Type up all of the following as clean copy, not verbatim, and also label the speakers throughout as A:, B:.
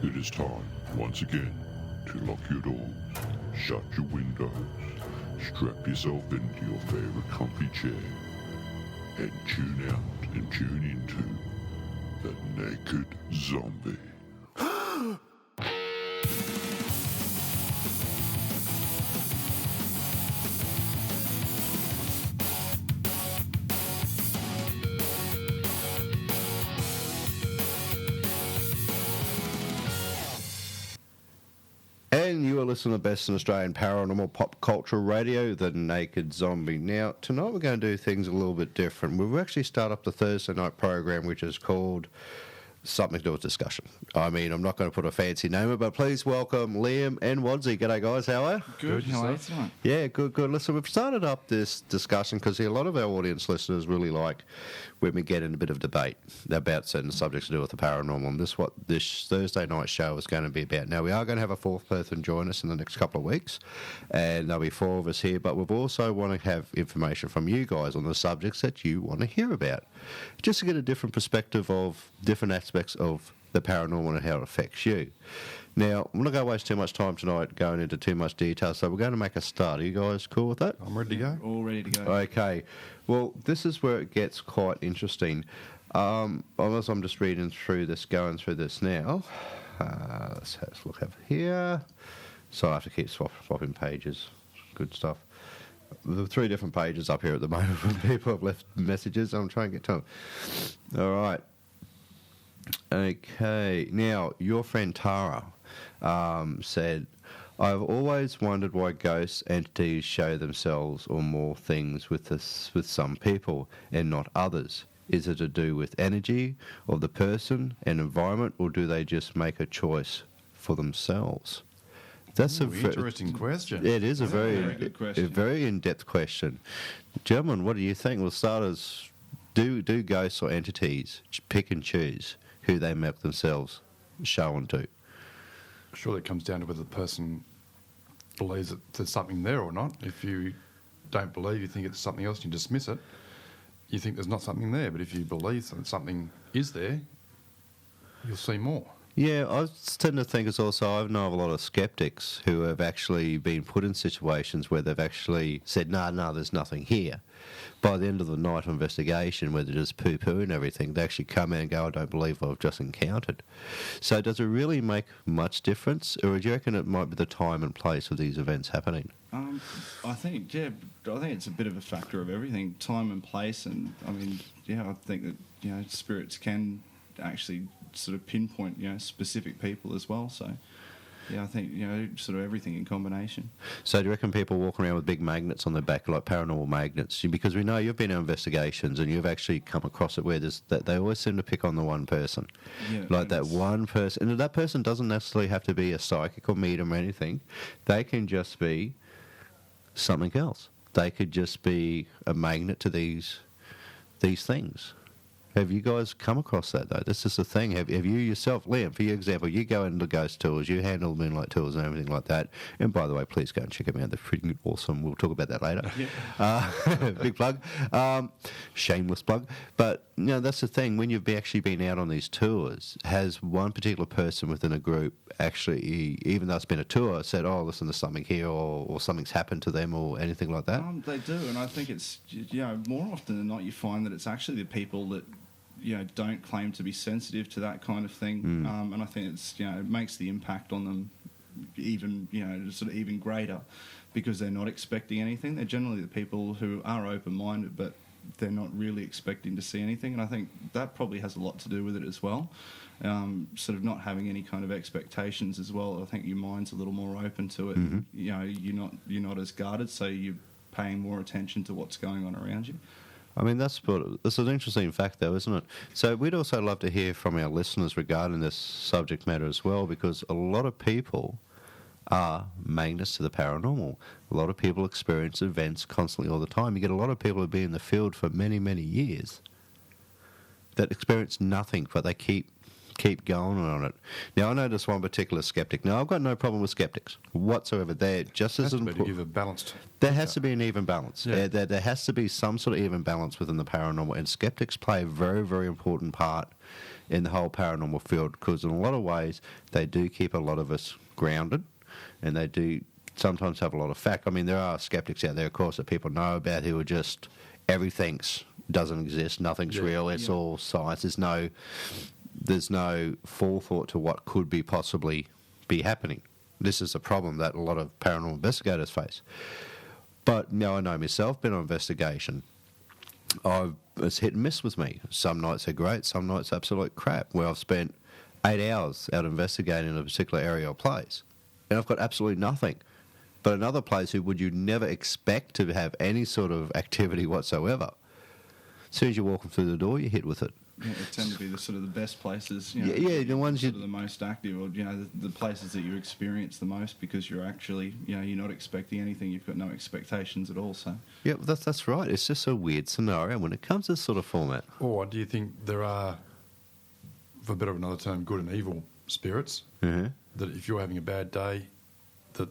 A: It is time, once again, to lock your doors, shut your windows, strap yourself into your favorite comfy chair, and tune out and tune into The Naked Zombie.
B: And you are listening to the best in Australian paranormal pop culture radio, The Naked Zombie. Now, tonight we're going to do things a little bit different. We've actually started up the Thursday night program, which is called Something to Do with Discussion. I mean, I'm not going to put a fancy name on it, but please welcome Liam and Wadsy. G'day, guys. How are you?
C: Good. How are you tonight?
B: Yeah, good. Listen, we've started up this discussion because a lot of our audience listeners really like when we get in a bit of debate about certain subjects to do with the paranormal, and this is what this Thursday night show is going to be about. Now, we are going to have a fourth person join us in the next couple of weeks, and there'll be four of us here, but we've also want to have information from you guys on the subjects that you want to hear about, just to get a different perspective of different aspects of the paranormal and how it affects you. Now, I'm not going to waste too much time tonight going into too much detail, so we're going to make a start. Are you guys cool with that?
C: I'm ready to go. All ready to go.
B: Okay. Well, this is where it gets quite interesting. As I'm just reading through this, going through this now, let's look over here. So I have to keep swapping pages. Good stuff. There are 3 different pages up here at the moment when people have left messages. I'm trying to get to them. All right. Okay. Now, your friend Tara said, I've always wondered why ghosts entities show themselves or more things with some people and not others. Is it to do with energy of the person and environment, or do they just make a choice for themselves? That's an
C: interesting question.
B: It is a very
C: good question.
B: A very in-depth question. Gentlemen, what do you think? We'll start as, do ghosts or entities pick and choose who they make themselves shown to?
D: Surely it comes down to whether the person believes that there's something there or not. If you don't believe, you think it's something else, you dismiss it, you think there's not something there. But if you believe that something is there, you'll see more.
B: Yeah, I tend to think it's also, I know of a lot of skeptics who have actually been put in situations where they've actually said, no, there's nothing here. By the end of the night of investigation, where they're just poo-pooing everything, they actually come out and go, I don't believe what I've just encountered. So does it really make much difference, or do you reckon it might be the time and place of these events happening?
E: I think it's a bit of a factor of everything, time and place, and I think that spirits can actually sort of pinpoint specific people as well. So I think sort of everything in combination.
B: So do you reckon people walking around with big magnets on their back, like paranormal magnets? Because we know you've been in investigations and you've actually come across it where that they always seem to pick on the one person, like that one person, and that person doesn't necessarily have to be a psychic or medium or anything. They can just be something else. They could just be a magnet to these things. Have you guys come across that, though? This is the thing. Have you yourself, Liam, for your example, you go into ghost tours, you handle moonlight tours and everything like that. And by the way, please go and check them out. They're pretty awesome. We'll talk about that later. Big plug. Shameless plug. But, that's the thing. When you've actually been out on these tours, has one particular person within a group actually, even though it's been a tour, said, oh, listen, there's something here, or something's happened to them or anything like that?
E: They do, and I think it's, more often than not you find that it's actually the people that don't claim to be sensitive to that kind of thing, and I think it's it makes the impact on them even sort of even greater, because they're not expecting anything. They're generally the people who are open-minded, but they're not really expecting to see anything, and I think that probably has a lot to do with it as well. Sort of not having any kind of expectations as well. I think your mind's a little more open to it.
B: Mm-hmm.
E: You're not as guarded, so you're paying more attention to what's going on around you.
B: I mean, that's an interesting fact, though, isn't it? So we'd also love to hear from our listeners regarding this subject matter as well, because a lot of people are magnets to the paranormal. A lot of people experience events constantly all the time. You get a lot of people who've been in the field for many, many years that experience nothing, but they keep going on it. Now, I know this one particular skeptic. Now, I've got no problem with skeptics whatsoever. They're just as important.
D: To give a balanced.
B: There has to be an even balance.
D: Yeah.
B: There has to be some sort of even balance within the paranormal, and skeptics play a very, very important part in the whole paranormal field, because in a lot of ways they do keep a lot of us grounded, and they do sometimes have a lot of fact. I mean, there are skeptics out there, of course, that people know about who are just everything's doesn't exist, nothing's real, it's all science. There's no forethought to what could be possibly be happening. This is a problem that a lot of paranormal investigators face. But now I know myself, been on investigation. It's hit and miss with me. Some nights are great, some nights absolute crap, where I've spent 8 hours out investigating a particular area or place, and I've got absolutely nothing. But another place would you never expect to have any sort of activity whatsoever. As soon as you walk through the door, you're hit with it.
E: Yeah, it tend to be the sort of the best places.
B: The ones
E: sort of the most active, or the places that you experience the most, because you're actually, you're not expecting anything. You've got no expectations at all. So
B: yeah, that's right. It's just a weird scenario when it comes to this sort of format.
D: Or do you think there are, for better of another term, good and evil spirits?
B: Mm-hmm.
D: That if you're having a bad day, that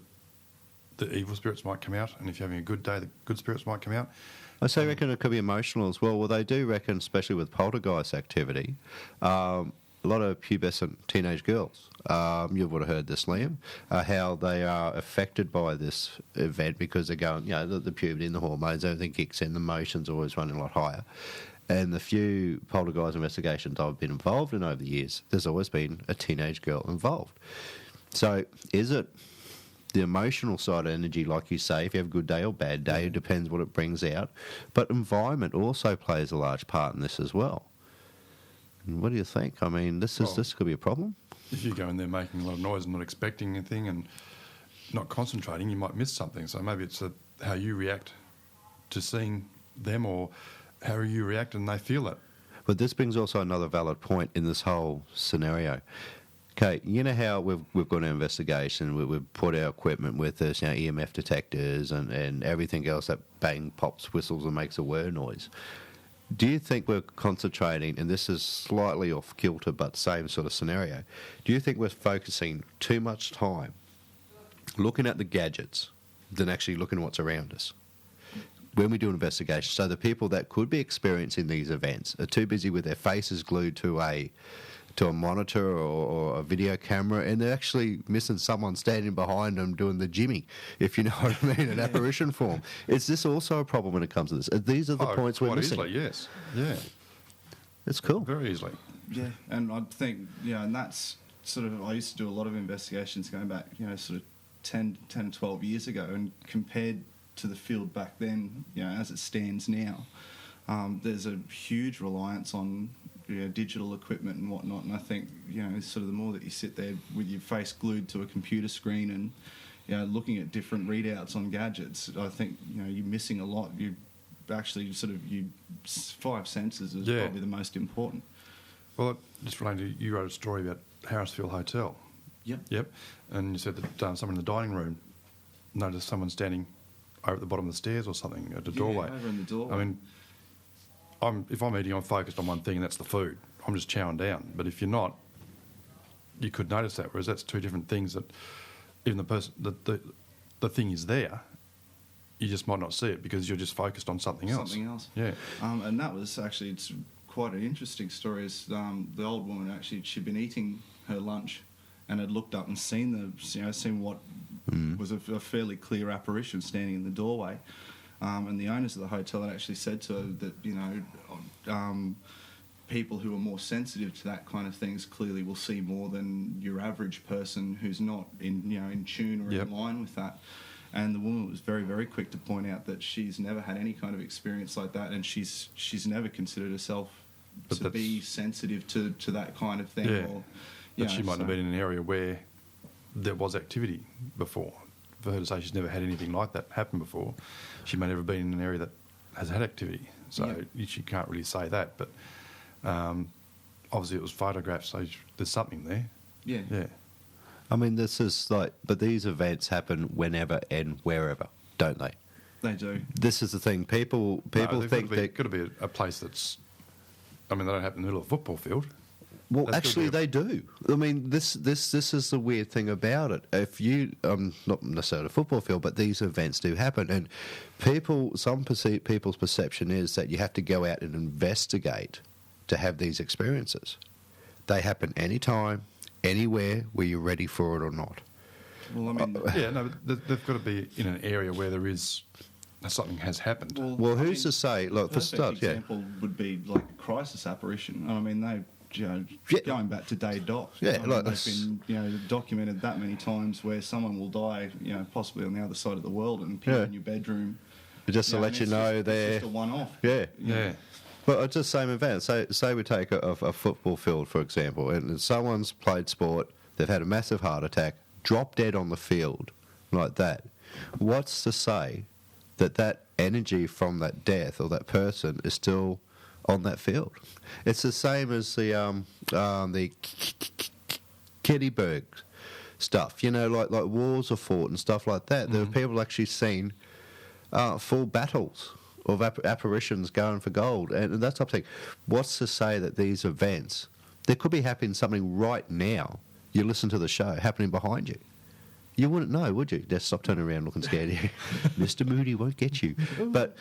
D: the evil spirits might come out, and if you're having a good day, the good spirits might come out.
B: I say reckon it could be emotional as well. Well, they do reckon, especially with poltergeist activity, a lot of pubescent teenage girls, you would have heard this, Liam, how they are affected by this event because they're going, the puberty and the hormones, everything kicks in, the emotions always running a lot higher. And the few poltergeist investigations I've been involved in over the years, there's always been a teenage girl involved. So is it the emotional side of energy, like you say, if you have a good day or bad day, it depends what it brings out. But environment also plays a large part in this as well. And what do you think? I mean, this could be a problem.
D: If you go in there making a lot of noise and not expecting anything and not concentrating, you might miss something. So maybe it's how you react to seeing them, or how you react and they feel it.
B: But this brings also another valid point in this whole scenario. Okay, you know how we've got an investigation, we've put our equipment with us, EMF detectors and everything else that bang, pops, whistles and makes a whir noise. Do you think we're concentrating, and this is slightly off kilter but same sort of scenario, do you think we're focusing too much time looking at the gadgets than actually looking at what's around us when we do an investigation? So the people that could be experiencing these events are too busy with their faces glued to a monitor or a video camera, and they're actually missing someone standing behind them doing the Jimmy, if you know what I mean, in apparition form. Is this also a problem when it comes to this? These are the points we're missing.
D: Easily, yes. Yeah.
B: It's cool.
D: Very easily.
E: Yeah, and I think, and that's sort of, I used to do a lot of investigations going back, sort of 10, 12 years ago, and compared to the field back then, as it stands now, there's a huge reliance on digital equipment and whatnot, and I think sort of the more that you sit there with your face glued to a computer screen and looking at different readouts on gadgets, I think you're missing a lot. You actually sort of five senses is probably the most important.
D: Well, just related to, you wrote a story about Harrisfield Hotel. Yep. And you said that someone in the dining room noticed someone standing over at the bottom of the stairs or something at the doorway.
E: Over in the doorway.
D: I mean, if I'm eating, I'm focused on one thing, and that's the food. I'm just chowing down. But if you're not, you could notice that. Whereas that's two different things. That even the thing is there, you just might not see it because you're just focused on something else. Yeah.
E: And that was actually, it's quite an interesting story. Is the old woman actually, she'd been eating her lunch and had looked up and seen what was a fairly clear apparition standing in the doorway. And the owners of the hotel had actually said to her that, people who are more sensitive to that kind of things clearly will see more than your average person who's not in tune or in line with that. And the woman was very, very quick to point out that she's never had any kind of experience like that, and she's never considered herself to be sensitive to that kind of thing.
D: Yeah.
E: Or,
D: but she might have been in an area where there was activity before. For her to say she's never had anything like that happen before, she may never have been in an area that has had activity. So she can't really say that. But obviously it was photographed, so there's something there. Yeah.
B: I mean, this is but these events happen whenever and wherever, don't they?
E: They do.
B: This is the thing. People think
D: that could be a place that's. I mean, they don't happen in the middle of a football field.
B: Well, actually, they do. I mean, this is the weird thing about it. If you, not necessarily a football field, but these events do happen, and people's perception is that you have to go out and investigate to have these experiences. they happen anytime, anywhere, where you're ready for it or not.
E: Well, I mean,
D: but they've got to be in an area where there is something has happened.
B: Well, who's to say? Look, for start,
E: example would be like a crisis apparition. I mean, going back to day dot.
B: Yeah, like
E: they've been documented that many times where someone will die, possibly on the other side of the world and appear in your bedroom.
B: Just to let you know they're
E: just a one-off.
B: Yeah. Well, it's just the same event. Say we take a football field, for example, and someone's played sport, they've had a massive heart attack, drop dead on the field, like that. What's to say that energy from that death or that person is still on that field? It's the same as the Kittyberg stuff, like wars are fought and stuff like that. There are people actually seen full battles of apparitions going for gold, and that type of thing. What's to say that these events, there could be happening something right now, you listen to the show, happening behind you. You wouldn't know, would you? Just stop turning around looking scared here. Mr. Moody won't get you. But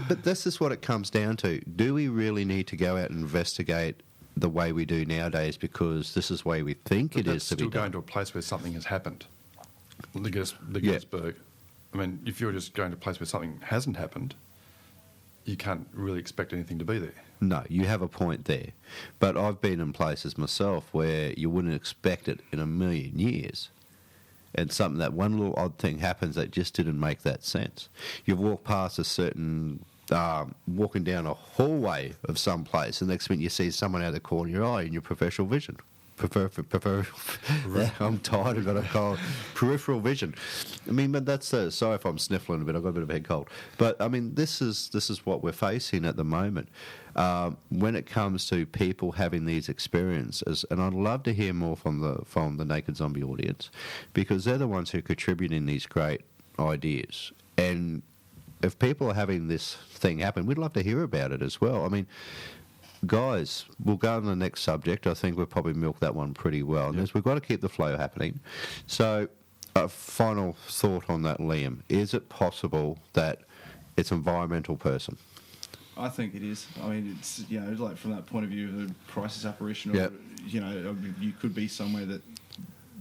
B: this is what it comes down to. Do we really need to go out and investigate the way we do nowadays because this is the way we think it is to be done?
D: Still going to a place where something has happened. The Gettysburg. I mean, if you're just going to a place where something hasn't happened, you can't really expect anything to be there.
B: No, you have a point there. But I've been in places myself where you wouldn't expect it in a million years. And that one little odd thing happens that just didn't make that sense. You've walked past a certain, walking down a hallway of some place, and the next minute you see someone out of the corner of your eye in your professional vision. I'm tired of it. I call it peripheral vision. I mean, but that's sorry if I'm sniffling a bit. I've got a bit of a head cold. But I mean, this is what we're facing at the moment when it comes to people having these experiences. And I'd love to hear more from the Naked Zombie audience because they're the ones who contribute in these great ideas. And if people are having this thing happen, we'd love to hear about it as well. I mean, guys, we'll go on the next subject. I think we've probably milked that one pretty well. And we've got to keep the flow happening. So, a final thought on that, Liam. Is it possible that it's an environmental person?
E: I think it is. I mean, it's, like from that point of view of a crisis apparition, or, you could be somewhere that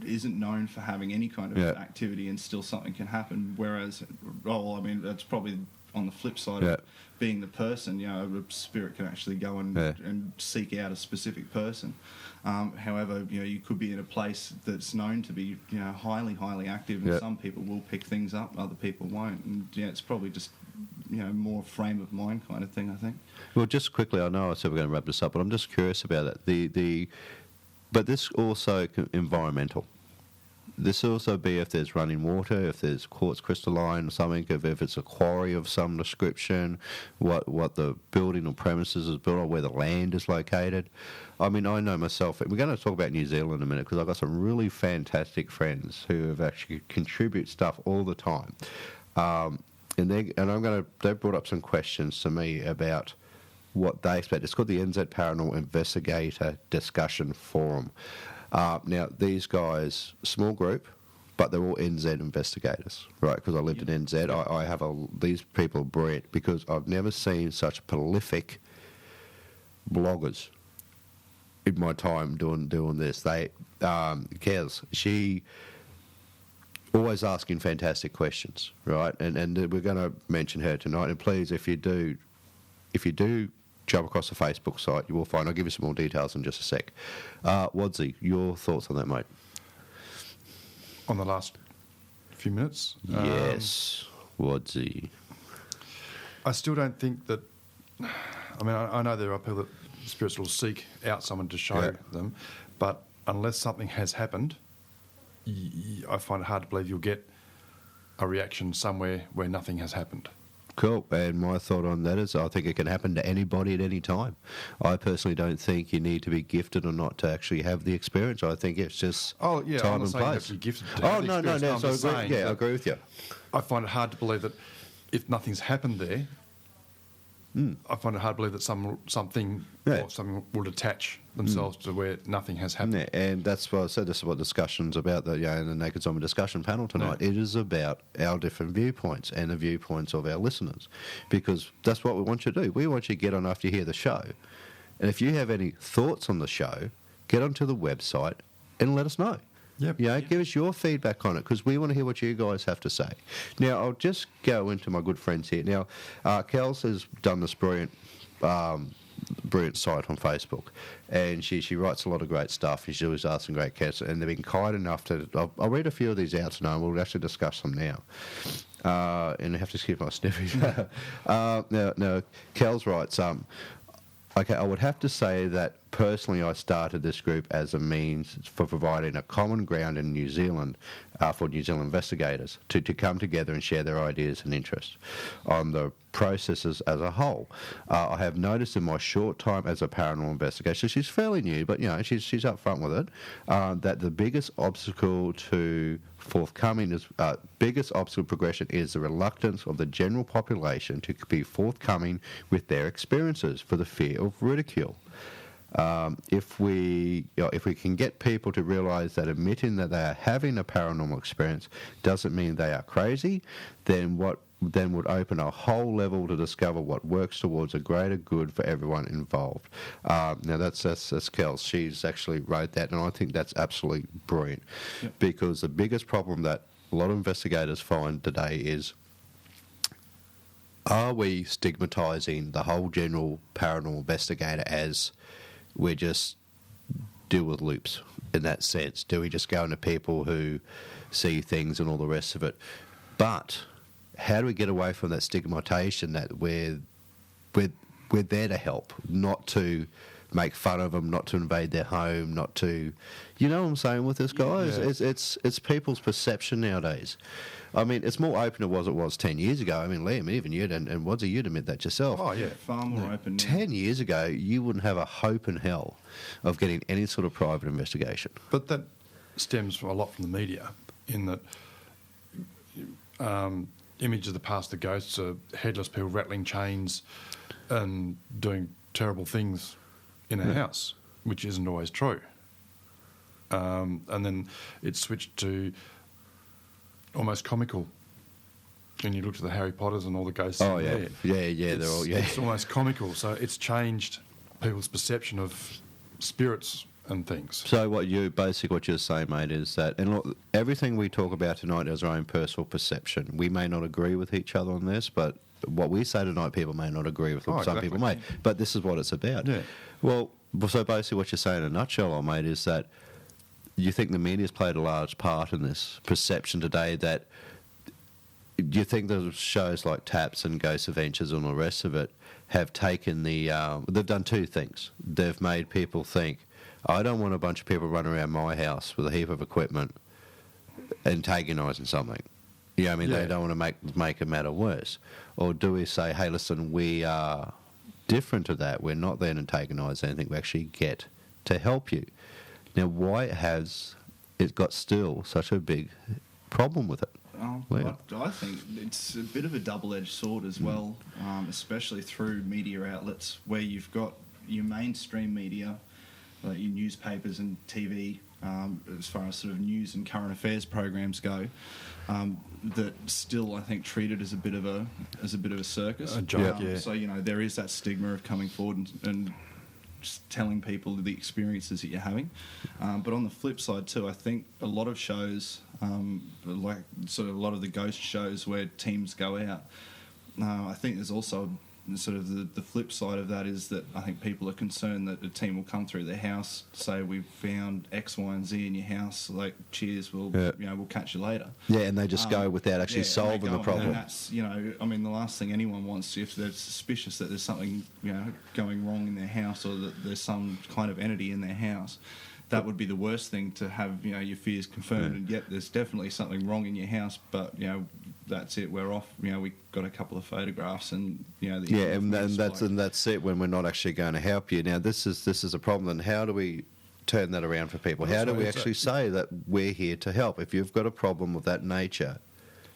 E: isn't known for having any kind of activity and still something can happen. Whereas, that's probably on the flip side of being the person, a spirit can actually go and seek out a specific person. However, you could be in a place that's known to be, highly, highly active, and some people will pick things up, other people won't. And it's probably just, more frame of mind kind of thing, I think.
B: Well, just quickly, I know I said we're going to wrap this up, but I'm just curious about that. But this also environmental. This also be if there's running water, if there's quartz crystalline or something, if it's a quarry of some description, what the building or premises is built on, where the land is located. I mean, I know myself, we're going to talk about New Zealand in a minute because I've got some really fantastic friends who have actually contribute stuff all the time. They've brought up some questions to me about what they expect. It's called the NZ Paranormal Investigator Discussion Forum. Now, these guys, small group, but they're all NZ investigators, right? Because I lived in NZ. I have these people are brilliant because I've never seen such prolific bloggers in my time doing this. Kez, she always asking fantastic questions, right? And we're going to mention her tonight. And please, if you do jump across the Facebook site, you will find. I'll give you some more details in just a sec. Wadsy, your thoughts on that, mate?
D: On the last few minutes?
B: Yes, Wadsy.
D: I still don't think that... I mean, I know there are people that spirits will seek out someone to show them, but unless something has happened, I find it hard to believe you'll get a reaction somewhere where nothing has happened.
B: Cool. And my thought on that is I think it can happen to anybody at any time. I personally don't think you need to be gifted or not to actually have the experience. I think it's just time and place.
D: You have to be gifted to
B: have the experience. So I agree with you.
D: I find it hard to believe that if nothing's happened there, I find it hard to believe that something or something will attach themselves to where nothing has happened.
B: Yeah, and that's why I said this is what discussion's about in the Naked Zombie discussion panel tonight. Yeah. It is about our different viewpoints and the viewpoints of our listeners, because that's what we want you to do. We want you to get on after you hear the show. And if you have any thoughts on the show, get onto the website and let us know.
D: Yep.
B: Give us your feedback on it because we want to hear what you guys have to say. Now, I'll just go into my good friends here. Now, Kels has done this brilliant site on Facebook, and she writes a lot of great stuff. She's always asking great questions, and they've been kind enough to. I'll read a few of these out tonight. And we'll actually discuss them now. And I have to skip my sniffing. Now, Kels writes. Okay, I would have to say that personally I started this group as a means for providing a common ground in New Zealand for New Zealand investigators to come together and share their ideas and interests on the processes as a whole. I have noticed in my short time as a paranormal investigator, so she's fairly new, but she's up front with it, that the biggest obstacle to forthcoming is biggest obstacle progression is the reluctance of the general population to be forthcoming with their experiences for the fear of ridicule. If we can get people to realise that admitting that they are having a paranormal experience doesn't mean they are crazy, then would open a whole level to discover what works towards a greater good for everyone involved. Now that's Kels. She's actually wrote that, and I think that's absolutely brilliant. Yep. Because the biggest problem that a lot of investigators find today is, are we stigmatising the whole general paranormal investigator as we just deal with loops in that sense? Do we just go into people who see things and all the rest of it? But how do we get away from that stigmatisation that we're there to help, not to make fun of them, not to invade their home, not to, you know what I'm saying with this, guys? Yeah. It's people's perception nowadays. I mean, it's more open than it was 10 years ago. I mean, Liam, even you and Wadsy, you'd admit that yourself.
D: Oh, yeah.
E: Far more open.
B: 10 years ago, you wouldn't have a hope in hell of getting any sort of private investigation.
D: But that stems a lot from the media, in that images of the past, the ghosts are headless people rattling chains and doing terrible things in a house, which isn't always true. And then it switched to almost comical. When you look at the Harry Potters and all the ghosts.
B: Oh, yeah. Yeah, they're all,
D: It's almost comical. So it's changed people's perception of spirits and things.
B: So what you're saying, mate, is that, and look, everything we talk about tonight is our own personal perception. We may not agree with each other on this, but what we say tonight, people may not agree with. Some
D: exactly.
B: people may. But this is what it's about.
D: Yeah.
B: Well, so basically what you're saying in a nutshell, mate, is that you think the media's played a large part in this perception today. That do you think the shows like Taps and Ghost Adventures and all the rest of it have taken the... they've done two things. They've made people think, I don't want a bunch of people running around my house with a heap of equipment antagonising something. You know what I mean? Yeah. They don't want to make a matter worse. Or do we say, hey, listen, we are different to that. We're not there to antagonise anything. We actually get to help you. Now, why has it got still such a big problem with it?
E: I think it's a bit of a double-edged sword as well, especially through media outlets where you've got your mainstream media, like your newspapers and TV, as far as sort of news and current affairs programs go, that still I think treat it as a bit of a circus.
D: A joke, yeah.
E: So there is that stigma of coming forward and just telling people the experiences that you're having. But on the flip side too, I think a lot of shows, like sort of a lot of the ghost shows where teams go out, I think there's also sort of the flip side of that is that I think people are concerned that a team will come through their house, say we've found X, Y, and Z in your house. Like, cheers, we'll catch you later.
B: Yeah, and they just go without actually solving the problem.
E: And that's the last thing anyone wants, if they're suspicious that there's something going wrong in their house or that there's some kind of entity in their house. That would be the worst thing, to have your fears confirmed, and yet there's definitely something wrong in your house, but that's it, we're off. We got a couple of photographs, and
B: and that's it. When we're not actually going to help you. Now this is a problem. And how do we turn that around for people? How do we actually say that we're here to help? If you've got a problem of that nature,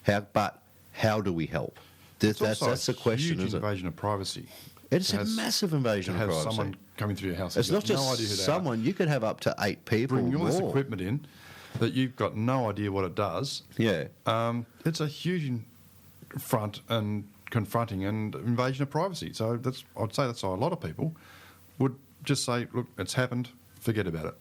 B: how do we help? That's the question.
D: Huge invasion of privacy.
B: It's a massive invasion of privacy.
D: Someone coming through your house.
B: It's not just
D: no idea who
B: someone. You could have up to 8 people.
D: Bring all this equipment in that you've got no idea what it does.
B: Yeah.
D: It's a huge front and confronting and invasion of privacy. So I'd say that's why a lot of people would just say, look, it's happened, forget about it.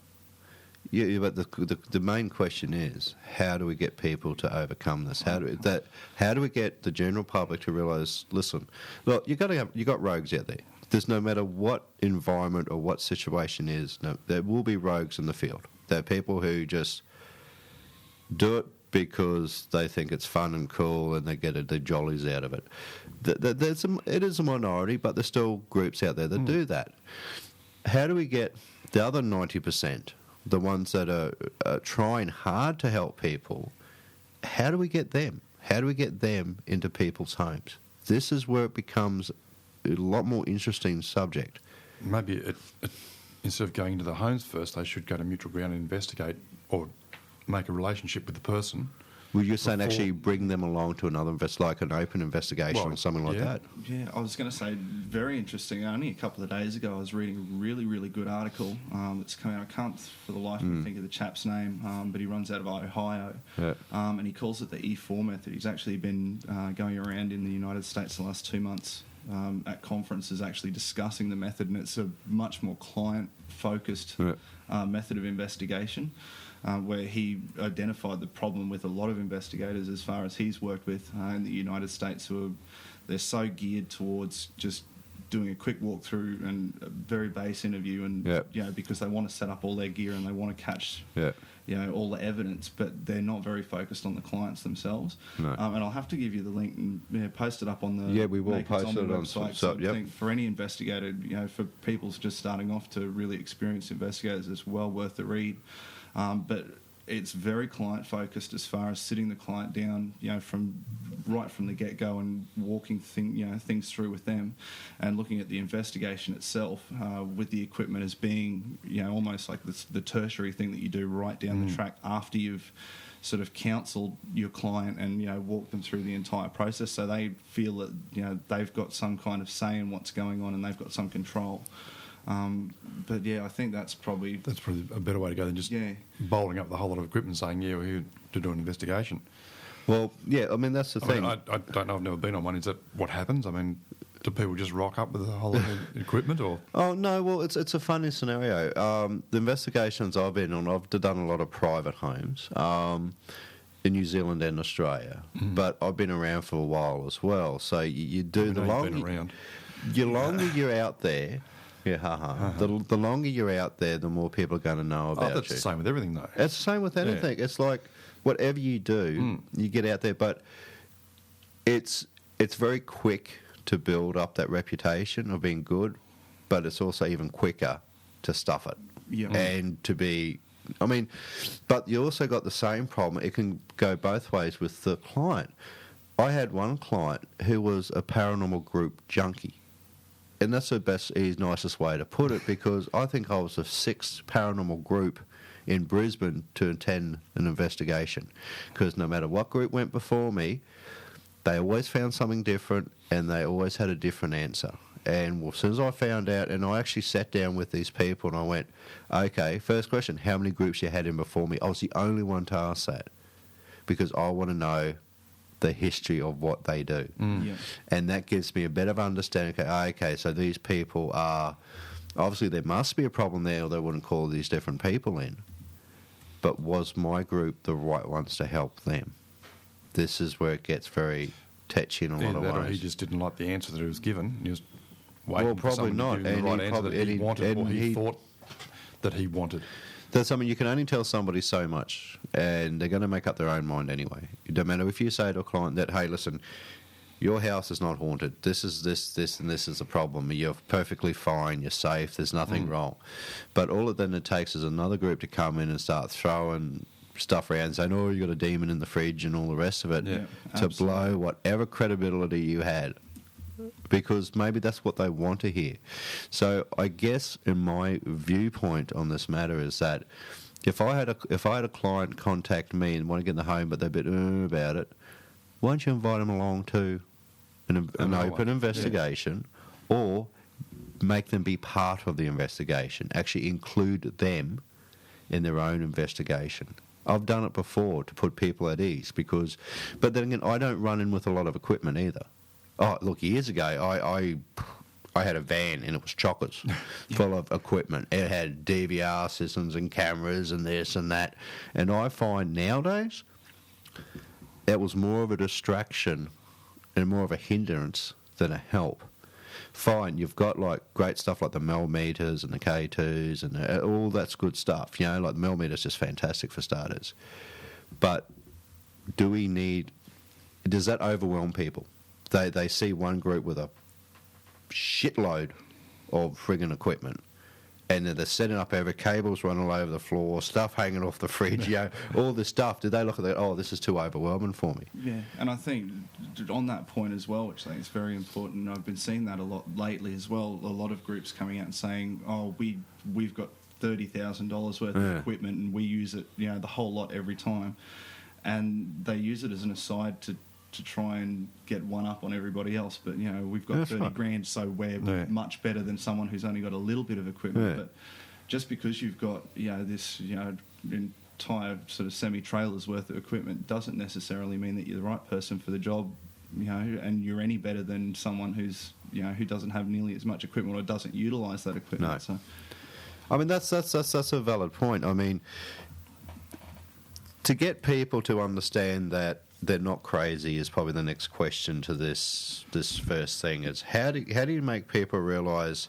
B: Yeah, but the main question is, how do we get people to overcome this? How do we get the general public to realise? Listen, look, you got rogues out there. There's no matter what environment or what situation is, there will be rogues in the field. There are people who just do it because they think it's fun and cool and they get the jollies out of it. It is a minority, but there's still groups out there that do that. How do we get the other 90%, the ones that are trying hard to help people, how do we get them? How do we get them into people's homes? This is where it becomes a lot more interesting subject.
D: Maybe instead of going into the homes first, they should go to Mutual Ground and investigate or make a relationship with the person.
B: Well, you're saying actually bring them along to another like an open investigation or something like that?
E: Yeah, I was going to say, very interesting. Only a couple of days ago, I was reading a really, really good article that's coming out. I can't for the life of me think of the chap's name, but he runs out of Ohio.
B: Yeah.
E: And he calls it the E4 method. He's actually been going around in the United States the last 2 months at conferences actually discussing the method, and it's a much more client-focused method of investigation. Where he identified the problem with a lot of investigators as far as he's worked with in the United States, they're so geared towards just doing a quick walkthrough and a very base interview, and because they want to set up all their gear and they want to catch all the evidence, but they're not very focused on the clients themselves.
B: No.
E: And I'll have to give you the link and post it up on the
B: we will post it on the
E: website. So I think for any investigator, for people just starting off to really experienced investigators, it's well worth the read. But it's very client focused as far as sitting the client down, from the get go and walking things through with them, and looking at the investigation itself with the equipment as being almost like the tertiary thing that you do right down the track after you've sort of counselled your client and walked them through the entire process, so they feel that they've got some kind of say in what's going on and they've got some control. But I think that's probably
D: a better way to go than just bowling up the whole lot of equipment saying, we're here to do an investigation.
B: Well, I mean, that's the thing.
D: I don't know, I've never been on one. Is that what happens? I mean, do people just rock up with a whole lot of equipment? Or?
B: Oh, no, well, it's a funny scenario. The investigations I've been on, I've done a lot of private homes in New Zealand and Australia, but I've been around for a while as well. So you do the longer you're out there. Yeah, The longer you're out there, the more people are going to know about you.
D: That's the same with everything, though.
B: It's the same with anything. It's like whatever you do, you get out there, but it's very quick to build up that reputation of being good, but it's also even quicker to stuff it.
E: Yeah.
B: And to be... I mean, but you also got the same problem. It can go both ways with the client. I had one client who was a paranormal group junkie. And that's the nicest way to put it, because I think I was the 6th paranormal group in Brisbane to attend an investigation. Because no matter what group went before me, they always found something different and they always had a different answer. And as soon as I found out, and I actually sat down with these people and I went, okay, first question, how many groups you had in before me? I was the only one to ask that, because I want to know the history of what they do. And that gives me a better understanding. Okay, so these people are... Obviously, there must be a problem there or they wouldn't call these different people in. But was my group the right ones to help them? This is where it gets very touchy in a lot of ways.
D: Or he just didn't like the answer that he was given. He was waiting for
B: probably
D: someone
B: not.
D: to give him the right answer that he wanted, or he thought that he wanted.
B: That's something you can only tell somebody so much, and they're going to make up their own mind anyway. It doesn't matter if you say to a client that, hey, listen, your house is not haunted. This is this, and this is a problem. You're perfectly fine. You're safe. There's nothing wrong. But all it then takes is another group to come in and start throwing stuff around, saying, oh, you got a demon in the fridge and all the rest of it, to blow whatever credibility you had. Because maybe that's what they want to hear. So I guess in my viewpoint on this matter is that if I had a client contact me and want to get in the home but they're a bit about it, why don't you invite them along to an open investigation, or make them be part of the investigation, actually include them in their own investigation. I've done it before to put people at ease, but then again, I don't run in with a lot of equipment either. Oh, look, years ago, I had a van and it was chockers full of equipment. It had DVR systems and cameras and this and that. And I find nowadays it was more of a distraction and more of a hindrance than a help. Fine, you've got like great stuff like the millimeters and the K2s and all that's good stuff. You know, like the millimeters just fantastic for starters. But does that overwhelm people? They see one group with a shitload of friggin' equipment, and then they're setting up over cables running all over the floor, stuff hanging off the fridge, you know, all this stuff. Do they look at that? Oh, this is too overwhelming for me.
E: Yeah, and I think on that point as well, which I think is very important. I've been seeing that a lot lately as well. A lot of groups coming out and saying, "Oh, we've got $30,000 worth of equipment, and we use it, you know, the whole lot every time," and they use it as an aside to try and get one up on everybody else. But, you know, we've got 30 grand, so we're much better than someone who's only got a little bit of equipment. But just because you've got, you know, this, you know, entire sort of semi-trailers worth of equipment doesn't necessarily mean that you're the right person for the job, you know, and you're any better than someone who's, you know, who doesn't have nearly as much equipment or doesn't utilise that equipment.
B: No.
E: So,
B: I mean, that's a valid point. I mean, to get people to understand that they're not crazy is probably the next question to this first thing. Is how do you make people realise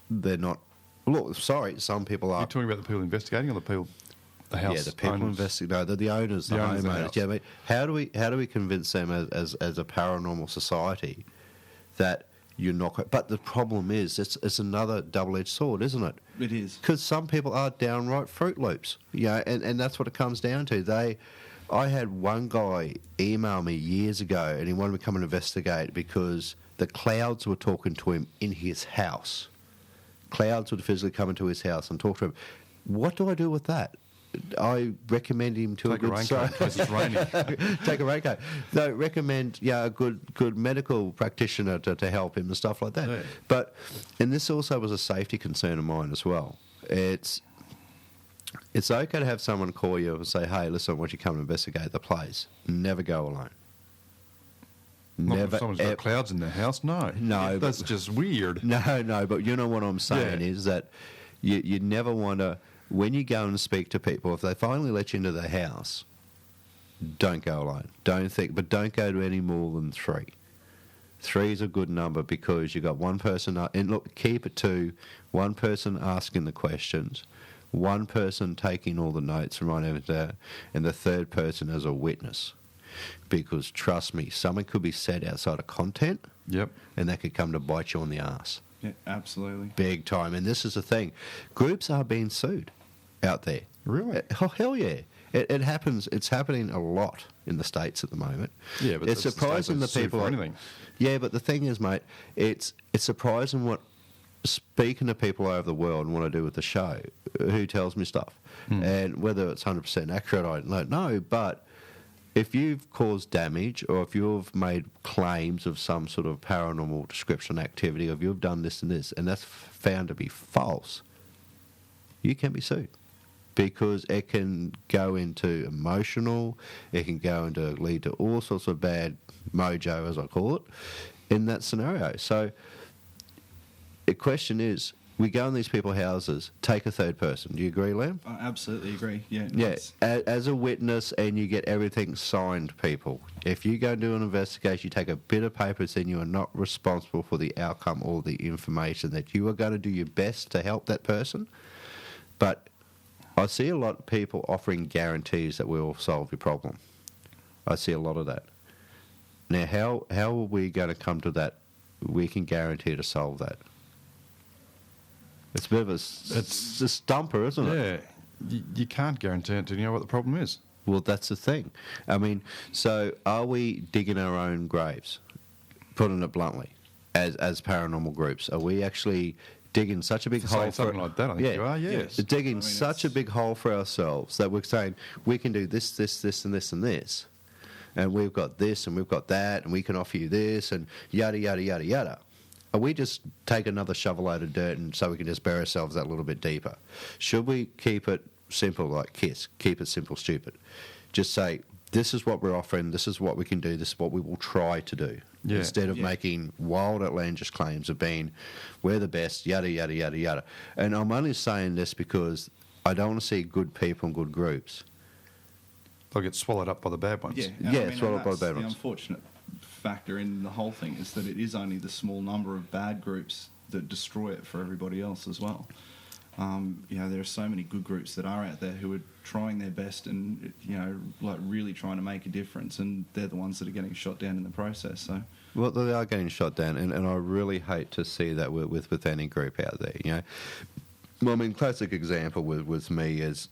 B: they're not? Look, sorry, some people are.
D: You're talking about the people investigating or the house?
B: Yeah, the people investigating. No, the owners, the
D: owners of the
B: homeowners.
D: house.
B: Yeah, I mean, how do we convince them as a paranormal society that you're not? But the problem is, it's another double-edged sword, isn't it?
E: it is.
B: Because some people are downright Fruit Loops, you know, and that's what it comes down to. I had one guy email me years ago, and he wanted me to come and investigate because the clouds were talking to him in his house. Clouds would physically come into his house and talk to him. What do I do with that? I recommend him to
D: Take a raincoat because it's raining.
B: Take a raincoat. No, recommend a good medical practitioner to help him and stuff like that.
D: Yeah.
B: And this also was a safety concern of mine as well. It's okay to have someone call you and say, "Hey, listen, I want you to come and investigate the place." Never go alone.
D: Not
B: Never.
D: if someone's got clouds in their house. No, that's just weird.
B: No. But you know what I'm saying is that you never want to. When you go and speak to people, if they finally let you into their house, don't go alone. But don't go to any more than 3. 3 is a good number because you got one person, and look, keep it to one person asking the questions, one person taking all the notes and writing it down, and the third person as a witness. Because trust me, something could be said outside of content, and that could come to bite you on the arse.
E: Yeah, absolutely.
B: Big time. And this is the thing. Groups are being sued out there.
D: Really?
B: Oh, hell yeah. It happens. It's happening a lot in the States at the moment.
D: Yeah, but
B: it's surprising the people.
D: For anything.
B: Yeah, but the thing is, mate, it's surprising what speaking to people over the world and what I do with the show, who tells me stuff. And whether it's 100% accurate, I don't know. But if you've caused damage or if you've made claims of some sort of paranormal description activity, or if you've done this and this, and that's found to be false, you can be sued. Because it can go into emotional, it can lead to all sorts of bad mojo, as I call it, in that scenario. So the question is, we go in these people's houses, take a third person. Do you agree, Liam?
E: I absolutely agree. Yeah.
B: Yeah, as a witness, and you get everything signed, people. If you go and do an investigation, you take a bit of paper saying you are not responsible for the outcome or the information, that you are going to do your best to help that person. But I see a lot of people offering guarantees that we'll solve your problem. I see a lot of that. Now, how are we going to come to that? We can guarantee to solve that. It's a bit of a stumper, isn't it?
D: Yeah. You can't guarantee it until you know what the problem is.
B: Well, that's the thing. I mean, so are we digging our own graves, putting it bluntly, as paranormal groups? Are we actually digging such a big hole for
D: something like that? I think you are. Yes.
B: Digging such a big hole for ourselves that we're saying we can do this, and this, and this, and we've got this, and we've got that, and we can offer you this, and yada yada yada yada. Or we just take another shovelload of dirt and so we can just bury ourselves that little bit deeper? Should we keep it simple like KISS? Keep it simple, stupid. Just say this is what we're offering, this is what we can do, this is what we will try to do.
D: Yeah.
B: Instead of making wild outlandish claims of being, we're the best, yada, yada, yada, yada. And I'm only saying this because I don't want to see good people and good groups.
D: They'll get swallowed up by the bad ones.
B: Swallowed by the bad ones.
E: The unfortunate factor in the whole thing is that it is only the small number of bad groups that destroy it for everybody else as well. There are so many good groups that are out there who are trying their best and, really trying to make a difference, and they're the ones that are getting shot down in the process. So,
B: well, they are getting shot down, and I really hate to see that with any group out there. Well, I mean, classic example with me is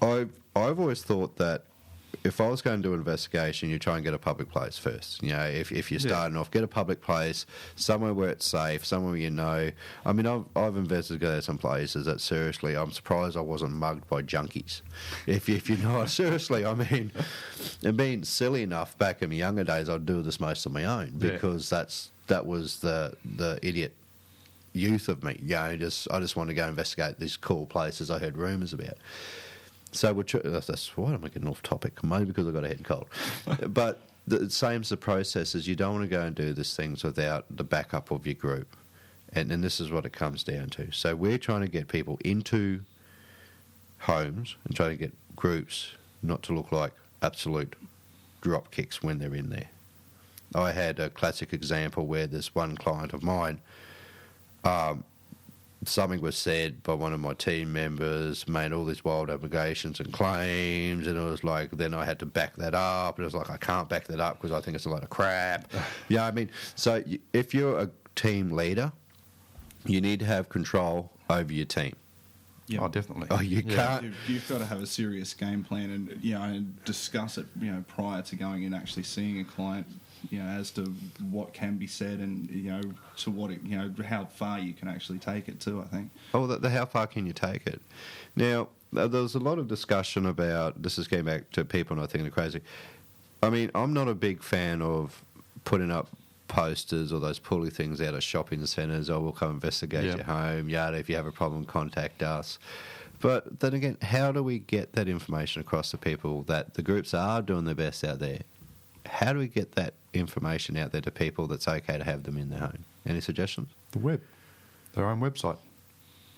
B: I've always thought that if I was going to do an investigation, you try and get a public place first. If you're starting off, get a public place, somewhere where it's safe, somewhere where you know. I mean, I've investigated some places that seriously, I'm surprised I wasn't mugged by junkies. If you know, seriously, I mean, and being silly enough back in my younger days, I'd do this most on my own because that was the idiot youth of me. I just wanted to go investigate these cool places I heard rumours about. So that's why am I getting off topic? Maybe because I've got a head cold. But the same's the process is you don't want to go and do these things without the backup of your group. And this is what it comes down to. So we're trying to get people into homes and trying to get groups not to look like absolute drop kicks when they're in there. I had a classic example where this one client of mine, something was said by one of my team members, made all these wild allegations and claims, and it was like, then I had to back that up, and it was like, I can't back that up because I think it's a lot of crap. I mean, so if you're a team leader, you need to have control over your team.
E: Yeah.
D: Oh, definitely.
B: Oh, you can't.
E: You've got to have a serious game plan and discuss it prior to going and actually seeing a client, as to what can be said and to what how far you can actually take it to. I think.
B: Oh, how far can you take it? Now, there was a lot of discussion about this. Is getting back to people, and I think they're crazy. I mean, I'm not a big fan of putting up posters or those pulley things out of shopping centres, we'll come investigate your home, yada, if you have a problem, contact us. But then again, how do we get that information across to people that the groups are doing their best out there? How do we get that information out there to people that's okay to have them in their home? Any suggestions?
D: The web. Their own website.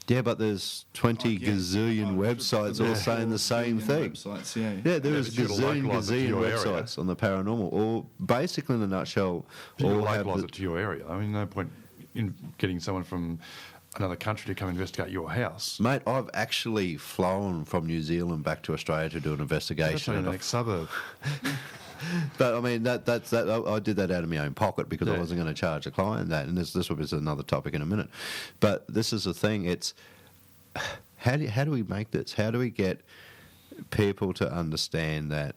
B: Yeah, but there's 20 gazillion websites all saying the same thing.
E: Websites,
B: there is gazillion websites on the paranormal, or basically in a nutshell,
D: all localise it to your area. I mean, no point in getting someone from another country to come investigate your house.
B: Mate, I've actually flown from New Zealand back to Australia to do an investigation.
D: That's in the next suburb.
B: But I mean, that's I did that out of my own pocket because I wasn't going to charge a client that, and this was another topic in a minute. But this is the thing: it's how do we make this? How do we get people to understand that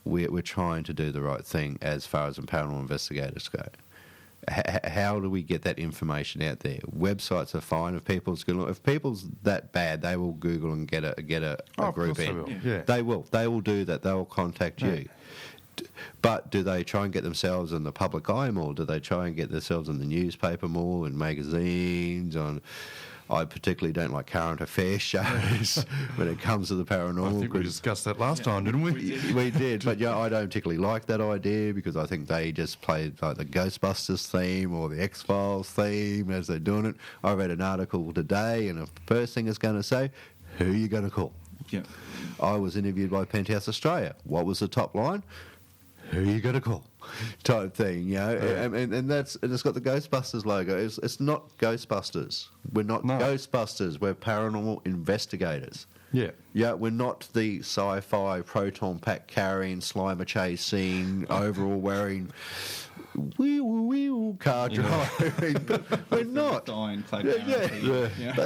B: we're trying to do the right thing as far as paranormal investigators go? How do we get that information out there? Websites are fine if people's that bad, they will Google and get a group in. They will do that. They will contact you. But do they try and get themselves in the public eye more? Do they try and get themselves in the newspaper more and magazines? I particularly don't like current affairs shows when it comes to the paranormal.
D: I think we discussed that last time, didn't we?
B: We did, but I don't particularly like that idea because I think they just play like the Ghostbusters theme or the X-Files theme as they're doing it. I read an article today, and the first thing it's going to say, who are you going to call?
E: Yeah.
B: I was interviewed by Penthouse Australia. What was the top line? Who are you going to call? Type thing, and it's got the Ghostbusters logo. It's not Ghostbusters. We're not Ghostbusters. We're paranormal investigators. Yeah, we're not the sci-fi proton pack carrying, slimer chasing, overall wearing, car driving. But we're not. But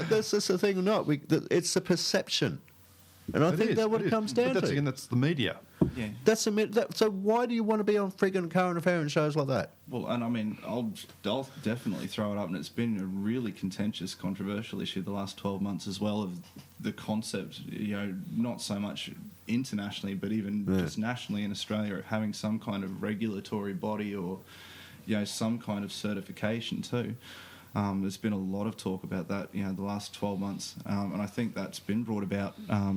B: that's just the thing. It's the perception. And I think that's what it comes down to.
D: That's the media.
E: Yeah.
B: So why do you want to be on friggin' current affairs shows like that?
E: Well, and I mean, I'll definitely throw it up, and it's been a really contentious, controversial issue the last 12 months as well, of the concept, not so much internationally, but even just nationally in Australia, of having some kind of regulatory body or, some kind of certification too. There's been a lot of talk about that, the last 12 months, and I think that's been brought about,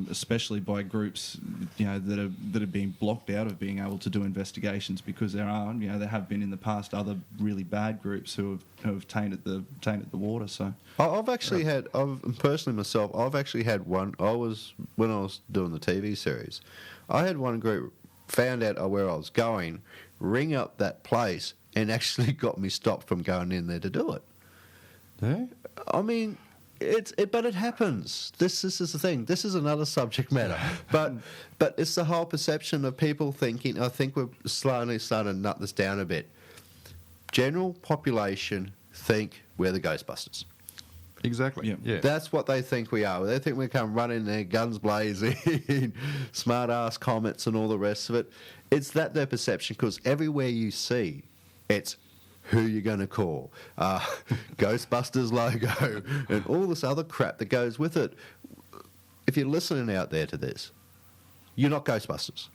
E: especially by groups, that are being blocked out of being able to do investigations because there have been in the past other really bad groups who have tainted the water. So
B: I've actually had one. When I was doing the TV series, I had one group found out where I was going, ring up that place, and actually got me stopped from going in there to do it.
D: Yeah?
B: I mean, but it happens. This is the thing. This is another subject matter. But it's the whole perception of people thinking. I think we're slowly starting to nut this down a bit. General population think we're the Ghostbusters.
D: Exactly. Yeah.
B: That's what they think we are. They think we come running there, guns blazing, smart-ass comments and all the rest of it. It's their perception, because everywhere you see, it's who you're going to call, Ghostbusters logo, and all this other crap that goes with it. If you're listening out there to this, you're not Ghostbusters,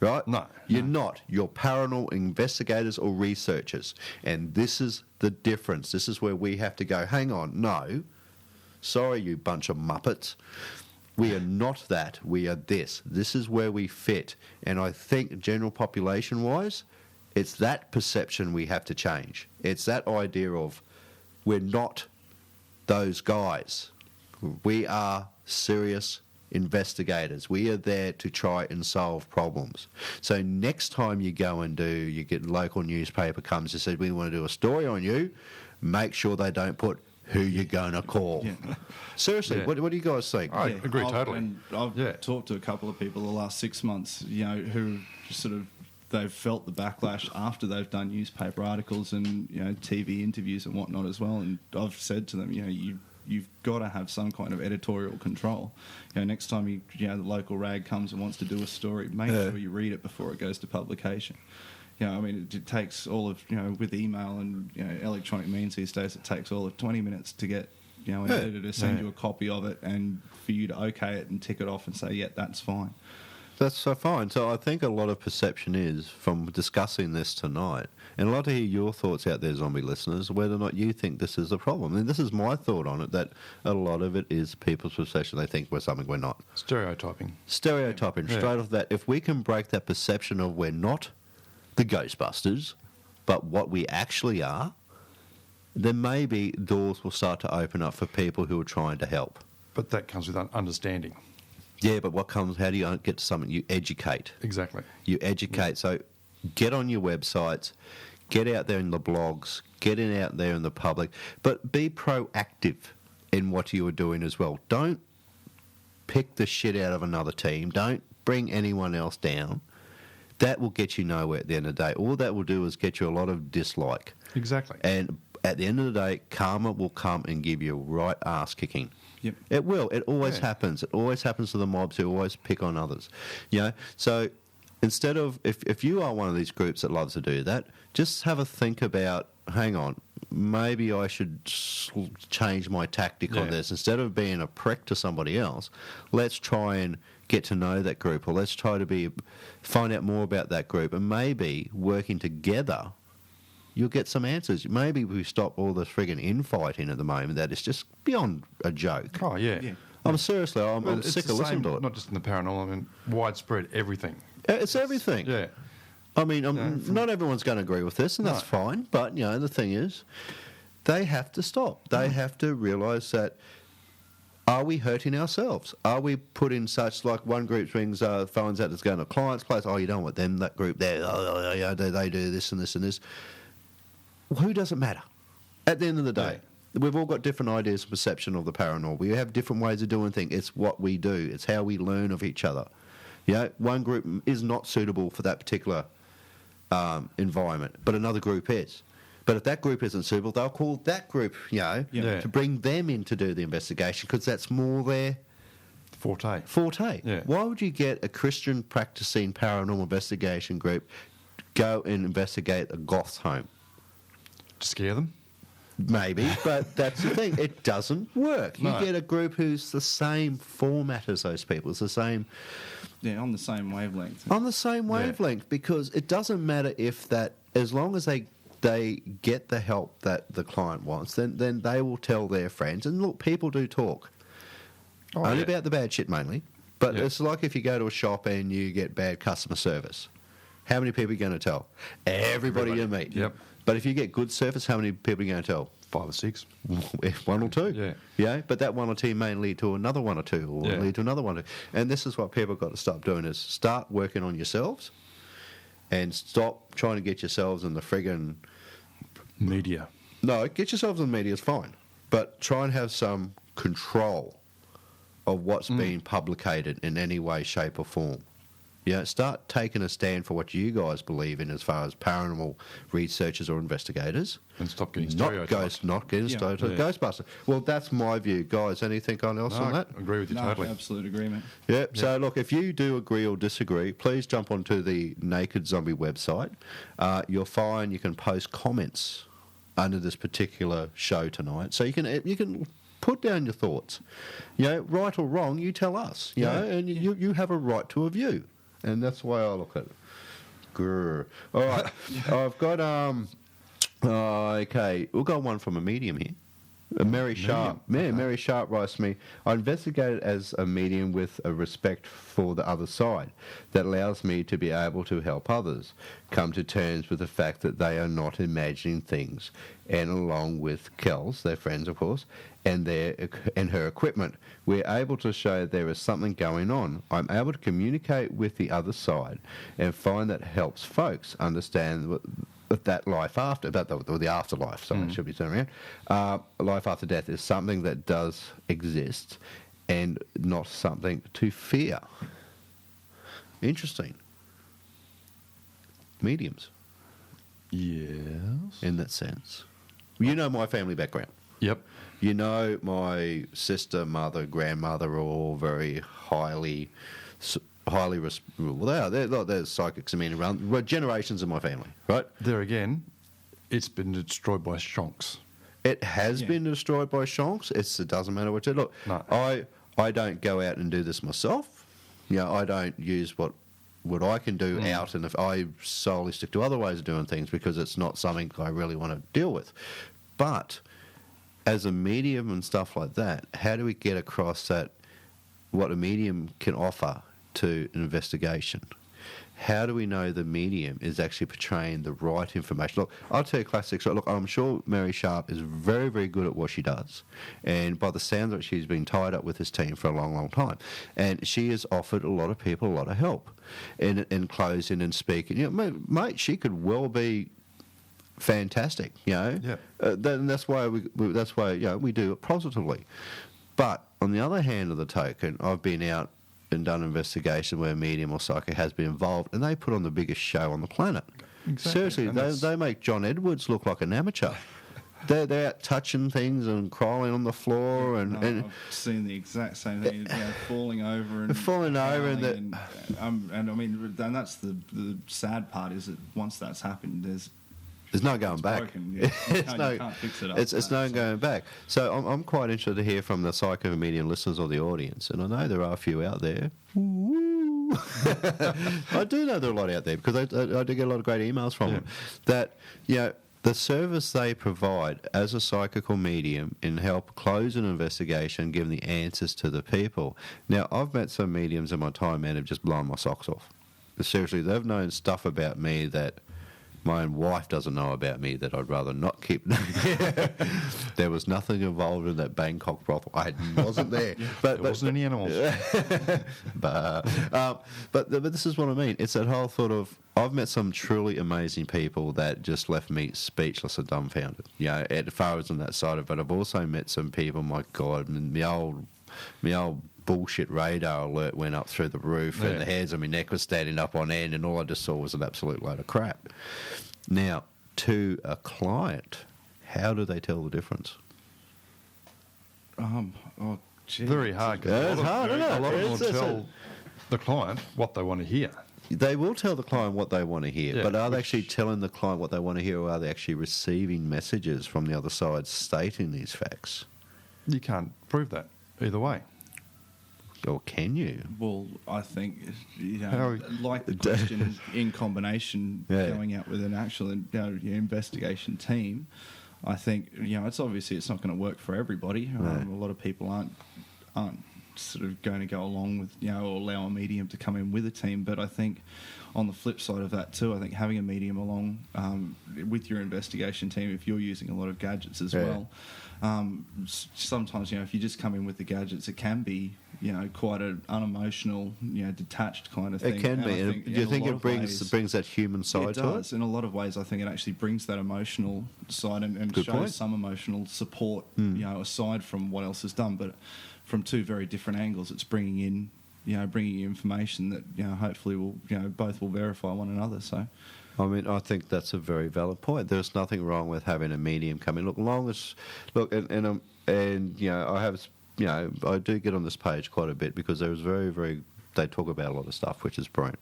B: right?
D: No.
B: You're not. You're paranormal investigators or researchers. And this is the difference. This is where we have to go, hang on, no. Sorry, you bunch of muppets. We are not that. We are this. This is where we fit. And I think general population-wise, it's that perception we have to change. It's that idea of we're not those guys. We are serious investigators. We are there to try and solve problems. So next time you go and you get local newspaper comes and says, we want to do a story on you, make sure they don't put who you're going to call. Yeah. Seriously, what do you guys think?
D: I agree totally.
E: And I've talked to a couple of people the last 6 months, who sort of, they've felt the backlash after they've done newspaper articles and TV interviews and whatnot as well. And I've said to them, you've got to have some kind of editorial control. Next time the local rag comes and wants to do a story, make sure you read it before it goes to publication. It takes all of with email and electronic means these days, it takes all of 20 minutes to get an editor to send you a copy of it and for you to okay it and tick it off and say, yeah, that's fine.
B: That's so fine. So I think a lot of perception is, from discussing this tonight, and I'd like to hear your thoughts out there, zombie listeners, whether or not you think this is a problem. And this is my thought on it, that a lot of it is people's perception. They think we're something we're not.
D: Stereotyping.
B: Straight off that. If we can break that perception of we're not the Ghostbusters, but what we actually are, then maybe doors will start to open up for people who are trying to help.
D: But that comes with understanding.
B: Yeah, but how do you get to something? You educate.
D: Exactly.
B: You educate. Yeah. So get on your websites, get out there in the blogs, get out there in the public, but be proactive in what you are doing as well. Don't pick the shit out of another team. Don't bring anyone else down. That will get you nowhere at the end of the day. All that will do is get you a lot of dislike.
D: Exactly.
B: And at the end of the day, karma will come and give you a right ass kicking.
E: Yep.
B: It will. It always happens. It always happens to the mobs who always pick on others. So instead of, if you are one of these groups that loves to do that, just have a think about, hang on, maybe I should change my tactic on this. Instead of being a prick to somebody else, let's try and get to know that group, or let's try to find out more about that group, and maybe working together, you'll get some answers. Maybe we stop all this friggin' infighting at the moment. That is just beyond a joke.
D: Oh, yeah.
B: I'm sick of listening to it.
D: Not just in the paranormal, widespread everything.
B: It's everything.
D: Yeah.
B: Not everyone's going to agree with this, and that's fine. But, the thing is, they have to stop. They have to realise that, are we hurting ourselves? Are we putting such, like one group brings phones out that's going to a client's place, you don't want them, that group there, they do this and this and this. Well, who does it matter? At the end of the day, we've all got different ideas and perception of the paranormal. We have different ways of doing things. It's what we do. It's how we learn of each other. One group is not suitable for that particular environment, but another group is. But if that group isn't suitable, they'll call that group, to bring them in to do the investigation, because that's more their
D: forte.
B: Yeah. Why would you get a Christian practicing paranormal investigation group go and investigate a goth's home?
D: To scare them?
B: Maybe, but that's the thing. It doesn't work. You get a group who's the same format as those people. It's the same...
E: Yeah, on the same wavelength.
B: On the same wavelength, because it doesn't matter if that... As long as they they get the help that the client wants, then they will tell their friends. And look, people do talk. Only about the bad shit mainly. But it's like if you go to a shop and you get bad customer service. How many people are you going to tell? Everybody you meet.
D: Yep.
B: But if you get good service, how many people are you going to tell?
D: 5 or 6.
B: One or two.
D: Yeah.
B: Yeah. But that one or two may lead to another one or two, or lead to another one or two. And this is what people have got to stop doing: is start working on yourselves, and stop trying to get yourselves in the friggin'
D: media.
B: No, get yourselves in the media is fine, but try and have some control of what's being publicated in any way, shape, or form. Start taking a stand for what you guys believe in as far as paranormal researchers or investigators.
D: And stop getting stereotyped.
B: Not getting stereotyped. Ghostbusters. Well, that's my view. Guys, anything else on that?
D: I agree with you totally.
E: Absolute agreement.
B: Yeah. So, look, if you do agree or disagree, please jump onto the Naked Zombie website. You'll find you can post comments under this particular show tonight. So you can put down your thoughts. Right or wrong, you tell us. And you have a right to a view. And that's the way I look at it. Grr. All right. I've got, okay, we've got one from a medium here. Mary Sharp. Okay. Mary Sharp writes to me, I investigated as a medium with a respect for the other side that allows me to be able to help others come to terms with the fact that they are not imagining things. And along with Kels, their friends, of course, and her equipment, we're able to show there is something going on. I'm able to communicate with the other side and find that helps folks understand that life after, the afterlife, sorry, should be saying around. Life after death is something that does exist and not something to fear. Interesting. Mediums.
D: Yes.
B: In that sense. You know my family background.
D: Yep.
B: You know my sister, mother, grandmother are all very highly they're psychics. I mean, around generations of my family, right?
D: There again, it's been destroyed by shonks.
B: It has been destroyed by shonks. It doesn't matter what you look.
D: No.
B: I don't go out and do this myself. I don't use what I can do out, and if I solely stick to other ways of doing things because it's not something I really want to deal with. But as a medium and stuff like that, how do we get across that what a medium can offer to an investigation? How do we know the medium is actually portraying the right information? Look, I'll tell you a classic story. Look, I'm sure Mary Sharp is very, very good at what she does. And by the sounds of it, she's been tied up with this team for a long, long time. And she has offered a lot of people a lot of help in closing and speaking. Mate, she could well be fantastic,
D: Yeah.
B: That's why we do it positively. But on the other hand of the token, I've been out and done an investigation where a medium or psychic has been involved, and they put on the biggest show on the planet.
D: Exactly.
B: Seriously, they make John Edwards look like an amateur. They're out touching things and crawling on the floor, and
E: I've seen the exact same thing, falling over and and that's the sad part is that once that's happened, there's
B: no going back.
E: You can't fix it up.
B: It's no going back. So I'm quite interested to hear from the psycho medium listeners or the audience, and I know there are a few out there. I do know there are a lot out there because I do get a lot of great emails from them. That the service they provide as a psychical medium in help close an investigation, giving the answers to the people. Now, I've met some mediums in my time and have just blown my socks off. Seriously, they've known stuff about me that my own wife doesn't know about me that I'd rather not keep. There was nothing involved in that Bangkok brothel. I wasn't there.
D: There wasn't any animals.
B: but this is what I mean. It's that whole thought of, I've met some truly amazing people that just left me speechless and dumbfounded. As far as on that side of it, I've also met some people, my God, my old bullshit radar alert went up through the roof and the hairs on my neck was standing up on end, and all I just saw was an absolute load of crap. Now, to a client, how do they tell the difference?
D: Very hard.
B: It's hard, isn't it?
D: A lot of them will tell the client what they want to hear.
B: They will tell the client what they want to hear, but are they actually telling the client what they want to hear, or are they actually receiving messages from the other side stating these facts?
D: You can't prove that either way.
B: or can you?
E: Well, I think,
B: How-
E: like the question in combination,
B: Yeah.
E: going out with an actual investigation team, I think, it's obviously it's not going to work for everybody. A lot of people aren't sort of going to go along with, or allow a medium to come in with a team. But I think on the flip side of that too, I think having a medium along with your investigation team, if you're using a lot of gadgets as well, sometimes, if you just come in with the gadgets, it can be, quite an unemotional, detached kind of thing.
B: It can
E: And
B: be.
E: I think
B: Do you
E: in a
B: think
E: lot
B: it
E: of
B: brings
E: ways-
B: that human side
E: it
B: to
E: does.
B: it?
E: In a lot of ways, I think it actually brings that emotional side and
B: Good
E: shows
B: point.
E: some emotional support, aside from what else is done. But from two very different angles, it's bringing in, bringing information that, hopefully will, both will verify one another. So,
B: I mean, I think that's a very valid point. There's nothing wrong with having a medium come in. Look, I have, I do get on this page quite a bit because there's they talk about a lot of stuff, which is brilliant.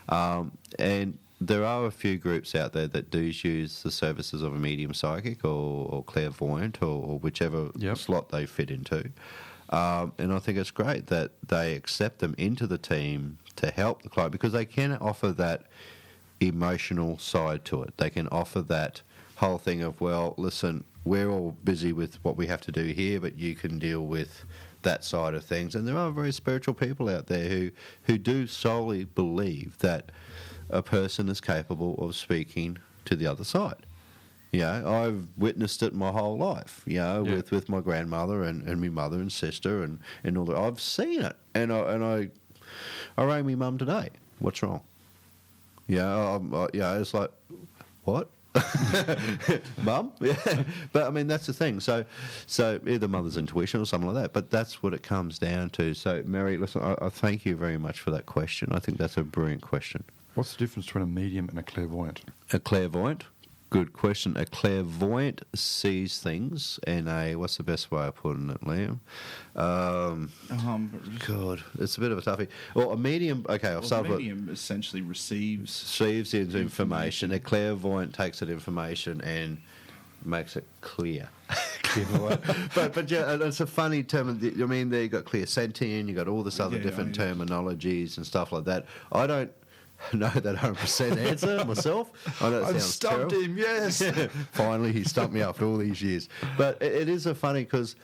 B: And there are a few groups out there that do use the services of a medium psychic or clairvoyant or whichever slot they fit into. And I think it's great that they accept them into the team to help the client because they can offer that emotional side to it. They can offer that whole thing of, well, listen, we're all busy with what we have to do here, but you can deal with that side of things. And there are very spiritual people out there who do solely believe that a person is capable of speaking to the other side. I've witnessed it my whole life, with my grandmother and my mother and sister and all that. I've seen it. And I rang my mum today. What's wrong? It's like, what? Mum? Yeah. But, I mean, that's the thing. So either mother's intuition or something like that. But that's what it comes down to. So, Mary, listen, I thank you very much for that question. I think that's a brilliant question.
D: What's the difference between a medium and a clairvoyant?
B: A clairvoyant? Good question. A clairvoyant sees things, and what's the best way of putting it, Liam? God, it's a bit of a toughie. Well, a medium. Okay, I'll start with.
E: A medium essentially receives
B: The information. A clairvoyant takes that information and makes it clear. but yeah, it's a funny term. I mean, there you got clairsentient, you got all this other different terminologies and stuff like that. I don't know that 100% answer myself. I know it
D: I've
B: sounds
D: stumped
B: terrible.
D: him, yes.
B: Finally, he stumped me after all these years. But it is a funny because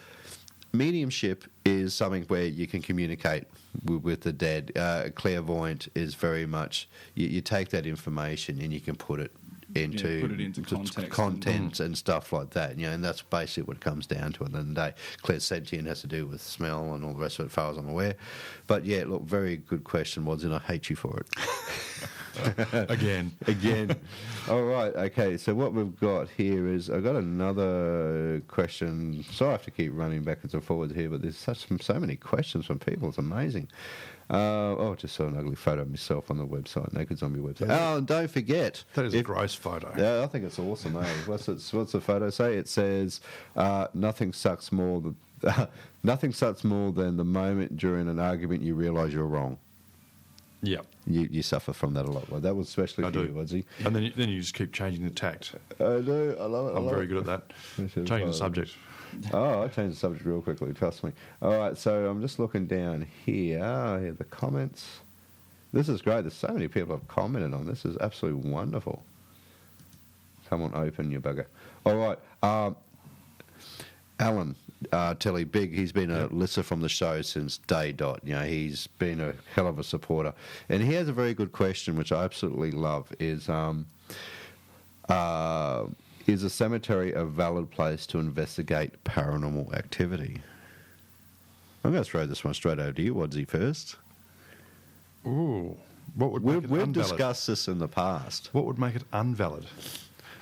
B: mediumship is something where you can communicate with the dead. Clairvoyant is very much you take that information and you can put it into content and stuff like that. And that's basically what it comes down to at the end of the day. Clairsentient has to do with smell and all the rest of it, as far as I'm aware. But yeah, look, very good question, Wadsy, and I hate you for it.
D: Again.
B: All right, okay, so what we've got here is, I've got another question. So I have to keep running backwards and forwards here, but there's so many questions from people. It's amazing. Just saw an ugly photo of myself on the website, Naked Zombie website. Oh, and don't forget.
D: That is a gross photo.
B: Yeah, I think it's awesome, eh? What's the photo say? It says, nothing sucks more than the moment during an argument you realise you're wrong.
D: Yeah.
B: You suffer from that a lot. Well, that was especially for you, Wadsy.
D: And then you just keep changing the tact.
B: I do. I love it.
D: I'm very good at that. Changing the subject.
B: Oh, I changed the subject real quickly, trust me. All right, so I'm just looking down here. The comments. This is great. There's so many people have commented on this. This is absolutely wonderful. Come on, open your bugger. All right. Alan Telly Big, he's been a listener from the show since day dot. He's been a hell of a supporter. And he has a very good question, which I absolutely love, is a cemetery a valid place to investigate paranormal activity? I'm going to throw this one straight over to you, Wadsy, first.
D: Ooh. What would make it
B: We've
D: unvalid?
B: discussed this in the past.
D: What would make it unvalid?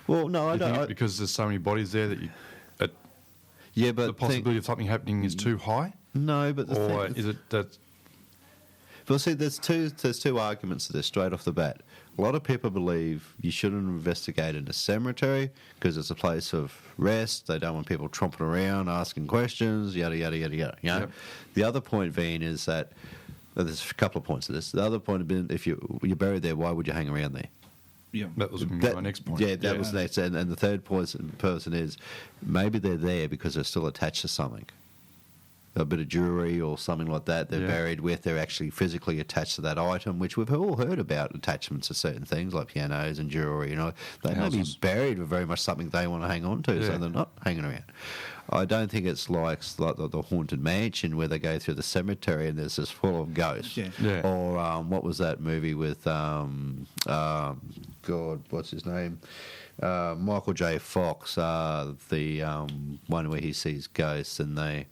B: Well, no, I don't.
D: Because there's so many bodies there that
B: but
D: the possibility of something happening is too high?
B: No, but
D: is it that...
B: Well, see, there's two arguments to this straight off the bat. A lot of people believe you shouldn't investigate in a cemetery because it's a place of rest. They don't want people tromping around, asking questions, yada, yada, yada, yada.
D: Yep.
B: The other point being is that, there's a couple of points to this. The other point being, if you're buried there, why would you hang around there?
E: Yeah,
D: that was my next point.
B: Yeah, that was next. And the third person is maybe they're there because they're still attached to something. a bit of jewellery or something like that they're buried with. They're actually physically attached to that item, which we've all heard about attachments to certain things like pianos and jewellery. They may be buried with very much something they want to hang on to, so they're not hanging around. I don't think it's like the Haunted Mansion where they go through the cemetery and there's just full of ghosts. Or what was that movie with, God, what's his name? Michael J. Fox, the one where he sees ghosts and the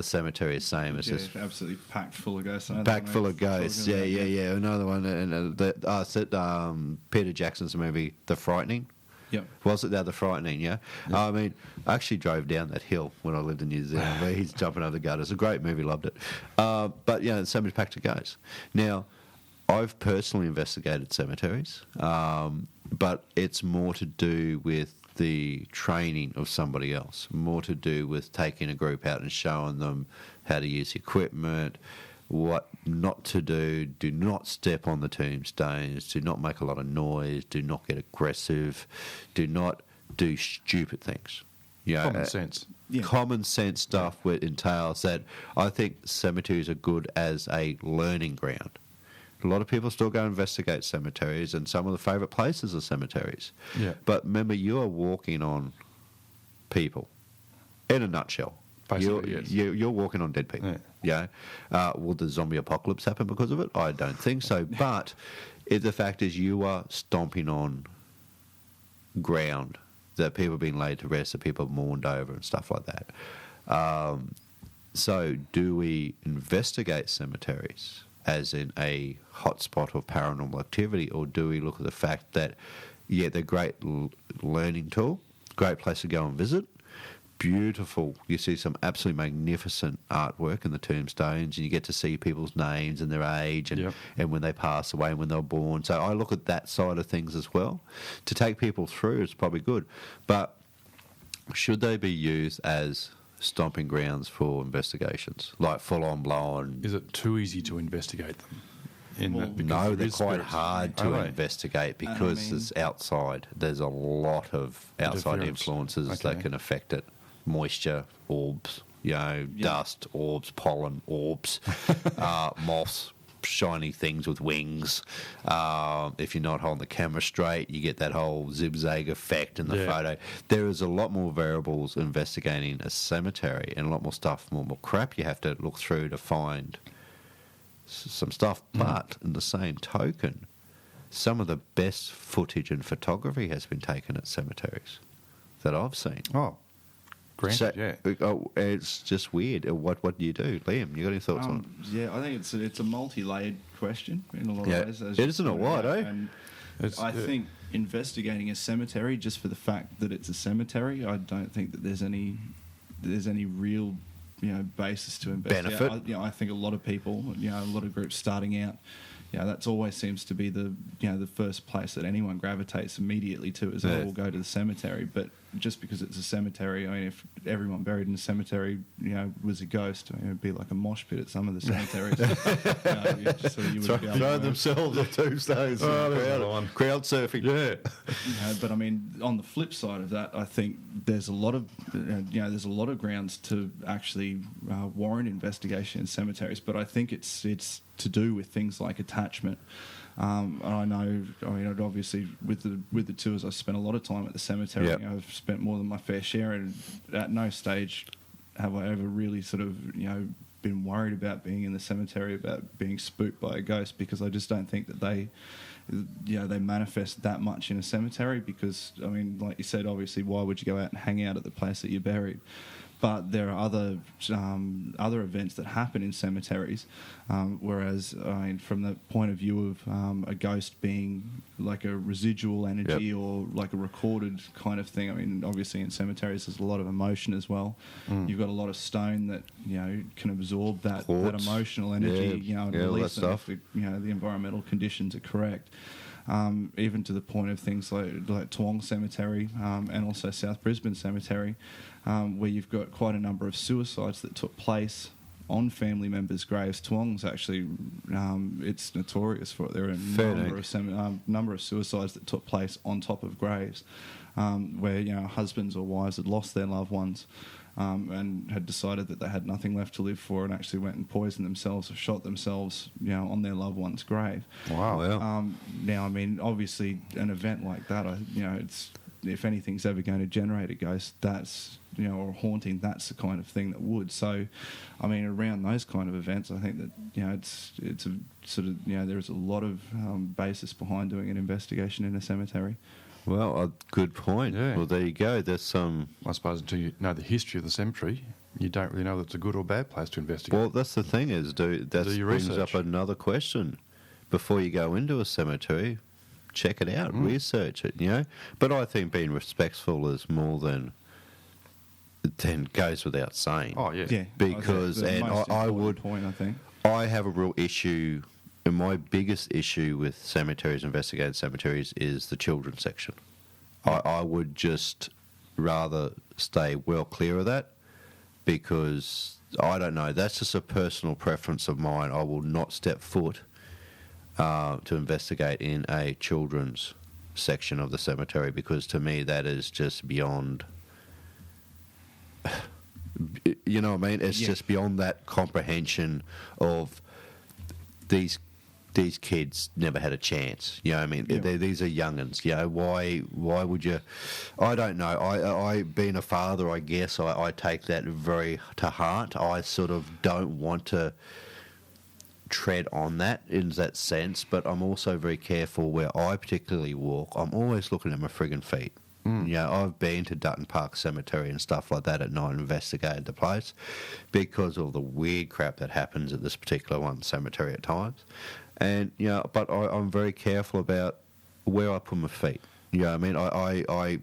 B: cemetery is the same. It's just
E: absolutely packed full of ghosts.
B: Packed full of ghosts. Yeah. Another one, and Peter Jackson's movie, The Frightening.
E: Yep.
B: Was it The Frightening, yeah? I mean, I actually drove down that hill when I lived in New Zealand where he's jumping over the gutters. It's a great movie, loved it. But, so many packed of ghosts. Now, I've personally investigated cemeteries, but it's more to do with the training of somebody else, more to do with taking a group out and showing them how to use equipment, what not to do. Do not step on the tombstones. Do not make a lot of noise. Do not get aggressive. Do not do stupid things.
D: Common sense.
B: Common sense stuff which entails that. I think cemeteries are good as a learning ground. A lot of people still go investigate cemeteries, and some of the favourite places are cemeteries.
D: Yeah.
B: But remember, you are walking on people, in a nutshell.
D: Basically,
B: You're walking on dead people. Yeah. Will the zombie apocalypse happen because of it? I don't think so. But the fact is, you are stomping on ground that people have been laid to rest, that people have mourned over and stuff like that. So do we investigate cemeteries as in a hotspot of paranormal activity, or do we look at the fact that, they're a great learning tool, great place to go and visit, beautiful. You see some absolutely magnificent artwork in the tombstones, and you get to see people's names and their age and when they pass away and when they were born. So I look at that side of things as well. To take people through is probably good. But should they be used as stomping grounds for investigations, like full-on blown?
D: Is it too easy to investigate them?
B: No, they're quite hard to investigate because it's outside. There's a lot of outside influences that can affect it. Moisture, orbs, dust, orbs, pollen, orbs, moths, shiny things with wings. If you're not holding the camera straight, you get that whole zigzag effect in the photo. There is a lot more variables investigating a cemetery, and a lot more stuff, more crap you have to look through to find some stuff. But in the same token, some of the best footage and photography has been taken at cemeteries that I've seen.
D: Oh, granted,
B: it's just weird. What do you do, Liam? You got any thoughts on it?
E: Yeah, I think it's a multi-layered question in a lot of ways.
B: It isn't a lot,
E: And I think investigating a cemetery just for the fact that it's a cemetery, I don't think that there's any real basis to investigate.
B: Benefit.
E: I think a lot of people, a lot of groups starting out, that's always seems to be the first place that anyone gravitates immediately to is, we'll go to the cemetery. But just because it's a cemetery, I mean, if everyone buried in a cemetery, was a ghost, it'd be like a mosh pit at some of the cemeteries.
B: Throw themselves off tombstones. Crowd surfing.
E: Yeah. But I mean, on the flip side of that, I think there's a lot of grounds to actually warrant investigation in cemeteries. But I think it's to do with things like attachment. And I know, obviously with the tours, I spent a lot of time at the cemetery. I've spent more than my fair share, and at no stage have I ever really sort of, been worried about being in the cemetery, about being spooked by a ghost, because I just don't think that they manifest that much in a cemetery. Because, I mean, like you said, obviously, why would you go out and hang out at the place that you're buried? But there are other events that happen in cemeteries, whereas from the point of view of a ghost being like a residual energy or like a recorded kind of thing. I mean, obviously in cemeteries there's a lot of emotion as well. You've got a lot of stone that can absorb that emotional energy, and release it if the environmental conditions are correct. Even to the point of things like Toowong Cemetery and also South Brisbane Cemetery, where you've got quite a number of suicides that took place on family members' graves. Toowong's actually, it's notorious for it. There are a number of suicides that took place on top of graves, where husbands or wives had lost their loved ones. and had decided that they had nothing left to live for, and actually went and poisoned themselves or shot themselves, on their loved one's grave.
D: Wow.
B: Wow.
E: Now, I mean, obviously, an event like that, it's if anything's ever going to generate a ghost, that's or a haunting, that's the kind of thing that would. So, I mean, around those kind of events, I think that it's a sort of there's a lot of basis behind doing an investigation in a cemetery.
B: Well, a good point.
D: Yeah.
B: Well, there you go. There's some.
D: I suppose until you know the history of the cemetery, you don't really know that it's a good or bad place to investigate.
B: Well, that's the thing is, that
D: your
B: brings
D: research.
B: up another question. Before you go into a cemetery, check it out, research it, But I think being respectful is more than goes without saying.
D: Oh, yeah.
E: Yeah,
B: Because,
E: the
B: and
E: most
B: I
E: important
B: would,
E: point, I think.
B: I have a real issue, and my biggest issue with cemeteries, investigated cemeteries, is the children's section. I would just rather stay well clear of that, because I don't know, that's just a personal preference of mine. I will not step foot to investigate in a children's section of the cemetery, because to me that is just beyond. You know what I mean? It's just beyond that comprehension of these kids never had a chance. You know what I mean?
E: Yeah.
B: These are young'uns. Why would you? I don't know. I being a father, I guess I take that very to heart. I sort of don't want to tread on that in that sense, but I'm also very careful where I particularly walk. I'm always looking at my friggin' feet. I've been to Dutton Park Cemetery and stuff like that at night and investigated the place because of the weird crap that happens at this particular one cemetery at times. And, but I'm very careful about where I put my feet. I mean? I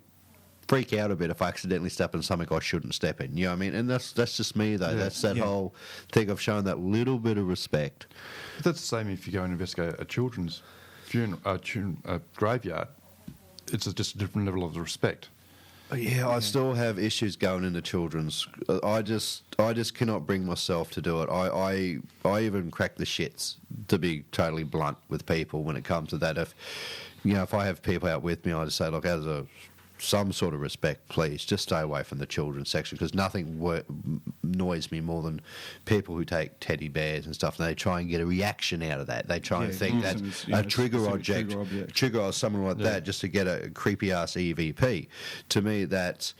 B: freak out a bit if I accidentally step in something I shouldn't step in. You know what I mean? And that's just me, though.
D: Yeah.
B: That's that whole thing of showing that little bit of respect.
D: But that's the same if you go and investigate a children's graveyard. It's just a different level of respect.
B: Yeah, I still have issues going into children's. I just cannot bring myself to do it. I even crack the shits, to be totally blunt with people when it comes to that. If I have people out with me, I just say, look, as some sort of respect, please, just stay away from the children's section, because nothing annoys me more than people who take teddy bears and stuff and they try and get a reaction out of that. They try and think that's a trigger object or something like that, just to get a creepy ass EVP. To me, that's,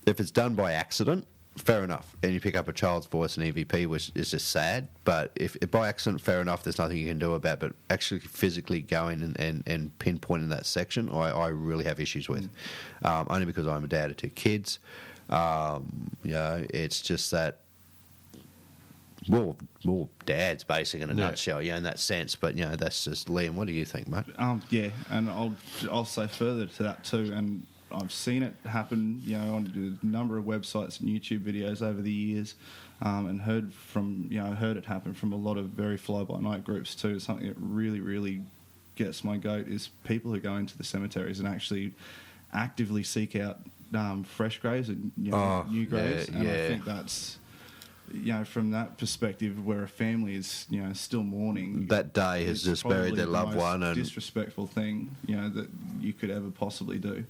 B: if it's done by accident, fair enough, and you pick up a child's voice in EVP, which is just sad. But if by accident, fair enough, there's nothing you can do about it. But actually physically going and pinpointing that section, I really have issues with. Only because I'm a dad of 2 kids. It's just that more dads, basically, in a nutshell, in that sense. But that's just Liam. What do you think, mate?
E: And I'll say further to that too, and I've seen it happen, on a number of websites and YouTube videos over the years, and heard it happen from a lot of very fly-by-night groups too. Something that really, really gets my goat is people who go into the cemeteries and actually actively seek out fresh graves and new graves. I think that's, from that perspective, where a family is, still mourning.
B: That day has just buried their loved one, and
E: disrespectful thing, that you could ever possibly do.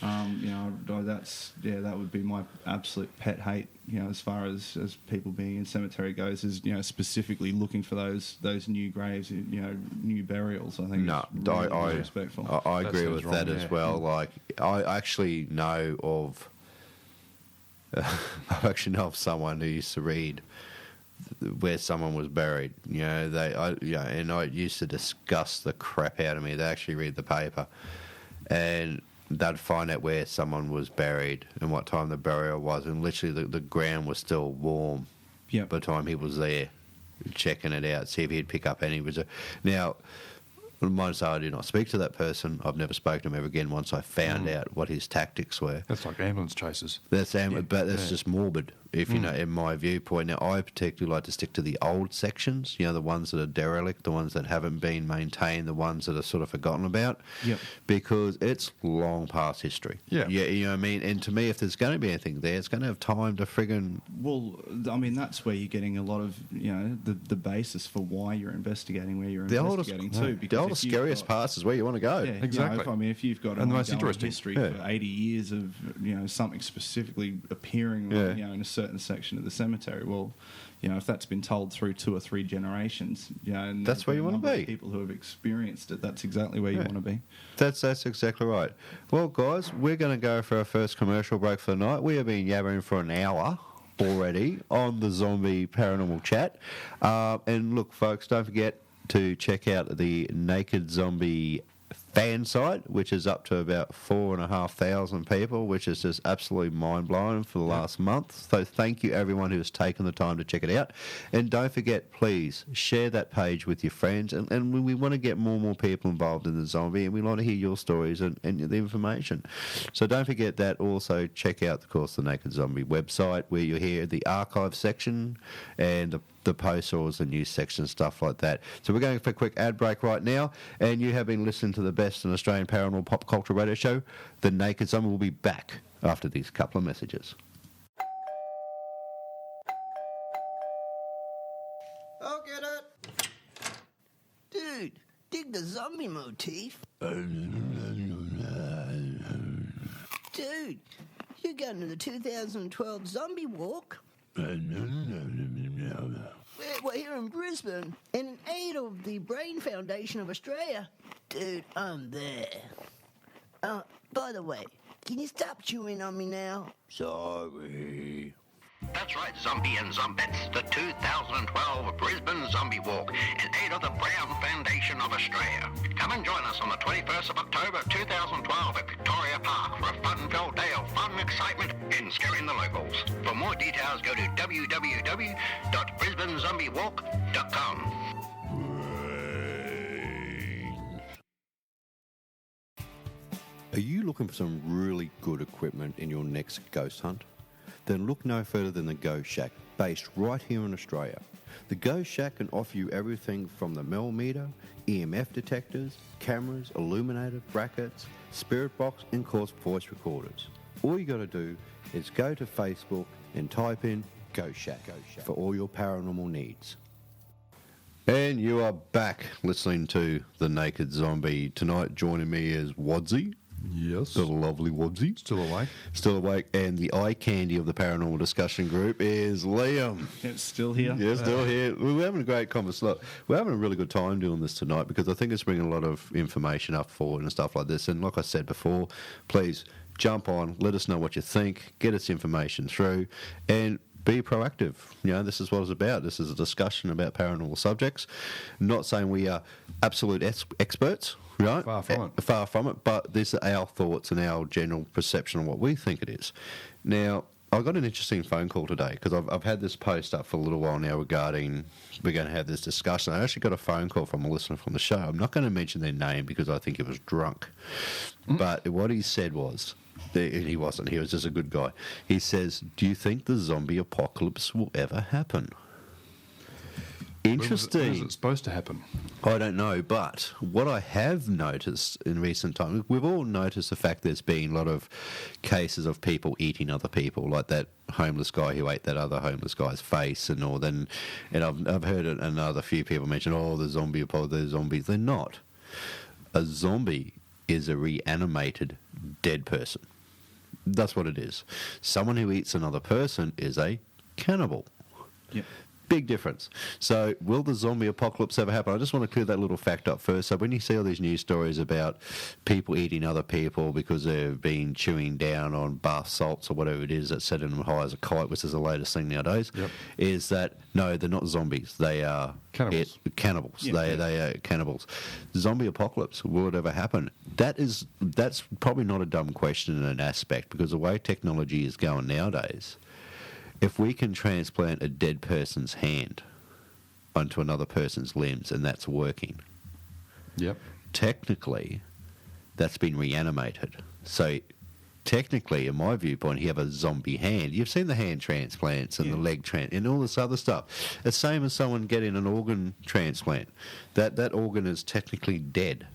E: That would be my absolute pet hate, as far as people being in cemetery goes, is, specifically looking for those new graves, new burials. I think it's really disrespectful.
B: I agree with that as well. Like, I actually know of someone who used to read where someone was buried. And I used to disgust the crap out of me. They actually read the paper, and they'd find out where someone was buried and what time the burial was, and literally the ground was still warm by the time he was there, checking it out, see if he'd pick up any reserve. Now, mine say I did not speak to that person. I've never spoken to him ever again once I found out what his tactics were.
D: That's like ambulance chases.
B: But that's just morbid, if in my viewpoint. Now, I particularly like to stick to the old sections, the ones that are derelict, the ones that haven't been maintained, the ones that are sort of forgotten about, because it's long past history. You know what I mean? And to me, if there's going to be anything there, it's going to have time to friggin'...
E: Well, I mean, that's where you're getting a lot of, the basis for why you're investigating where you're investigating too. Because
B: all the scariest parts is where you want to go.
E: Yeah,
D: Exactly.
E: If you've got
D: And the
E: an
D: most
E: ongoing
D: interesting.
E: history
B: Yeah.
E: for 80 years of something specifically appearing in a certain section of the cemetery, well, if that's been told through 2 or 3 generations, and
B: That's where you want to be.
E: People who have experienced it, that's exactly where you want to be.
B: That's exactly right. Well, guys, we're going to go for our first commercial break for the night. We have been yabbering for an hour already on the Zombie Paranormal Chat. And look, folks, don't forget to check out the Naked Zombie fan site, which is up to about 4,500 people, which is just absolutely mind-blowing for the last month. So thank you, everyone who has taken the time to check it out. And don't forget, please, share that page with your friends. And we want to get more and more people involved in the zombie, and we want to hear your stories and the information. So don't forget that. Also, check out, of course, the Naked Zombie website, where you hear the archive section and the posts or the news section, stuff like that. So we're going for a quick ad break right now, and you have been listening to the best in Australian paranormal pop culture radio show, The Naked Zombie. Will be back after these couple of messages.
F: I'll get it. Dude, dig the zombie motif. Dude, you're going to the 2012 zombie walk? We're here in Brisbane, and in aid of the Brain Foundation of Australia. Dude, I'm there. By the way, can you stop chewing on me now? Sorry.
G: That's right, Zombie and Zombettes, the 2012 Brisbane Zombie Walk in aid of the Brown Foundation of Australia. Come and join us on the 21st of October 2012 at Victoria Park for a fun-filled day of fun and excitement and scaring the locals. For more details, go to www.brisbanezombiewalk.com.
B: Are you looking for some really good equipment in your next ghost hunt? Then look no further than the Ghost Shack, based right here in Australia. The Ghost Shack can offer you everything from the millimeter, EMF detectors, cameras, illuminator, brackets, spirit box, and of course voice recorders. All you got to do is go to Facebook and type in Ghost Shack for all your paranormal needs. And you are back listening to The Naked Zombie. Tonight joining me is Wadsy.
D: Yes.
B: The lovely Wadsy.
D: Still awake.
B: Still awake. And the eye candy of the paranormal discussion group is Liam.
E: It's still here.
B: Yeah, still here. We're having a great conversation. We're having a really good time doing this tonight because I think it's bringing a lot of information up forward and stuff like this. And like I said before, please jump on, let us know what you think, get us information through, and be proactive. This is what it's about. This is a discussion about paranormal subjects. Not saying we are absolute experts, right?
D: Far from it.
B: Far from it, but these are our thoughts and our general perception of what we think it is. Now, I got an interesting phone call today because I've had this post up for a little while now regarding we're going to have this discussion. I actually got a phone call from a listener from the show. I'm not going to mention their name because I think he was drunk. But what he said was, he wasn't, he was just a good guy. He says, do you think the zombie apocalypse will ever happen? Interesting.
D: When is it supposed to happen?
B: I don't know, but what I have noticed in recent times, we've all noticed the fact there's been a lot of cases of people eating other people, like that homeless guy who ate that other homeless guy's face and all. And I've heard another few people mention, the zombie apocalypse, they're zombies. They're not. A zombie is a reanimated dead person. That's what it is. Someone who eats another person is a cannibal.
E: Yep.
B: Big difference. So, will the zombie apocalypse ever happen? I just want to clear that little fact up first. So, when you see all these news stories about people eating other people because they've been chewing down on bath salts or whatever it is that's setting them high as a kite, which is the latest thing nowadays, is that, no, they're not zombies. They are
D: cannibals.
B: Cannibals.
E: Yeah,
B: they are cannibals. Zombie apocalypse, will it ever happen? That's probably not a dumb question in an aspect, because the way technology is going nowadays, if we can transplant a dead person's hand onto another person's limbs and that's working, technically that's been reanimated. So technically, in my viewpoint, you have a zombie hand. You've seen the hand transplants and the leg and all this other stuff. It's the same as someone getting an organ transplant. That organ is technically dead.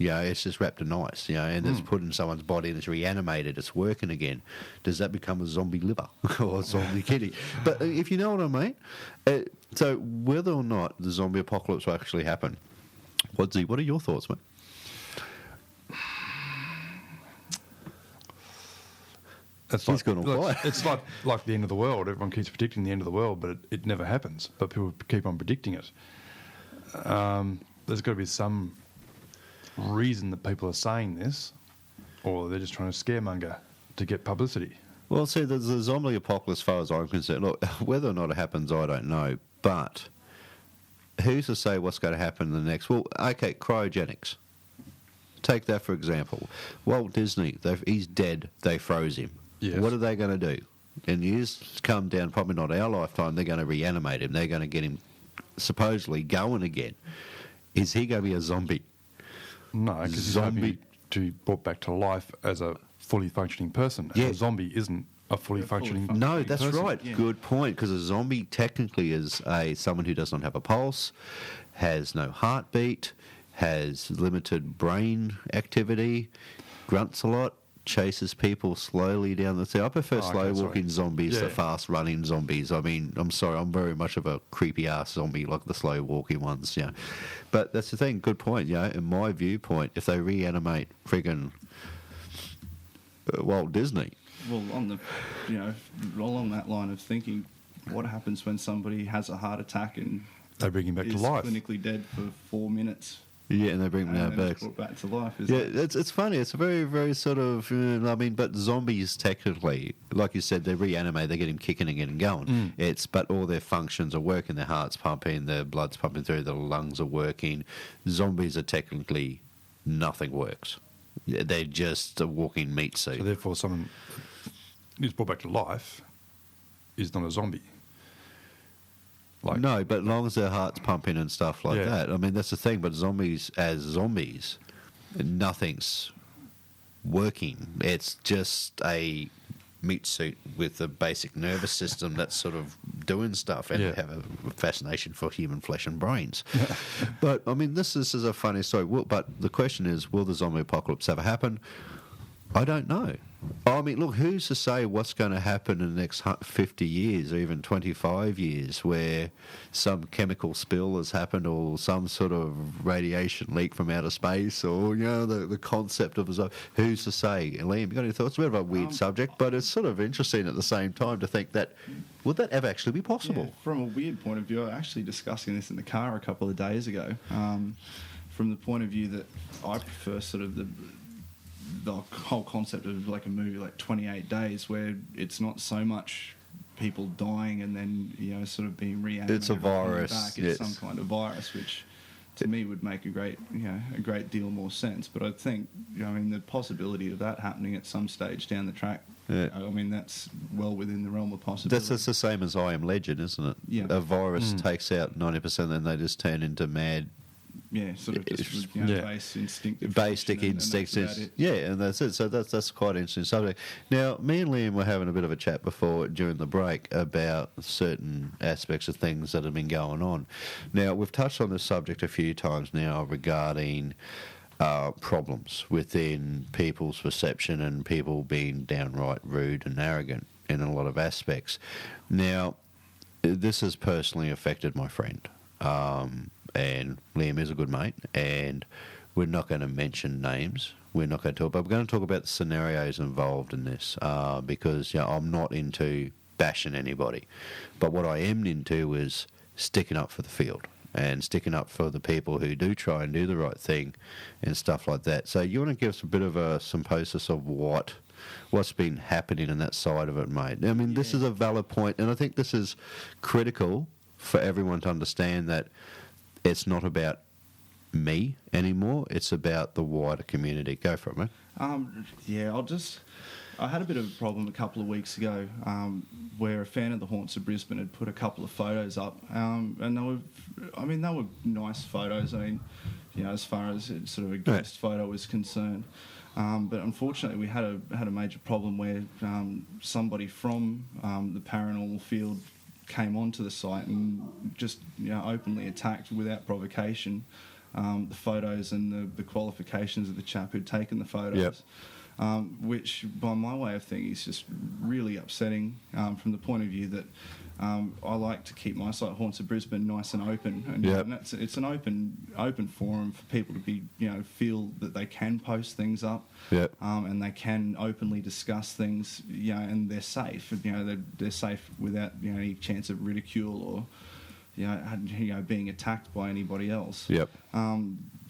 B: It's just wrapped in ice, and it's put in someone's body and it's reanimated, it's working again. Does that become a zombie liver or a zombie kidney? But if you know what I mean. So whether or not the zombie apocalypse will actually happen, Wadsy, what are your thoughts, mate?
D: He's gone all quiet. It's like the end of the world. Everyone keeps predicting the end of the world, but it never happens. But people keep on predicting it. There's got to be some reason that people are saying this, or they're just trying to scaremonger to get publicity.
B: Well, see, there's a zombie apocalypse as far as I'm concerned. Look, whether or not it happens, I don't know. But who's to say what's going to happen in the next... Well, okay, cryogenics. Take that for example. Walt Disney, he's dead. They froze him.
D: Yes.
B: What are they going to do? In years to come down, probably not our lifetime, they're going to reanimate him. They're going to get him supposedly going again. Is he going to be a zombie?
D: No, because he's going to be brought back to life as a fully functioning person.
B: Yeah.
D: And a zombie isn't a fully functioning person.
B: No, that's right. Yeah. Good point, because a zombie technically is someone who does not have a pulse, has no heartbeat, has limited brain activity, grunts a lot, chases people slowly down the street. I prefer slow-walking zombies to fast-running zombies. I mean, I'm sorry, I'm very much of a creepy-ass zombie, like the slow-walking ones, yeah. But that's the thing, good point, in my viewpoint, if they reanimate friggin' Walt Disney...
E: Well, along that line of thinking, what happens when somebody has a heart attack and
D: they bring him back to life?
E: Clinically dead for 4 minutes.
B: Yeah, and they bring him
E: back to life.
B: It's funny. It's a very, very sort of. But zombies technically, like you said, they reanimate. They get him kicking and getting going. But all their functions are working. Their heart's pumping. Their blood's pumping through. Their lungs are working. Zombies are technically nothing works. They're just a walking meat suit.
D: So therefore, someone who's brought back to life is not a zombie.
B: No, but as long as their heart's pumping and stuff like that. I mean, that's the thing. But zombies, as zombies, nothing's working. It's just a meat suit with a basic nervous system that's sort of doing stuff and have a fascination for human flesh and brains. But, I mean, this is a funny story. But the question is, will the zombie apocalypse ever happen? I don't know. I mean, look, who's to say what's going to happen in the next 50 years or even 25 years where some chemical spill has happened or some sort of radiation leak from outer space or, the concept of a zombie. Who's to say? Liam, you got any thoughts? It's a bit of a weird subject, but it's sort of interesting at the same time to think that, would that ever actually be possible?
E: Yeah, from a weird point of view, I was actually discussing this in the car a couple of days ago, from the point of view that I prefer sort of the whole concept of like a movie like 28 Days, where it's not so much people dying and then sort of being reanimated.
B: It's a virus.
E: Back. It's some kind of virus, which to me would make a great deal more sense. But I think the possibility of that happening at some stage down the track. Yeah. I mean, that's well within the realm of possibility.
B: That's the same as I Am Legend, isn't it?
E: Yeah.
B: A virus takes out 90%, and they just turn into mad.
E: Yeah, sort of just basic
B: instincts. Yeah, and that's it. So that's quite an interesting subject. Now, me and Liam were having a bit of a chat before during the break about certain aspects of things that have been going on. Now, we've touched on this subject a few times now regarding problems within people's perception and people being downright rude and arrogant in a lot of aspects. Now, this has personally affected my friend. And Liam is a good mate, and we're not going to mention names. We're not going to talk, but we're going to talk about the scenarios involved in this because I'm not into bashing anybody. But what I am into is sticking up for the field and sticking up for the people who do try and do the right thing and stuff like that. So you want to give us a bit of a synopsis of what's been happening in that side of it, mate? I mean, this is a valid point, and I think this is critical for everyone to understand that it's not about me anymore. It's about the wider community. Go for it, mate.
E: I had a bit of a problem a couple of weeks ago where a fan of the Haunts of Brisbane had put a couple of photos up, and they were nice photos. I mean, as far as sort of a ghost photo was concerned. But unfortunately, we had a major problem where somebody from the paranormal field came onto the site and just openly attacked without provocation the photos and the qualifications of the chap who'd taken the photos. which, by my way of thinking, is just really upsetting from the point of view that I like to keep my site, Haunts of Brisbane, nice and open, and, and it's an open forum for people to be, feel that they can post things up, and they can openly discuss things, and they're safe, they're safe without any chance of ridicule or being attacked by anybody else.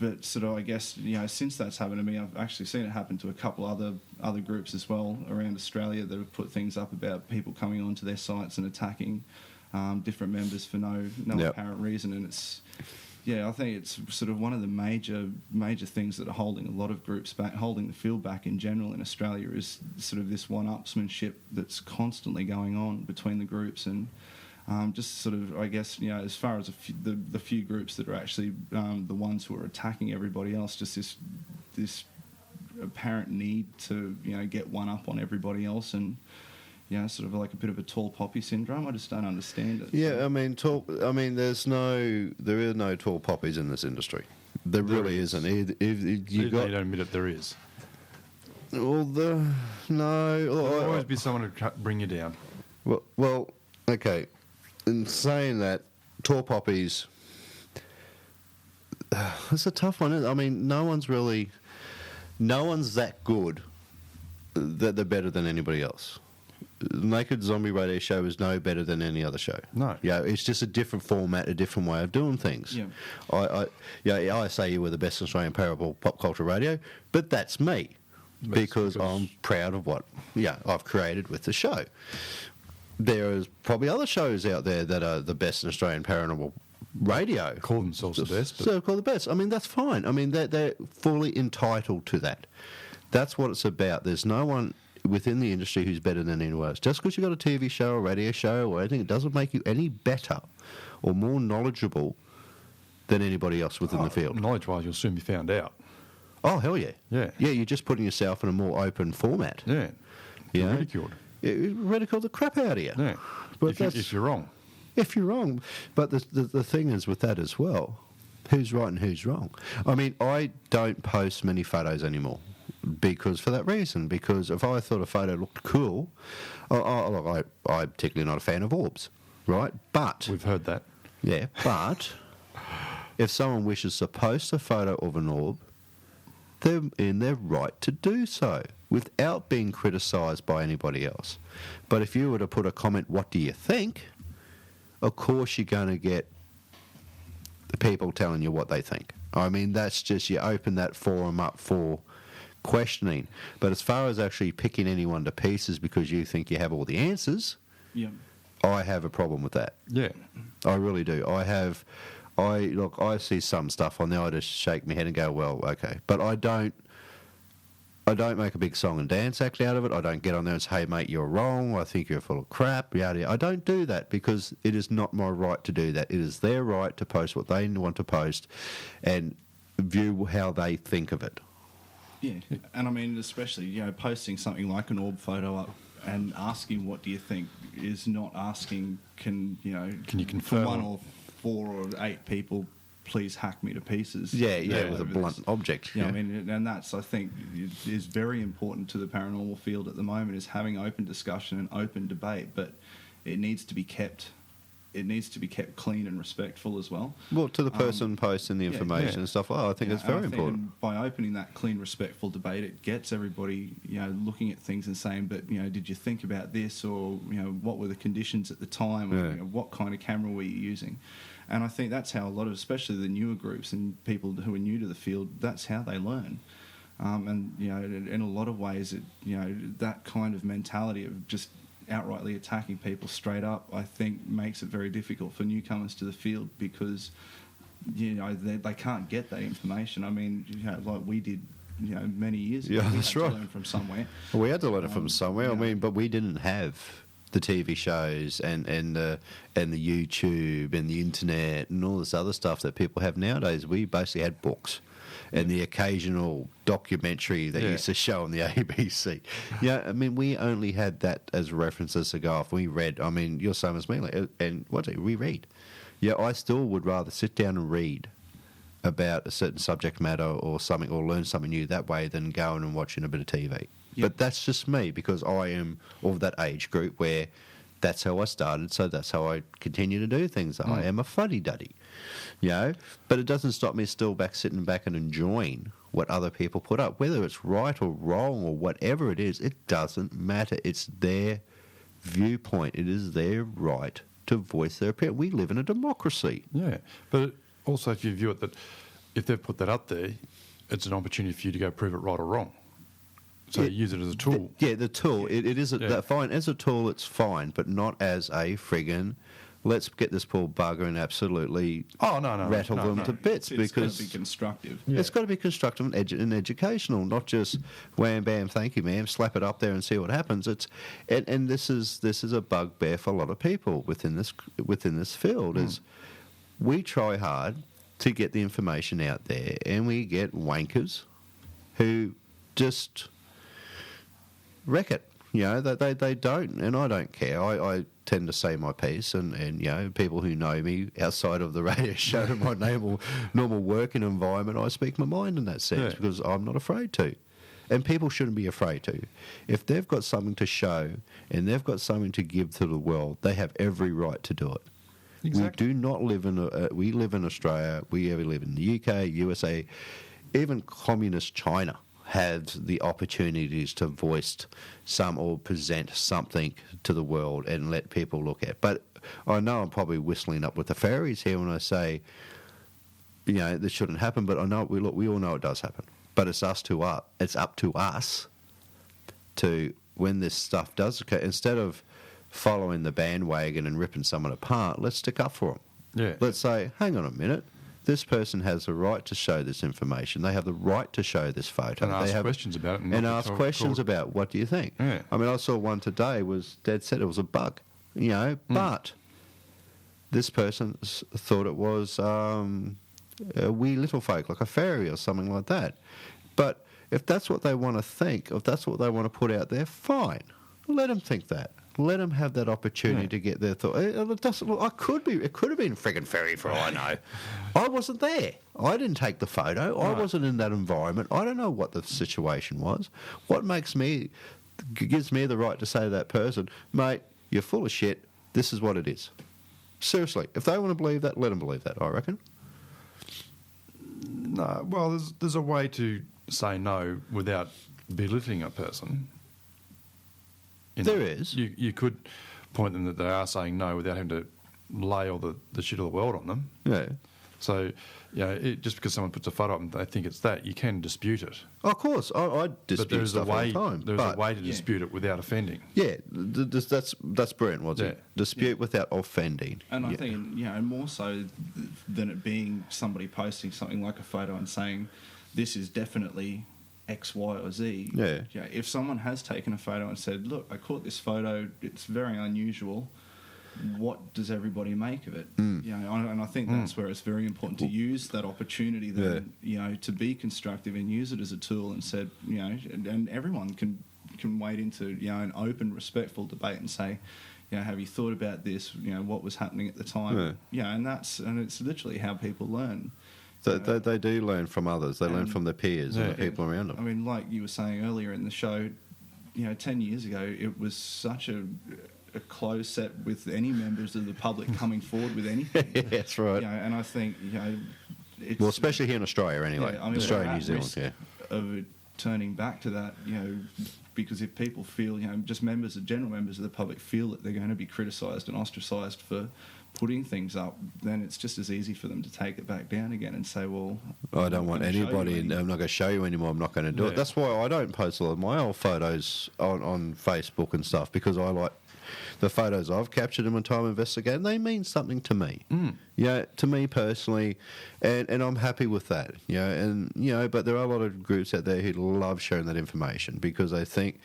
E: But sort of, I guess, since that's happened to me, I've actually seen it happen to a couple other groups as well around Australia that have put things up about people coming onto their sites and attacking different members for no apparent reason. And it's, I think it's sort of one of the major things that are holding a lot of groups back, holding the field back in general in Australia, is sort of this one-upsmanship that's constantly going on between the groups. And just sort of, I guess, as far as the few groups that are actually the ones who are attacking everybody else, just this apparent need to, get one up on everybody else, and sort of like a bit of a tall poppy syndrome. I just don't understand it.
B: Yeah, there are no tall poppies in this industry. There really isn't. You don't
D: admit it, there is.
B: Well, there'll
D: always be someone to bring you down.
B: Well, okay. In saying that, tall poppies, it's a tough one. I mean, no one's that good that they're better than anybody else. The Naked Zombie Radio Show is no better than any other show.
D: No.
B: It's just a different format, a different way of doing things. I say you were the best Australian parable pop culture radio, but that's me. Because I'm proud of what I've created with the show. There is probably other shows out there that are the best in Australian paranormal radio.
D: Call themselves the best.
B: So call the best. I mean, that's fine. I mean, they're fully entitled to that. That's what it's about. There's no one within the industry who's better than anyone else. Just because you've got a TV show or radio show or anything, it doesn't make you any better or more knowledgeable than anybody else within the field.
D: Knowledge-wise, you'll soon be found out.
B: Oh, hell yeah.
D: Yeah.
B: Yeah, you're just putting yourself in a more open format.
D: Yeah. You're ridiculed.
B: Ridicule the crap out of you.
D: Yeah.
B: But
D: if you're wrong.
B: If you're wrong. But the thing is with that as well, who's right and who's wrong? I mean, I don't post many photos anymore for that reason. Because if I thought a photo looked cool, I'm particularly not a fan of orbs, right? But...
D: We've heard that.
B: Yeah, but if someone wishes to post a photo of an orb, they're in their right to do so without being criticised by anybody else. But if you were to put a comment, what do you think? Of course you're going to get the people telling you what they think. I mean, that's just, you open that forum up for questioning. But as far as actually picking anyone to pieces because you think you have all the answers, I have a problem with that.
D: Yeah.
B: I really do. I see some stuff on there, I just shake my head and go, well, okay. But I don't make a big song and dance act out of it. I don't get on there and say, hey, mate, you're wrong. I think you're full of crap. Yada, yada. I don't do that because it is not my right to do that. It is their right to post what they want to post and view how they think of it.
E: Yeah, and I mean, especially, posting something like an orb photo up and asking what do you think is not asking, can you confirm? One or 4 or 8 people please hack me to pieces.
B: With a blunt object.
E: I mean, and that's, I think, is very important to the paranormal field at the moment, is having open discussion and open debate, but it needs to be kept kept clean and respectful as well.
B: Well, to the person posting the information and stuff, I think it's very important.
E: By opening that clean, respectful debate, it gets everybody, looking at things and saying, but, did you think about this, or, what were the conditions at the time, or, what kind of camera were you using? And I think that's how a lot of, especially the newer groups and people who are new to the field, that's how they learn. And, in a lot of ways, that kind of mentality of just outrightly attacking people straight up, I think makes it very difficult for newcomers to the field because, they can't get that information. I mean, like we did, many years ago.
B: Yeah, that's right.
E: To learn from somewhere.
B: Well, we had to learn it from somewhere. I mean, but we didn't have the TV shows and the YouTube and the internet and all this other stuff that people have nowadays. We basically had books and the occasional documentary that used to show on the ABC. I mean, we only had that as references to go off. We read, I mean, you're same as me, and we read. I still would rather sit down and read about a certain subject matter or something, or learn something new that way than going and watching a bit of TV. But that's just me, because I am of that age group where that's how I started, so that's how I continue to do things. I am a fuddy-duddy, But it doesn't stop me still sitting back and enjoying what other people put up. Whether it's right or wrong or whatever it is, it doesn't matter. It's their viewpoint. It is their right to voice their opinion. We live in a democracy.
D: Yeah, but also if you view it that if they've put that up there, it's an opportunity for you to go prove it right or wrong. So use it as a tool.
B: The tool. It is that fine. As a tool, it's fine, but not as a friggin' let's get this poor bugger and absolutely rattle them to bits.
E: It's
B: because
E: got to be constructive.
B: Yeah. It's got to be constructive and educational, not just wham bam, thank you, ma'am, slap it up there and see what happens. And this is a bugbear for a lot of people within this field. Is we try hard to get the information out there, and we get wankers who just wreck it. They don't, and I don't care. I tend to say my piece, and people who know me outside of the radio show and my normal working environment, I speak my mind in that sense because I'm not afraid to. And people shouldn't be afraid to. If they've got something to show and they've got something to give to the world, they have every right to do it.
D: Exactly.
B: We do not live we live in Australia, we live in the UK, USA, even communist China have the opportunities to voice some or present something to the world and let people look at. But I know I'm probably whistling up with the fairies here when I say, this shouldn't happen, but I know we all know it does happen. But it's up to us to, when this stuff does occur, instead of following the bandwagon and ripping someone apart, let's stick up for them.
D: Yeah.
B: Let's say, hang on a minute. This person has the right to show this information. They have the right to show this photo.
D: And ask questions about it.
B: And ask questions about what do you think.
D: Yeah.
B: I mean, I saw one today was dead set it was a bug, but this person thought it was a wee little folk, like a fairy or something like that. But if that's what they want to think, if that's what they want to put out there, fine. Let them think that. Let them have that opportunity to get their thought. It could have been friggin' fairy for all I know. I wasn't there. I didn't take the photo. I wasn't in that environment. I don't know what the situation was. What gives me the right to say to that person, mate, you're full of shit. This is what it is. Seriously, if they want to believe that, let them believe that, I reckon.
D: No, well, there's a way to say no without belittling a person.
B: There is.
D: You could point them that they are saying no without having to lay all the shit of the world on them.
B: Yeah.
D: So, just because someone puts a photo up and they think it's that, you can dispute it.
B: Of course, I dispute
D: but there's
B: stuff all the time.
D: There's a way to dispute it without offending.
B: Yeah, that's brilliant, Wadsy.
D: Yeah.
B: Dispute without offending.
E: And I think, more so than it being somebody posting something like a photo and saying, this is definitely X, Y, or Z.
B: Yeah.
E: If someone has taken a photo and said, look, I caught this photo, it's very unusual, what does everybody make of it? And I think that's where it's very important to use that opportunity then, to be constructive and use it as a tool and said, and everyone can wade into, an open, respectful debate and say, have you thought about this? What was happening at the time? And it's literally how people learn.
B: They do learn from others. They learn from their peers and the people around them.
E: I mean, like you were saying earlier in the show, 10 years ago, it was such a closed set with any members of the public coming forward with anything.
B: Yeah, that's right.
E: And I think, it's...
B: Well, especially here in Australia anyway. Australia and New Zealand,
E: of it turning back to that, because if people feel, just general members of the public feel that they're going to be criticised and ostracised for putting things up, then it's just as easy for them to take it back down again and say, well,
B: I don't want anybody, I'm not going to show you anymore, I'm not going to do it. That's why I don't post a lot of my old photos on Facebook and stuff, because I like the photos I've captured in my time investigating, they mean something to me. To me personally, and I'm happy with that. But there are a lot of groups out there who love sharing that information because they think,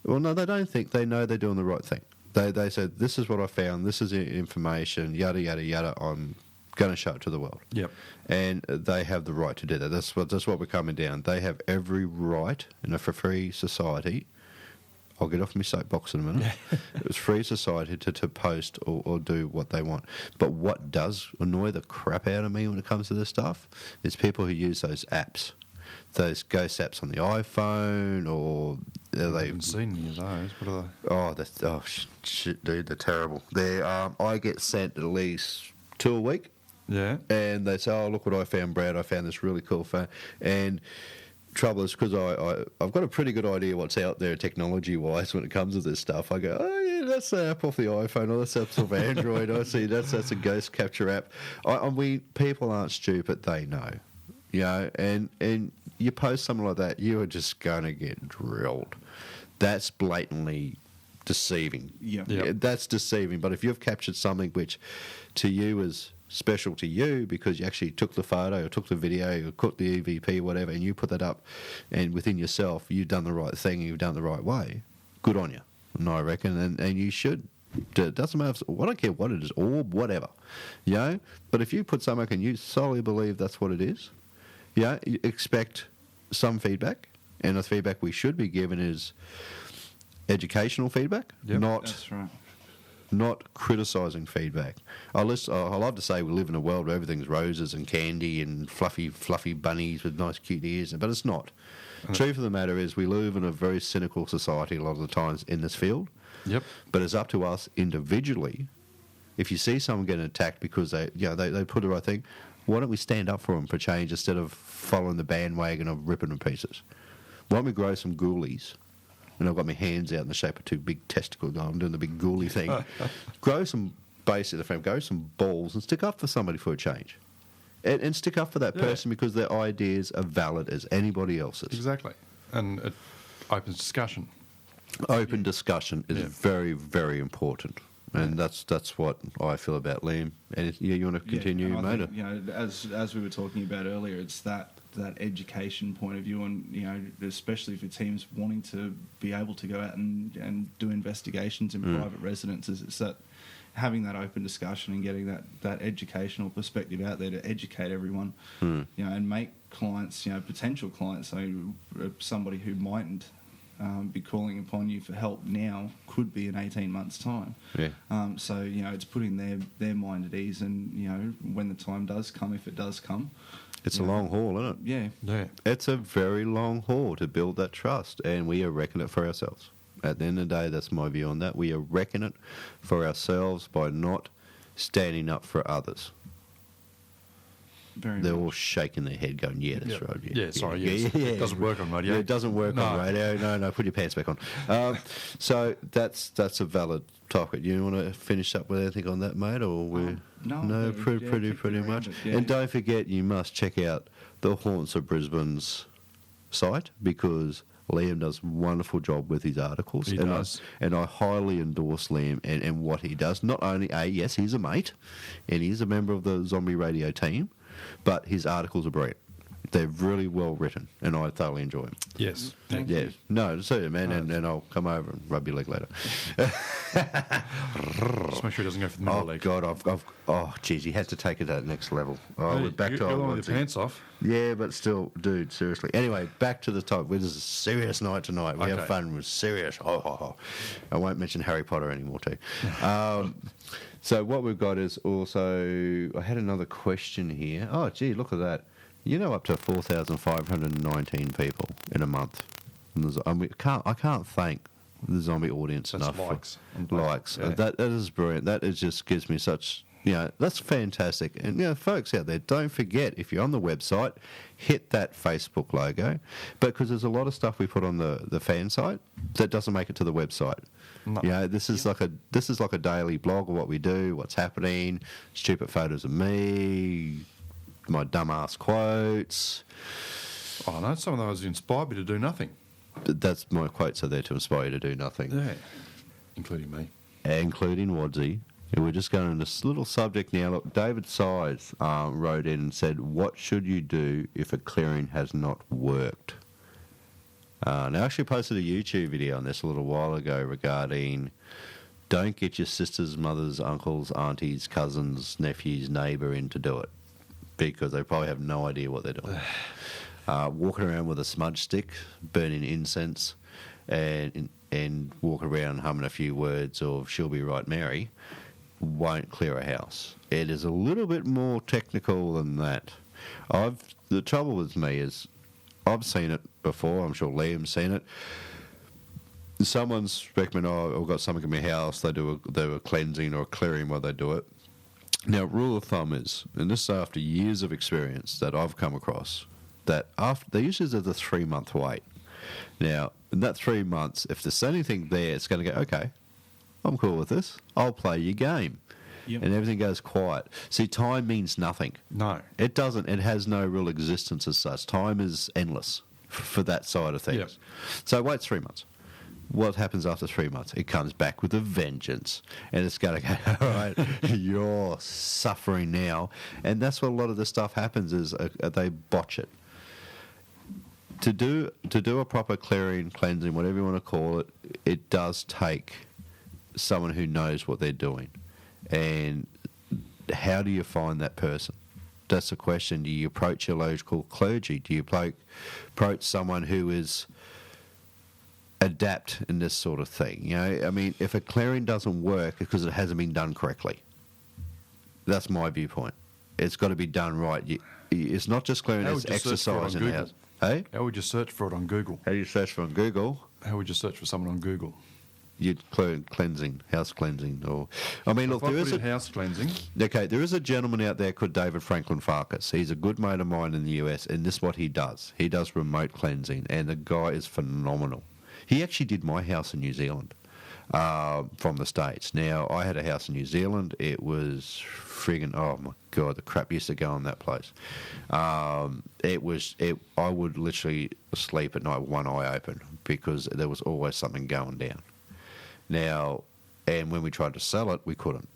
B: well, no, they don't think, they know they're doing the right thing. They said, this is what I found, this is the information, yada, yada, yada, I'm going to show it to the world.
D: Yep.
B: And they have the right to do that. That's what we're coming down. They have every right in a free society. I'll get off my soapbox in a minute. It's free society to post or do what they want. But what does annoy the crap out of me when it comes to this stuff is people who use those apps. those ghost apps on the iPhone, or are
D: I
B: they?
D: haven't seen any of those. What are they?
B: Shit, dude, they're terrible. I get sent at least 2 a week,
D: Yeah.
B: and they say, "Oh, look what I found, Brad. I found this really cool phone." And trouble is because I've got a pretty good idea what's out there technology-wise when it comes to this stuff. I go, "Oh yeah, that's the app off the iPhone, or that's app off Android. I see that's a ghost capture app." People aren't stupid; they know, you know. And you post something like that, you are just going to get drilled. That's blatantly deceiving.
E: Yeah.
B: Yeah, that's deceiving. But if you've captured something which to you is special to you because you actually took the photo or took the video or took the EVP or whatever, and you put that up, and within yourself you've done the right thing and you've done it the right way, good on you. And I reckon, and you should. It doesn't matter I don't care what it is or whatever, you know. But if you put something and you solely believe that's what it is, yeah, you expect some feedback, and the feedback we should be given is educational feedback,
D: Yep.
E: That's right.
B: not criticising feedback. I love to say we live in a world where everything's roses and candy and fluffy bunnies with nice cute ears, but it's not. Truth of the matter is we live in a very cynical society a lot of the times in this field.
D: Yep.
B: But it's up to us individually. If you see someone getting attacked because they put the right thing, why don't we stand up for them for change instead of following the bandwagon of ripping them to pieces? Why don't we grow some ghoulies? And I've got my hands out in the shape of two big testicles. I'm doing the big ghoulie thing. Grow some base at the frame, grow some balls and stick up for somebody for a change. And stick up for that person because their ideas are valid as anybody else's.
D: Exactly. And it opens discussion.
B: Open discussion is very, very important. And that's what I feel about Liam. And you want to continue,
E: and I
B: mate?
E: think, you know, as we were talking about earlier, it's that education point of view, and you know, especially for teams wanting to be able to go out and do investigations in private residences, it's that having that open discussion and getting that educational perspective out there to educate everyone, you know, and make clients, you know, potential clients, so somebody who mightn't be calling upon you for help now could be in 18 months' time.
B: Yeah.
E: So, you know, it's putting their mind at ease, and, you know, when the time does come, if it does come.
B: It's a long haul, isn't it?
E: Yeah.
D: Yeah.
B: It's a very long haul to build that trust, and we are wrecking it for ourselves. At the end of the day, that's my view on that. We are wrecking it for ourselves by not standing up for others.
E: Very
B: They're
E: much.
B: all shaking their head going, yeah, that's right.
D: Yeah, sorry, yes. It doesn't work on radio.
B: Yeah, it doesn't work on radio. No, put your pants back on. So that's a valid topic. You want to finish up with anything on that, mate? Or we
E: No,
B: pretty much. And don't forget, you must check out the Haunts of Brisbane's site because Liam does a wonderful job with his articles.
D: He does.
B: And I highly endorse Liam and what he does. Not only, yes, he's a mate, and he's a member of the Zombie Radio team, but his articles are brilliant. They're really well written, and I thoroughly enjoy them.
D: Yes.
E: Thank
B: Yeah,
E: you.
B: no, see you, man, and I'll come over and rub your leg later.
D: Just make sure it doesn't go for the middle
B: Oh
D: leg.
B: God, geez, he had to take it to that next level. Oh, we're back to
D: you're
B: old
D: with
B: Wadsy.
D: your pants off.
B: Yeah, but still, dude, seriously. Anyway, back to the topic. This is a serious night tonight. We have
D: Okay.
B: fun. We're serious. I won't mention Harry Potter anymore, too. So what we've got is also, I had another question here. Oh, gee, look at that. You know, up to 4,519 people in a month. And I can't thank the zombie audience
D: That's
B: enough.
D: likes.
B: For likes.
D: Yeah.
B: That is brilliant. That is just gives me such, that's fantastic. And, folks out there, don't forget, if you're on the website, hit that Facebook logo. Because there's a lot of stuff we put on the fan site that doesn't make it to the website.
D: No.
B: This is like a daily blog of what we do, what's happening, stupid photos of me, my dumbass quotes.
D: Oh, no, some of those inspired me to do nothing.
B: That's my quotes are there to inspire you to do nothing.
D: Yeah. Including me.
B: Including Wadsy. And we're just going on this little subject now. Look, David Size wrote in and said, what should you do if a clearing has not worked? Now, I actually posted a YouTube video on this a little while ago regarding don't get your sisters, mothers, uncles, aunties, cousins, nephews, neighbour in to do it because they probably have no idea what they're doing. Walking around with a smudge stick, burning incense, and walking around humming a few words of "She'll Be Right, Mary" won't clear a house. It is a little bit more technical than that. The trouble with me is I've seen it before. I'm sure Liam's seen it. Someone's recommended, I've got something in my house. They do a cleansing or a clearing while they do it. Now, rule of thumb is, and this is after years of experience that I've come across, that after they usually do the 3-month wait. Now, in that 3 months, if there's anything there, it's going to go, okay, I'm cool with this. I'll play your game.
E: Yep.
B: And everything goes quiet. See, time means nothing.
D: No.
B: It doesn't. It has no real existence as such. Time is endless for that side of things.
D: Yep.
B: So wait 3 months. What happens after 3 months? It comes back with a vengeance. And it's going to go, all right, you're suffering now. And that's what a lot of the stuff happens is they botch it. To do a proper clearing, cleansing, whatever you want to call it, it does take someone who knows what they're doing. And how do you find that person? That's the question. Do you approach your local clergy? Do you approach someone who is adept in this sort of thing? You know, I mean, if a clearing doesn't work because it hasn't been done correctly, that's my viewpoint. It's got to be done right. It's not just clearing, it's exercise in the house. Hey?
D: How would you search for it on Google?
B: How do you search for it on Google?
D: How would you search for someone on Google?
B: You'd cleansing, house cleansing, or I mean, look, there is a
D: house cleansing.
B: Okay, there is a gentleman out there called David Franklin Farkas. He's a good mate of mine in the US, and this is what he does. He does remote cleansing, and the guy is phenomenal. He actually did my house in New Zealand from the States. Now, I had a house in New Zealand. It was friggin', oh my God, the crap used to go on that place. I would literally sleep at night with one eye open because there was always something going down. Now, and when we tried to sell it, we couldn't.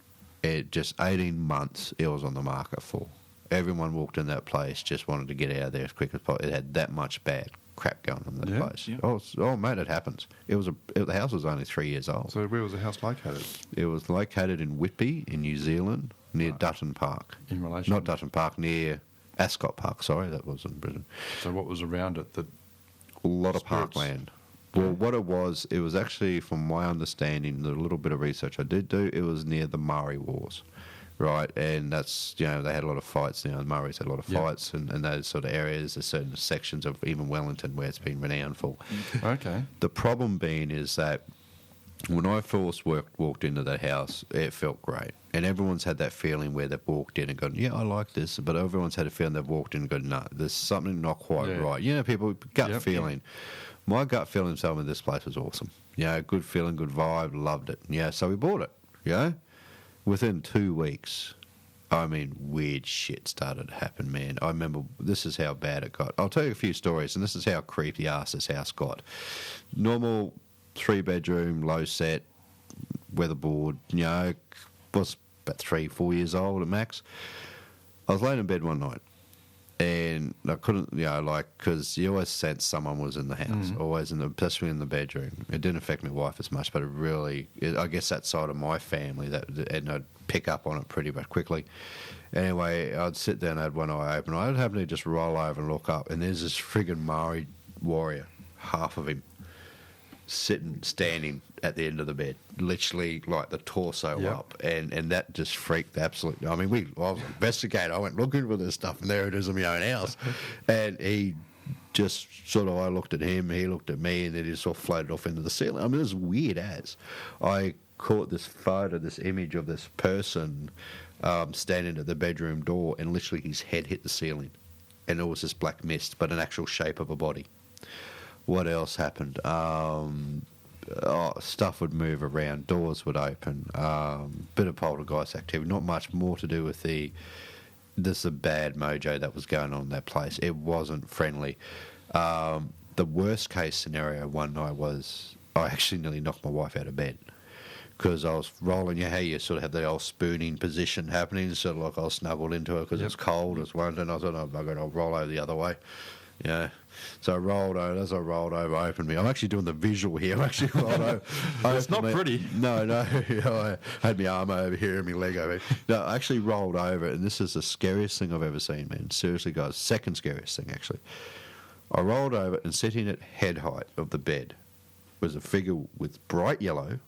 B: It just 18 months it was on the market for. Everyone walked in that place, just wanted to get out of there as quick as possible. It had that much bad crap going on in that place. Yeah. Oh, mate, it happens. The house was only 3 years old.
D: So where was the house located?
B: It was located in Whitby in New Zealand, near Dutton Park.
D: In relation?
B: Not Dutton Park, near Ascot Park. Sorry, that was in Britain.
D: So what was around it?
B: A lot of parkland. Well, what it was actually, from my understanding, the little bit of research I did do, it was near the Maori Wars, right? And that's, they had a lot of fights, the Maoris had a lot of fights in those sort of areas. There's certain sections of even Wellington where it's been renowned for.
D: Okay.
B: The problem being is that when I first walked into that house, it felt great. And everyone's had that feeling where they've walked in and gone, yeah, I like this. But everyone's had a feeling they've walked in and gone, no, there's something not quite right. People, gut feeling. My gut feeling told me this place was awesome. Good feeling, good vibe, loved it. So we bought it, Within 2 weeks, I mean, weird shit started to happen, man. I remember, this is how bad it got. I'll tell you a few stories, and this is how creepy ass this house got. Normal 3-bedroom, low set, weatherboard, was about 3-4 years old at max. I was laying in bed one night. And I couldn't, because you always sense someone was in the house, especially in the bedroom. It didn't affect my wife as much, but I guess that side of my family, and I'd pick up on it pretty much quickly. Anyway, I'd sit down, I had one eye open. I'd happen to just roll over and look up, and there's this friggin' Maori warrior, half of him, standing at the end of the bed, literally like the torso up, and that just freaked absolutely. I mean, I was an investigator. I went looking for this stuff, and there it is in my own house. And he just sort of, I looked at him, he looked at me, and then he sort of floated off into the ceiling. I mean, it was weird as. I caught this photo, this image of this person standing at the bedroom door, and literally his head hit the ceiling, and it was this black mist, but an actual shape of a body. What else happened? Stuff would move around, doors would open, bit of poltergeist activity, not much more to do with the bad mojo that was going on in that place. It wasn't friendly. The worst case scenario one night was I actually nearly knocked my wife out of bed because I was rolling, how you sort of have the old spooning position happening, sort of like I was snuggled into her because it was cold as well, and I thought, I'll roll over the other way. So I rolled over. As I rolled over, I opened me. I'm actually doing the visual here. I actually rolled over.
D: It's not pretty.
B: No. I had my arm over here and my leg over here. No, I actually rolled over, and this is the scariest thing I've ever seen, man. Seriously, guys. Second scariest thing, actually. I rolled over, and sitting at head height of the bed was a figure with bright yellow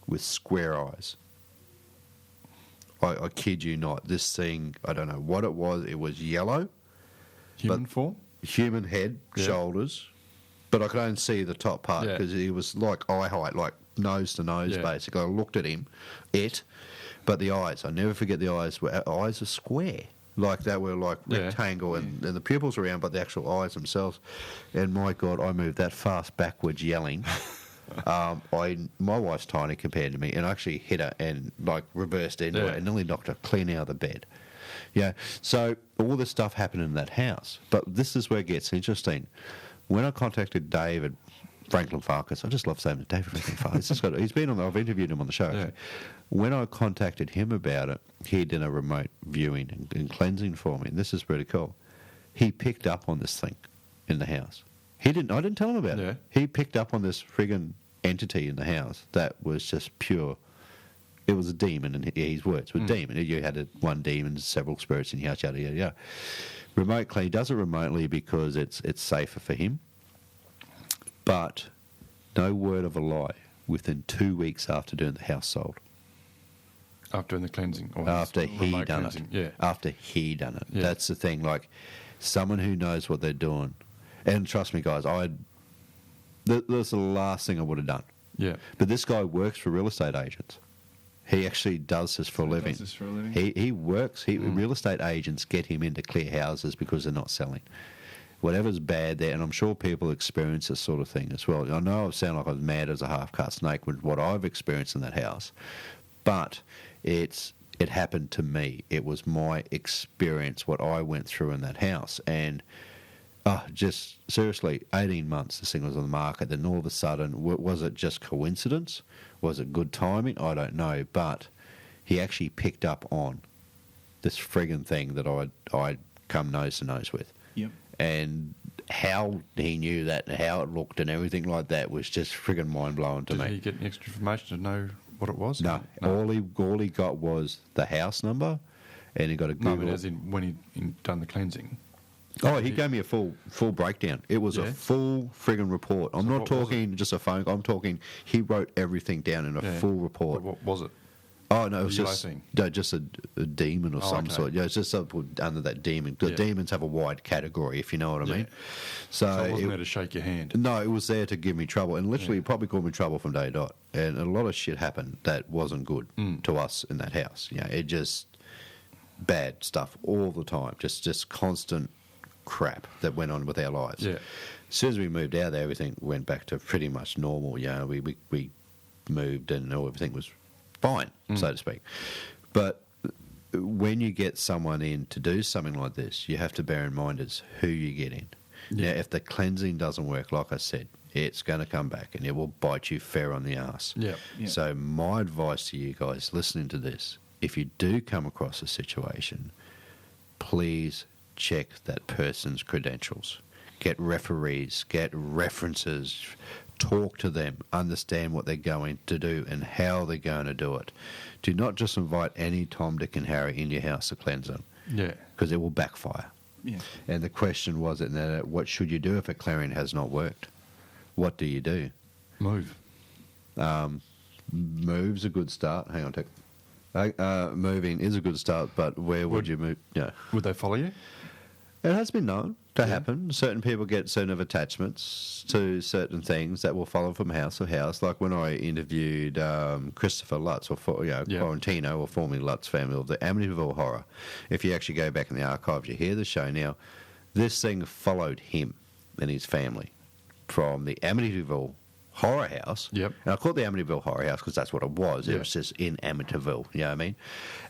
B: with square eyes. I kid you not. This thing, I don't know what it was. It was yellow.
D: Human form?
B: human head, shoulders, but I could only see the top part because he was like eye height, like nose to nose, basically. I looked at him, but the eyes, I never forget the eyes. Eyes are square. Like they were like rectangle and the pupils were round, but the actual eyes themselves. And my God, I moved that fast backwards yelling. My wife's tiny compared to me, and I actually hit her and like reversed into her and nearly knocked her clean out of the bed. Yeah, so all this stuff happened in that house. But this is where it gets interesting. When I contacted David Franklin Farkas, I just love saying David Franklin Farkas. He's been on. I've interviewed him on the show. Yeah. When I contacted him about it, he did a remote viewing and cleansing for me, and this is pretty cool. He picked up on this thing in the house. I didn't tell him about it. He picked up on this friggin' entity in the house that was just pure. It was a demon, in his words. It was a demon. You had one demon, several spirits in your house, yada, yada, yada. Remotely, he does it remotely because it's safer for him. But no word of a lie, within 2 weeks after doing the house sold.
D: After doing the cleansing? Or
B: after he done
D: cleansing.
B: it. Yeah. After he done it. Yeah. That's the thing. Like, someone who knows what they're doing. And trust me, guys, that's the last thing I would have done. Yeah. But this guy works for real estate agents. He actually does this for a living. He works. Real estate agents get him into clear houses because they're not selling. Whatever's bad there, and I'm sure people experience this sort of thing as well. I know I sound like I was mad as a half-cut snake with what I've experienced in that house, but it happened to me. It was my experience, what I went through in that house, and just seriously, 18 months this thing was on the market. Then all of a sudden, was it just coincidence? Was it good timing? I don't know, but he actually picked up on this friggin' thing that I'd come nose to nose with. Yep. And how he knew that and how it looked and everything like that was just friggin' mind-blowing to me.
D: Did he get any extra information to know what it was?
B: No. All he got was the house number, and he got a Google.
D: No, but as in when he'd done the cleansing.
B: Oh, he gave me a full breakdown. It was a full friggin' report. I'm not talking just a phone call. I'm talking he wrote everything down in a full report.
D: What was it?
B: Oh, no, it was just a demon or some sort. Yeah, it's just under that demon. The demons have a wide category, if you know what I mean. So
D: it wasn't there to shake your hand.
B: No, it was there to give me trouble. And literally, it probably caused me trouble from day dot. And a lot of shit happened that wasn't good to us in that house. You know, it just bad stuff all the time. Just constant crap that went on with our lives. Yeah. As soon as we moved out there, everything went back to pretty much normal. You know, we moved and everything was fine, so to speak. But when you get someone in to do something like this, you have to bear in mind is who you get in. Yeah. Now, if the cleansing doesn't work, like I said, it's going to come back and it will bite you fair on the ass. Yeah. So my advice to you guys listening to this, if you do come across a situation, please check that person's credentials. Get referees, get references, talk to them, understand what they're going to do and how they're going to do it. Do not just invite any Tom, Dick and Harry in your house to cleanse them. Yeah. Because it will backfire. Yeah. And the question was, what should you do if a clearing has not worked? What do you do?
D: Move.
B: Move's a good start. Hang on a sec. Moving is a good start, but where would you move? Yeah.
D: Would they follow you?
B: It has been known to happen. Certain people get certain attachments to certain things that will follow from house to house. Like when I interviewed Christopher Lutz, Quarantino, or formerly Lutz family of the Amityville Horror. If you actually go back in the archives, you hear the show now. This thing followed him and his family from the Amityville Horror House. Yep. And I call it the Amityville Horror House because that's what it was. It was just in Amityville, you know what I mean?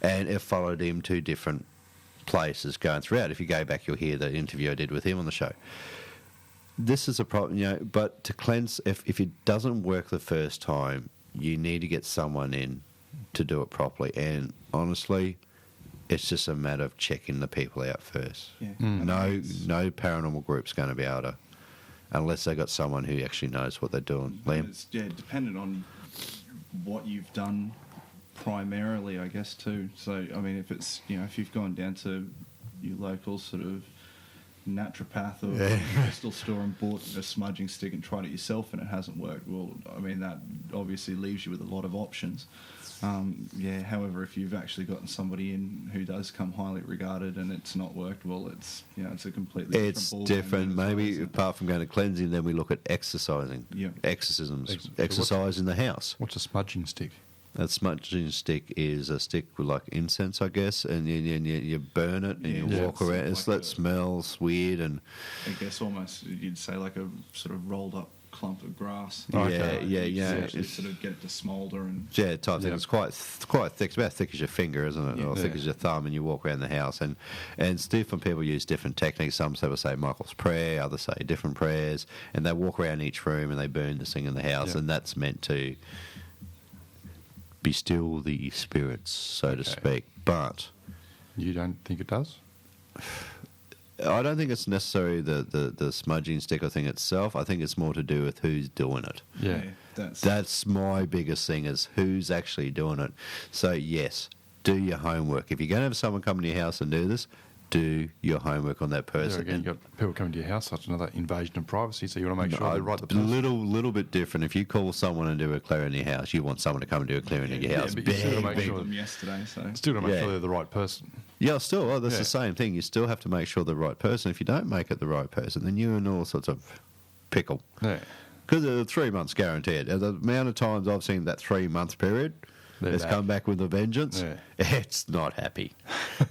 B: And it followed him to different places going throughout. If you go back, you'll hear the interview I did with him on the show. This is a problem, you know, but to cleanse, if it doesn't work the first time, you need to get someone in to do it properly. And honestly, it's just a matter of checking the people out first. Yeah. No paranormal group's going to be able to, unless they've got someone who actually knows what they're doing. Liam?
E: It's, dependent on what you've done primarily, I guess, too. So, I mean, if it's, you know, if you've gone down to your local sort of naturopath or crystal store and bought a smudging stick and tried it yourself and it hasn't worked, well, I mean, that obviously leaves you with a lot of options. However, if you've actually gotten somebody in who does come highly regarded and it's not worked well, it's it's a completely different
B: It's
E: ballgame
B: different.
E: then as
B: Maybe
E: well, isn't it?
B: apart from going to cleansing, then we look at exercising.
E: Yeah.
B: Exorcisms. Exercise in the house.
D: What's a smudging stick?
B: That smudging stick is a stick with like incense, I guess, and you burn it and you
E: Yeah,
B: walk
E: it's
B: around.
E: like
B: It's that
E: a-
B: smells weird and
E: I guess almost you'd say like a sort of rolled up clump of grass.
B: Okay. Yeah.
E: You
B: It's-
E: sort of get it to smoulder and
B: type thing.
D: Yeah.
B: It's quite thick. It's about thick as your finger, isn't it?
E: Yeah.
B: Or thick as your thumb, and you walk around the house. And different people use different techniques. Some will say Michael's prayer, others say different prayers, and they walk around each room and they burn this thing in the house,
D: Yeah.
B: and that's meant to be still the spirits, so to speak. But
D: You don't think it does?
B: I don't think it's necessarily the smudging sticker thing itself. I think it's more to do with who's doing it.
D: Yeah.
B: That's my biggest thing, is who's actually doing it. So, yes, do your homework. If you're going to have someone come to your house and do this, do your homework on that
D: There
B: person.
D: again, you've got people coming to your house, that's another invasion of privacy, so you want to make sure they're right.
B: A little bit different. If you call someone and do a clearing in your house, you want someone to come and do a clearing in your house.
D: but you still gotta make
E: Big
D: sure
E: them yesterday, so
D: Still got to make
B: Yeah.
D: sure they're the right person.
B: Yeah, still, that's
D: Yeah.
B: the same thing. You still have to make sure the right person. If you don't make it the right person, then you're in all sorts of pickle.
D: Yeah.
B: Because 3 months guaranteed. The amount of times I've seen that 3-month period,
D: They're
B: it's
D: back.
B: come back with a vengeance.
D: Yeah.
B: It's not happy.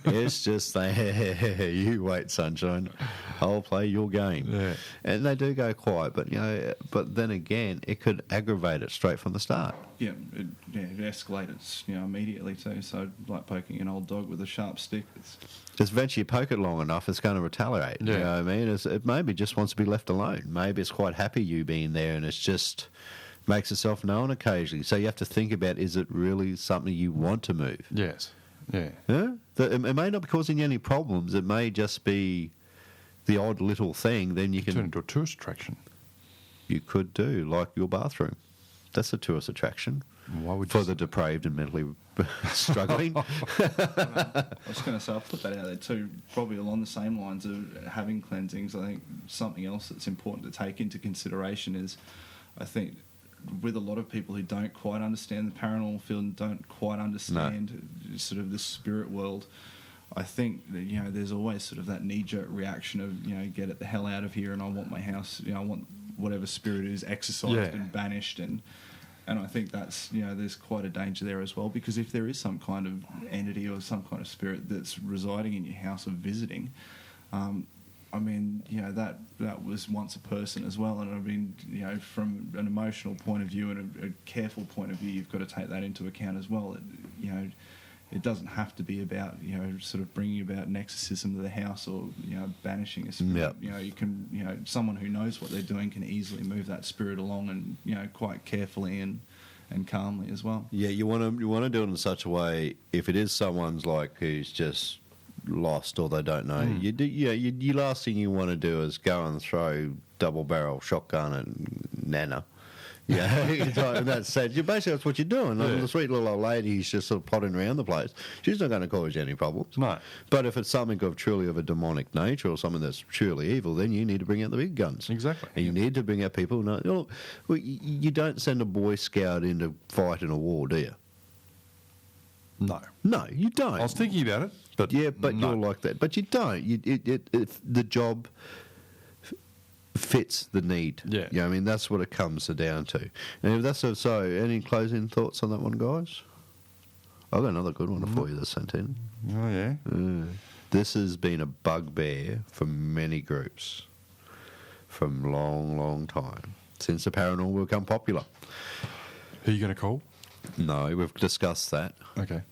B: It's just you wait, sunshine. I'll play your game.
D: Yeah.
B: And they do go quiet, but but then again, it could aggravate it straight from the start.
E: it escalates immediately too. So like poking an old dog with a sharp stick.
B: Just eventually you poke it long enough, it's going to retaliate.
D: Yeah.
B: You know what I mean? It maybe just wants to be left alone. Maybe it's quite happy you being there, and it's just makes itself known occasionally. So you have to think about, is it really something you want to move?
D: Yes. Yeah.
B: Yeah? It may not be causing you any problems. It may just be the odd little thing. Then you
D: Turn
B: can
D: into a tourist attraction.
B: you could do like your bathroom. That's a tourist attraction
D: Why would
B: for
D: you
B: the depraved and mentally struggling.
E: I was going to say, I'll put that out there too, probably along the same lines of having cleansings. I think something else that's important to take into consideration is, I think, with a lot of people who don't quite understand the paranormal field and don't quite understand sort of the spirit world, I think that, there's always sort of that knee-jerk reaction of, get it the hell out of here, and I want my house, I want whatever spirit is exorcised
D: Yeah.
E: and banished, and I think that's, there's quite a danger there as well, because if there is some kind of entity or some kind of spirit that's residing in your house or visiting, that was once a person as well, and I mean, from an emotional point of view and a careful point of view, you've got to take that into account as well. It doesn't have to be about sort of bringing about an exorcism to the house or banishing a spirit.
B: Yep.
E: You can someone who knows what they're doing can easily move that spirit along, and quite carefully and calmly as well.
B: Yeah, you want to do it in such a way. If it is someone's like who's just lost or they don't know, you last thing you want to do is go and throw double barrel shotgun at Nana. Yeah, in that sense, basically that's what you're doing. Like, the sweet little old lady who's just sort of plodding around the place, she's not going to cause you any problems.
D: No.
B: But if it's something of truly of a demonic nature or something that's truly evil, then you need to bring out the big guns.
D: Exactly.
B: And you need to bring out people who know. You don't send a Boy Scout in to fight in a war, do you?
D: No.
B: No, you don't.
D: I was thinking about it, but
B: but
D: no.
B: you're like that. But you don't. The job fits the need.
D: Yeah.
B: I mean, that's what it comes down to. And if that's so, any closing thoughts on that one, guys? I've got another good one for you that's sent in.
D: Oh, yeah.
B: This has been a bugbear for many groups from long, long time, since the paranormal become popular.
D: Who are you going to call?
B: No, we've discussed that.
D: Okay.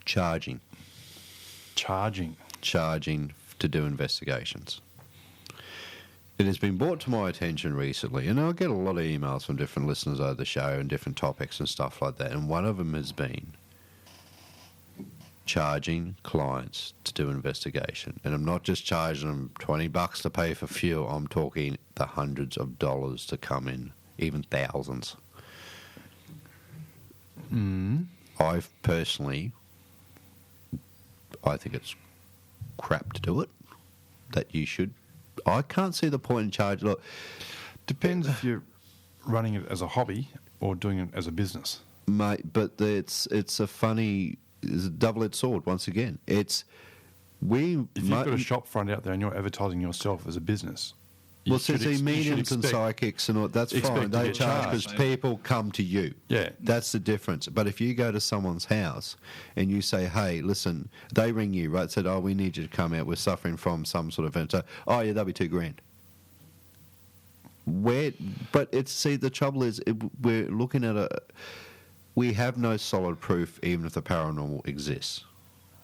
B: Charging to do investigations. It has been brought to my attention recently, and I get a lot of emails from different listeners over the show and different topics and stuff like that, and one of them has been charging clients to do investigation. And I'm not just charging them $20 to pay for fuel, I'm talking the hundreds of dollars to come in, even thousands. I've personally, I think it's crap to do it, that you should. I can't see the point in charge. Look,
D: Depends if you're running it as a hobby or doing it as a business.
B: Mate, but it's a double-edged sword once again. If you've
D: got a shop front out there and you're advertising yourself as a business,
B: well, since the mediums and psychics and all, that's fine. They charge because people come to you.
D: Yeah.
B: That's the difference. But if you go to someone's house and you say, hey, listen, they ring you, right, said, oh, we need you to come out. We're suffering from some sort of event. So, oh, yeah, that'll be $2,000. But the trouble is we're looking at we have no solid proof even if the paranormal exists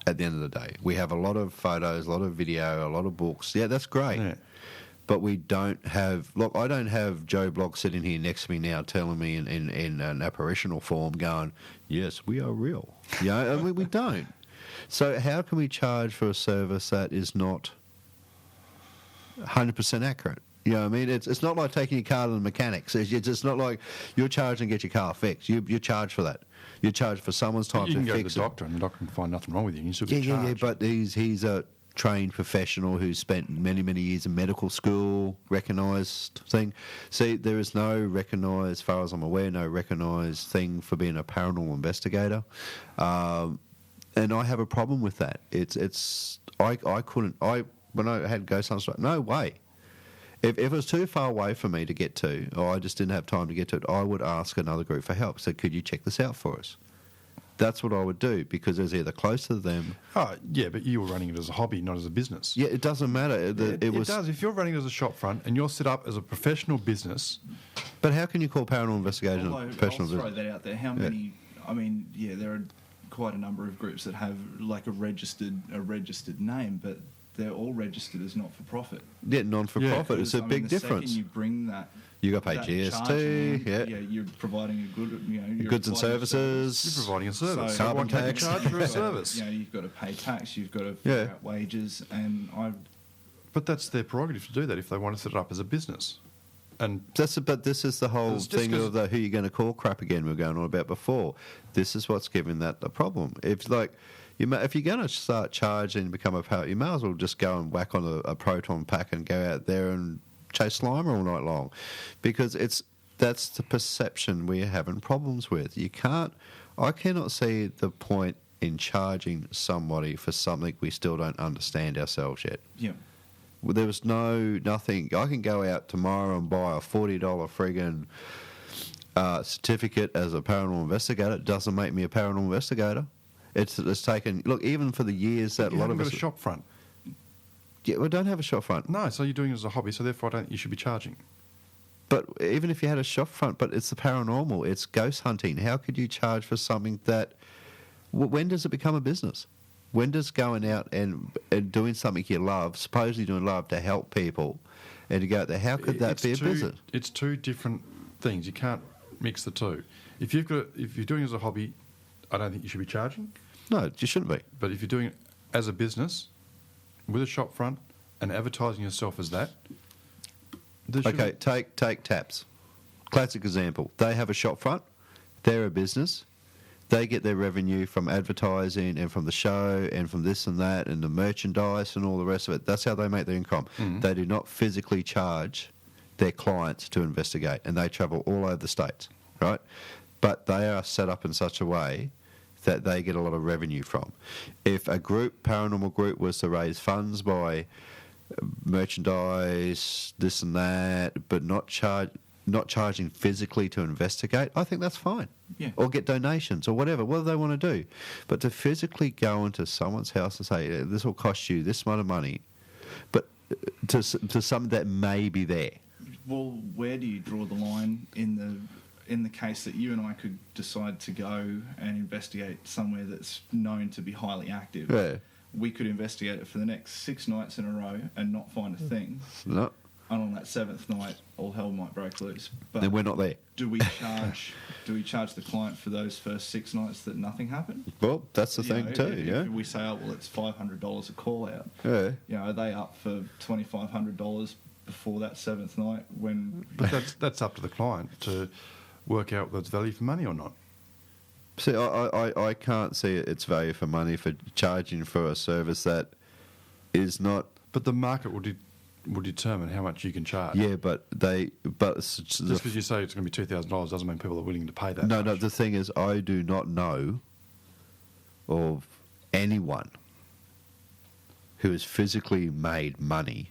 B: at the end of the day. We have a lot of photos, a lot of video, a lot of books. Yeah, that's great. Yeah. But we don't have... Look, I don't have Joe Blogg sitting here next to me now telling me in an apparitional form going, yes, we are real. I mean, we don't. So how can we charge for a service that is not 100% accurate? You know what I mean? It's not like taking your car to the mechanics. It's not like you're charging to get your car fixed. You charge for that. You charge for someone's time to fix it.
D: You can go to the doctor and the doctor can find nothing wrong with you. You still get charged.
B: Yeah, but he's a trained professional who's spent many, many years in medical school, recognised thing. See, there is no recognised, as far as I'm aware, no recognised thing for being a paranormal investigator. And I have a problem with that. I couldn't, when I had ghost hunts, no way. If it was too far away for me to get to, or I just didn't have time to get to it, I would ask another group for help. So could you check this out for us? That's what I would do, because it was either close to them...
D: Oh, yeah, but you were running it as a hobby, not as a business.
B: Yeah, it doesn't matter.
D: It does. If you're running it as a shop front and you're set up as a professional business...
B: But how can you call paranormal investigation a professional business?
C: I'll throw that out there. How many... I mean, yeah, there are quite a number of groups that have like a registered name, but they're all registered as not-for-profit.
B: Yeah, non-for-profit. It's a big difference.
C: Second you bring that...
B: You got to pay GST.
C: Yeah, you're providing a good,
B: goods and services.
D: You're providing a service.
B: So carbon tax.
D: Charge for a service.
C: You've got to pay tax. You've got to figure out wages,
D: But that's their prerogative to do that if they want to set it up as a business. And
B: but this is the whole thing of who you're going to call crap again. We were going on about before. This is what's giving that the problem. If you're going to start charging and become a power, you may as well just go and whack on a proton pack and go out there and chase Slimer all night long, because that's the perception we're having problems with. I cannot see the point in charging somebody for something we still don't understand ourselves yet.
C: Yeah.
B: Well, there was nothing. I can go out tomorrow and buy a $40 friggin' certificate as a paranormal investigator. It doesn't make me a paranormal investigator. It's taken, look, even for the years that a lot of us...
D: got a shop front.
B: Yeah, we don't have a shop front.
D: No, so you're doing it as a hobby, so therefore I don't think you should be charging.
B: But even if you had a shop front, but it's the paranormal, it's ghost hunting. How could you charge for something that... When does it become a business? When does going out and doing something you love, supposedly doing love to help people, and to go out there, how could that be a business?
D: It's two different things. You can't mix the two. If you're doing it as a hobby, I don't think you should be charging.
B: No, you shouldn't be.
D: But if you're doing it as a business, with a shop front, and advertising yourself as that...
B: Okay, take Taps. Classic example. They have a shop front. They're a business. They get their revenue from advertising and from the show and from this and that and the merchandise and all the rest of it. That's how they make their income. Mm-hmm. They do not physically charge their clients to investigate, and they travel all over the states, right? But they are set up in such a way that they get a lot of revenue from. If a paranormal group, was to raise funds by merchandise, this and that, but not charging physically to investigate, I think that's fine.
C: Yeah.
B: Or get donations or whatever they want to do. But to physically go into someone's house and say, this will cost you this amount of money, but to something that may be there.
C: Well, where do you draw the line in the case that you and I could decide to go and investigate somewhere that's known to be highly active?
B: Yeah.
C: We could investigate it for the next 6 nights in a row and not find a thing.
B: No.
C: And on that 7th night, all hell might break loose. But
B: then we're not there.
C: Do we charge the client for those first 6 nights that nothing happened?
B: Well, that's the thing too.
C: If we say, oh well, it's $500 a call out.
B: Yeah.
C: Are they up for $2,500 before that 7th night?
D: But that's up to the client to work out whether it's value for money or not.
B: See, I can't see its value for money for charging for a service that is not.
D: But the market will will determine how much you can charge.
B: Yeah, but
D: Just because you say it's going to be $2,000 doesn't mean people are willing to pay that.
B: No,
D: much.
B: the thing is, I do not know of anyone who has physically made money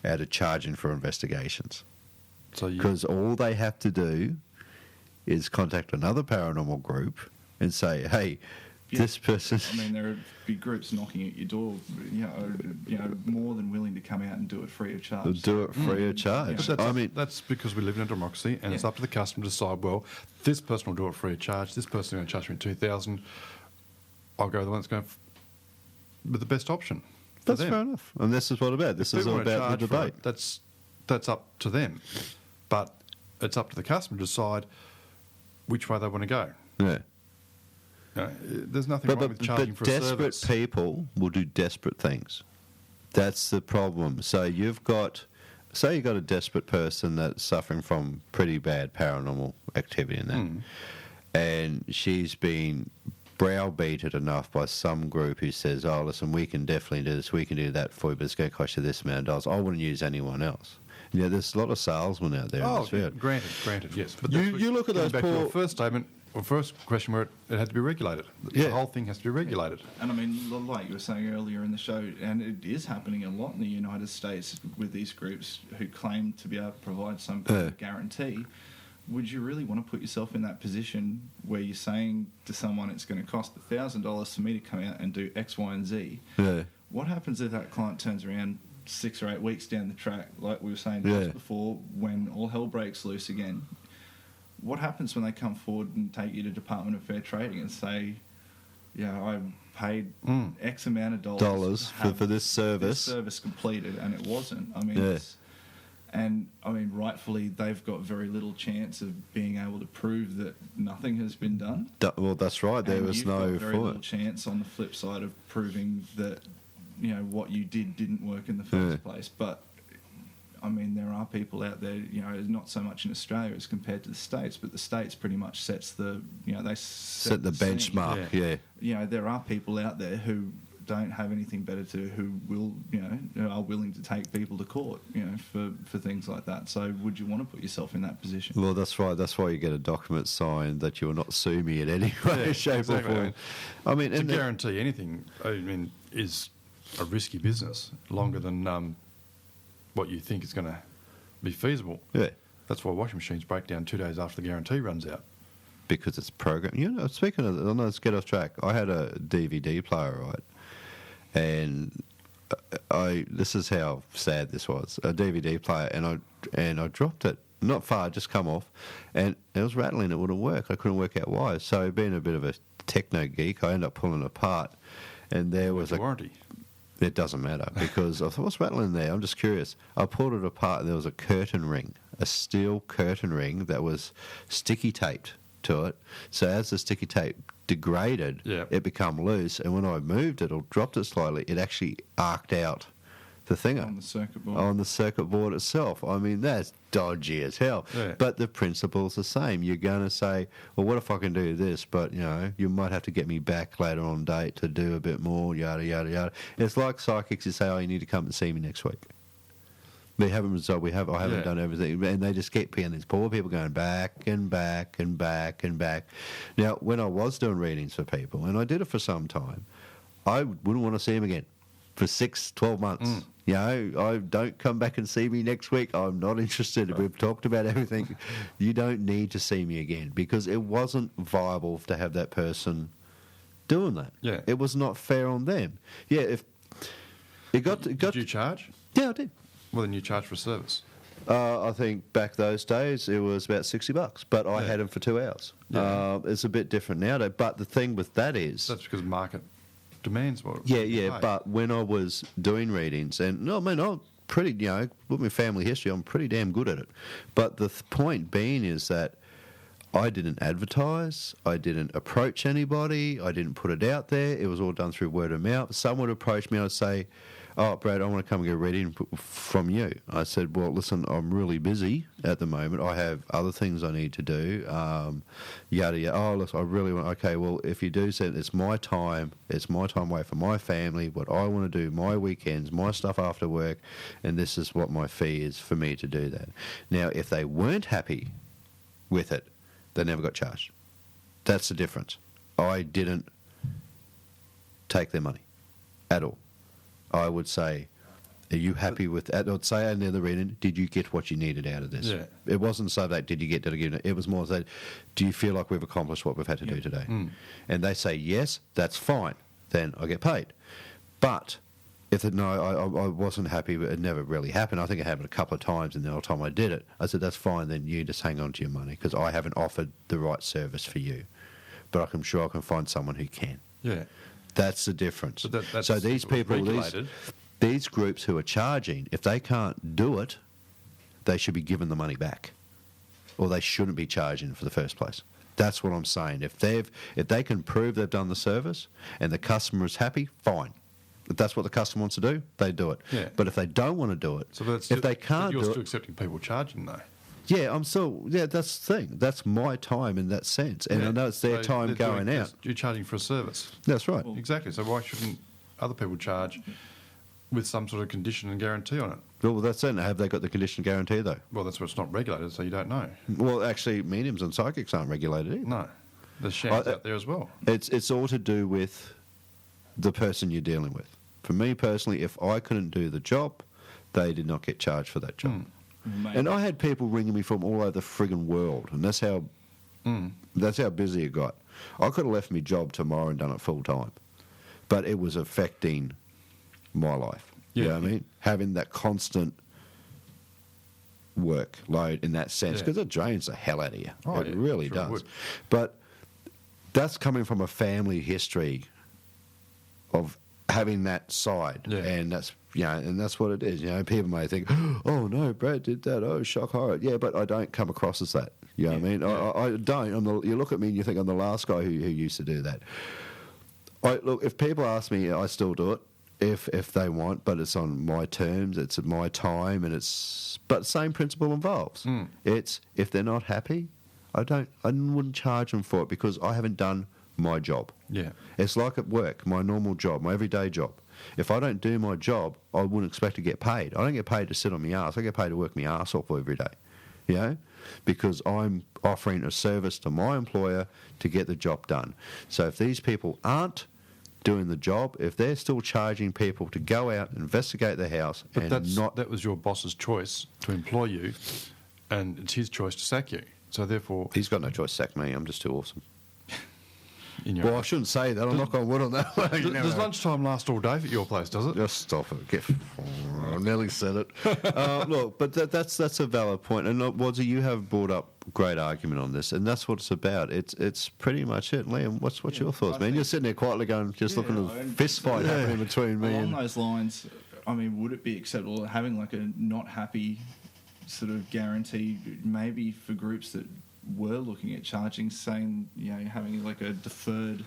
B: out of charging for investigations.
D: So
B: Because all they have to do is contact another paranormal group and say, hey, this person...
C: I mean, there would be groups knocking at your door, more than willing to come out and do it free of charge.
B: do it free of charge.
D: But that's because we live in a democracy, and it's up to the customer to decide. Well, this person will do it free of charge. This person is going to charge me $2,000. I'll go with the one that's going with the best option.
B: That's fair enough. And this is what about. This is all about the debate.
D: That's up to them, but it's up to the customer to decide which way they want to go.
B: Yeah.
D: There's nothing wrong with charging for a service.
B: Desperate people will do desperate things. That's the problem. So you've got a desperate person that's suffering from pretty bad paranormal activity in that, and she's been browbeaten enough by some group who says, "Oh, listen, we can definitely do this, we can do that for you, but it's going to cost you this amount of dollars. I wouldn't use anyone else." There's a lot of salesmen out there in this field.
D: Granted, yes. But
B: you look at those
D: back to your first statement, or first question, where it had to be regulated. The whole thing has to be regulated.
C: And I mean, like you were saying earlier in the show, and it is happening a lot in the United States with these groups who claim to be able to provide some kind of guarantee. Would you really want to put yourself in that position where you're saying to someone it's going to cost $1,000 for me to come out and do X, Y, and Z?
B: Yeah.
C: What happens if that client turns around 6 or 8 weeks down the track, like we were saying just before, when all hell breaks loose again? What happens when they come forward and take you to Department of Fair Trading and say, I paid X amount of dollars
B: for this service.
C: This service completed, and it wasn't. I mean, rightfully, they've got very little chance of being able to prove that nothing has been done.
B: Well, that's right. There was no
C: very little chance on the flip side of proving that what you didn't work in the first place. But I mean, there are people out there, not so much in Australia as compared to the States, but the States pretty much sets the, they set the
B: benchmark.
C: There are people out there who don't have anything better to, who will, are willing to take people to court, for things like that. So would you want to put yourself in that position?
B: Well, that's right. That's why you get a document signed that you will not sue me in any way, shape or form. I mean,
D: to guarantee anything, is a risky business, longer than what you think is going to be feasible.
B: Yeah.
D: That's why washing machines break down 2 days after the guarantee runs out.
B: Because it's programmed. Speaking of, let's get off track. I had a DVD player, right? And this is how sad this was. A DVD player, and I dropped it. Not far, just come off. And it was rattling. It wouldn't work. I couldn't work out why. So being a bit of a techno geek, I ended up pulling it apart. And there was a
D: warranty.
B: It doesn't matter, because I thought, what's rattling there? I'm just curious. I pulled it apart, and there was a curtain ring, a steel curtain ring that was sticky taped to it. So as the sticky tape degraded, it became loose, and when I moved it or dropped it slightly, it actually arced out the thing
C: on the circuit board.
B: On the circuit board itself. I mean, that's dodgy as hell.
D: Yeah.
B: But the principle's the same. You're going to say, well, what if I can do this? But, you might have to get me back later on date to do a bit more, yada, yada, yada. It's like psychics who say, oh, you need to come and see me next week. They haven't resolved. I haven't done everything. And they just keep being these poor people going back and back and back and back. Now, when I was doing readings for people, and I did it for some time, I wouldn't want to see them again for 6-12 months. I don't come back and see me next week. I'm not interested. We've talked about everything. You don't need to see me again, because it wasn't viable to have that person doing that.
D: Yeah.
B: It was not fair on them. Yeah, if it got...
D: Did you charge?
B: Yeah, I did.
D: Well, then you charge for service.
B: I think back those days it was about $60, but I had them for 2 hours.
D: Yeah.
B: It's a bit different nowadays. But the thing with that is...
D: That's because market demands what.
B: But when I was doing readings, and I'm pretty, with my family history, I'm pretty damn good at it. But the point being is that I didn't advertise, I didn't approach anybody, I didn't put it out there. It was all done through word of mouth. Someone would approach me, I'd say, oh, Brad, I want to come and get ready from you. I said, well, listen, I'm really busy at the moment. I have other things I need to do, yada, yada. Oh, listen, I really want, okay, well, if you do say it's my time away from my family, what I want to do, my weekends, my stuff after work, and this is what my fee is for me to do that. Now, if they weren't happy with it, they never got charged. That's the difference. I didn't take their money at all. I would say, are you happy with that? I would say on the other end, did you get what you needed out of this? Yeah. It wasn't so that did you get it. It was more that, do you feel like we've accomplished what we've had to do today? And they say yes, that's fine. Then I get paid. But if no, I wasn't happy. It never really happened. I think it happened a couple of times, and the whole time I did it, I said, that's fine. Then you just hang on to your money because I haven't offered the right service for you. But I'm sure I can find someone who can. Yeah. That's the difference. So these people, these groups who are charging, if they can't do it, they should be given the money back, or they shouldn't be charging for the first place. That's what I'm saying. If they can prove they've done the service and the customer is happy, fine. If that's what the customer wants to do, they do it. Yeah. But if they don't want to do it, if they can't do it,
D: you're still accepting people charging though.
B: Yeah, I'm still. Yeah, that's the thing. That's my time in that sense, and I know it's their time going out.
D: You're charging for a service.
B: That's right.
D: Well, exactly. So why shouldn't other people charge with some sort of condition and guarantee on it?
B: Well, that's it. Have they got the condition guarantee though?
D: Well, that's what's not regulated, so you don't know.
B: Well, actually, mediums and psychics aren't regulated either.
D: No, there's shams out there as well.
B: It's all to do with the person you're dealing with. For me personally, if I couldn't do the job, they did not get charged for that job. And I had people ringing me from all over the friggin' world, and that's how busy it got. I could have left my job tomorrow and done it full time, but it was affecting my life. Yeah. You know what I mean? Having that constant workload in that sense, because it drains the hell out of you. Oh, it really does. Would. But that's coming from a family history of having that side, and that's and that's what it is. You know, people may think, "Oh no, Brad did that. Oh, shock horror." Yeah, but I don't come across as that. You know what I mean? I don't. You look at me and you think I'm the last guy who used to do that. Look, if people ask me, I still do it if they want, but it's on my terms. It's at my time, and but same principle involves. It's if they're not happy, I wouldn't charge them for it because I haven't done my job. Yeah, it's like at work, my normal job, my everyday job. If I don't do my job, I wouldn't expect to get paid. I don't get paid to sit on my ass. I get paid to work my ass off every day, you know, because I'm offering a service to my employer to get the job done. So if these people aren't doing the job, if they're still charging people to go out and investigate the house,
D: but that was your boss's choice to employ you, and it's his choice to sack you. So therefore,
B: he's got no choice to sack me. I'm just too awesome. Well, I shouldn't say that. I'll knock on wood on that one.
D: Does lunchtime last all day at your place, does it?
B: Just stop it. I nearly said it. Look, but that's a valid point. And Wadsy, you have brought up a great argument on this, and that's what it's about. It's pretty much it. Liam, what's your thoughts, man? You're sitting there quietly going, just looking at a fist fight happening between me
C: along those lines, I mean, would it be acceptable having like a not happy sort of guarantee, maybe for groups that were looking at charging, saying, having like a deferred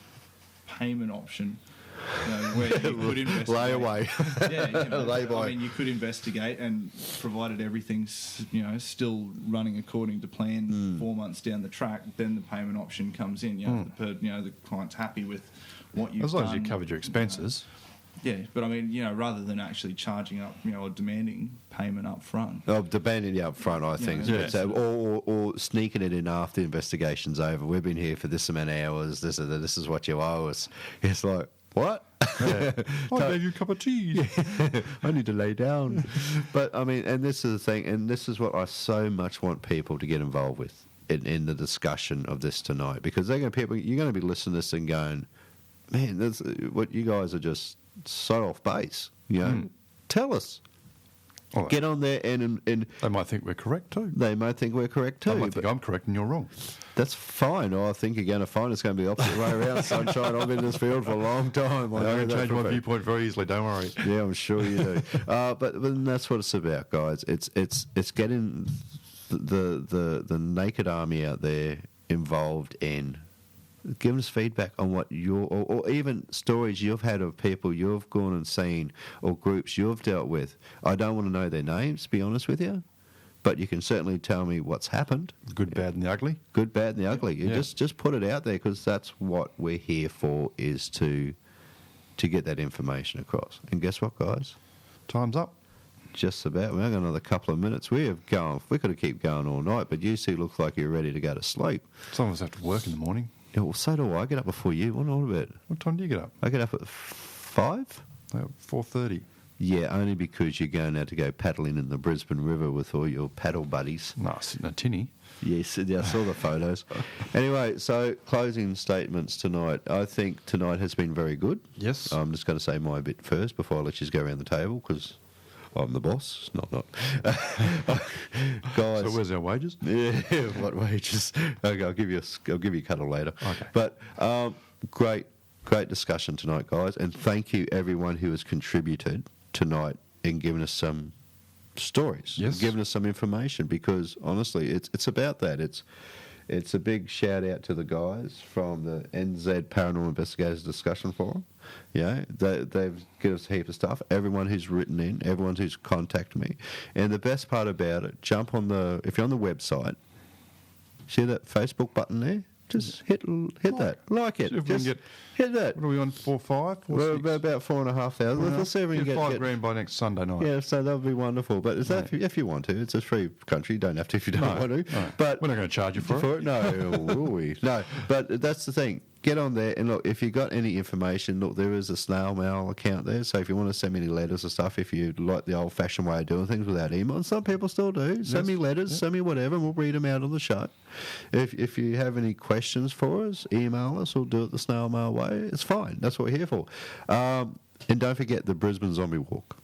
C: payment option, where you could investigate.
B: Lay away.
C: Lay by. I mean, you could investigate, and provided everything's, still running according to plan 4 months down the track, then the payment option comes in. The client's happy with what you've done.
D: As long as you covered your expenses.
C: Yeah, but I mean, rather than actually charging up, or demanding payment up front.
B: Oh, demanding it up front, I think. Or sneaking it in after the investigation's over. We've been here for this amount of hours. This is what you owe us. It's like, what?
D: I gave you a cup of tea.
B: I need to lay down. But, I mean, and this is the thing, and this is what I so much want people to get involved with in the discussion of this tonight. Because you're going to be listening to this and going, man, what you guys are just so off base, Tell us. Well, get on there and
D: they might think we're correct too.
B: They might think we're correct too.
D: They might think I'm correct and you're wrong.
B: That's fine. I think you're going to find it's going to be the opposite way around, sunshine. I've been in this field for a long time.
D: I can change my viewpoint very easily. Don't worry.
B: Yeah, I'm sure you do. But that's what it's about, guys. It's getting the naked army out there involved in Give us feedback on what or even stories you've had of people you've gone and seen or groups you've dealt with. I don't want to know their names, to be honest with you, but you can certainly tell me what's happened.
D: The good, bad, and the ugly.
B: Good, bad, and the ugly. You
D: Yeah.
B: just put it out there, because that's what we're here for, is to get that information across. And guess what, guys?
D: Time's up.
B: Just about. We've got another couple of minutes. We could have keep going all night, but you two look like you're ready to go to sleep.
D: Some of us have to work in the morning.
B: Yeah, well, so do I. I get up before you. What about?
D: What time do you get up?
B: I get up at 5.
D: 4:30.
B: Yeah, only because you're going out to go paddling in the Brisbane River with all your paddle buddies.
D: No, sitting in a tinny.
B: Yes, yeah, I saw the photos. Anyway, so closing statements tonight. I think tonight has been very good.
D: Yes.
B: I'm just going to say my bit first before I let you go around the table, because I'm the boss. Not. Guys.
D: So where's our wages?
B: Yeah, what wages? Okay, I'll give you a cuddle later.
D: Okay.
B: But great discussion tonight, guys, and thank you everyone who has contributed tonight and given us some stories,
D: Yes.
B: giving us some information, because honestly, it's about that. It's a big shout out to the guys from the NZ Paranormal Investigators Discussion Forum. Yeah, they've given us a heap of stuff. Everyone who's written in, everyone who's contacted me, and the best part about it, if you're on the website, see that Facebook button there. Just hit that, like it.
D: See if we can
B: Just
D: get-
B: hit that.
D: What are we on? 4-5?
B: We're about 4,500. Let's see if we can
D: Get
B: get
D: $5,000 by next Sunday night.
B: Yeah, so that would be wonderful. But is that if you want to, it's a free country. You don't have to if you don't want to.
D: No.
B: But
D: We're not going to charge you for it.
B: No, will we? No, but that's the thing. Get on there and look. If you got any information, look, there is a snail mail account there. So if you want to send me any letters or stuff, if you like the old-fashioned way of doing things without email, and some people still do. Send me letters, send me whatever, and we'll read them out on the show. If you have any questions for us, email us or do it the snail mail way. It's fine. That's what we're here for. And don't forget the Brisbane Zombie Walk.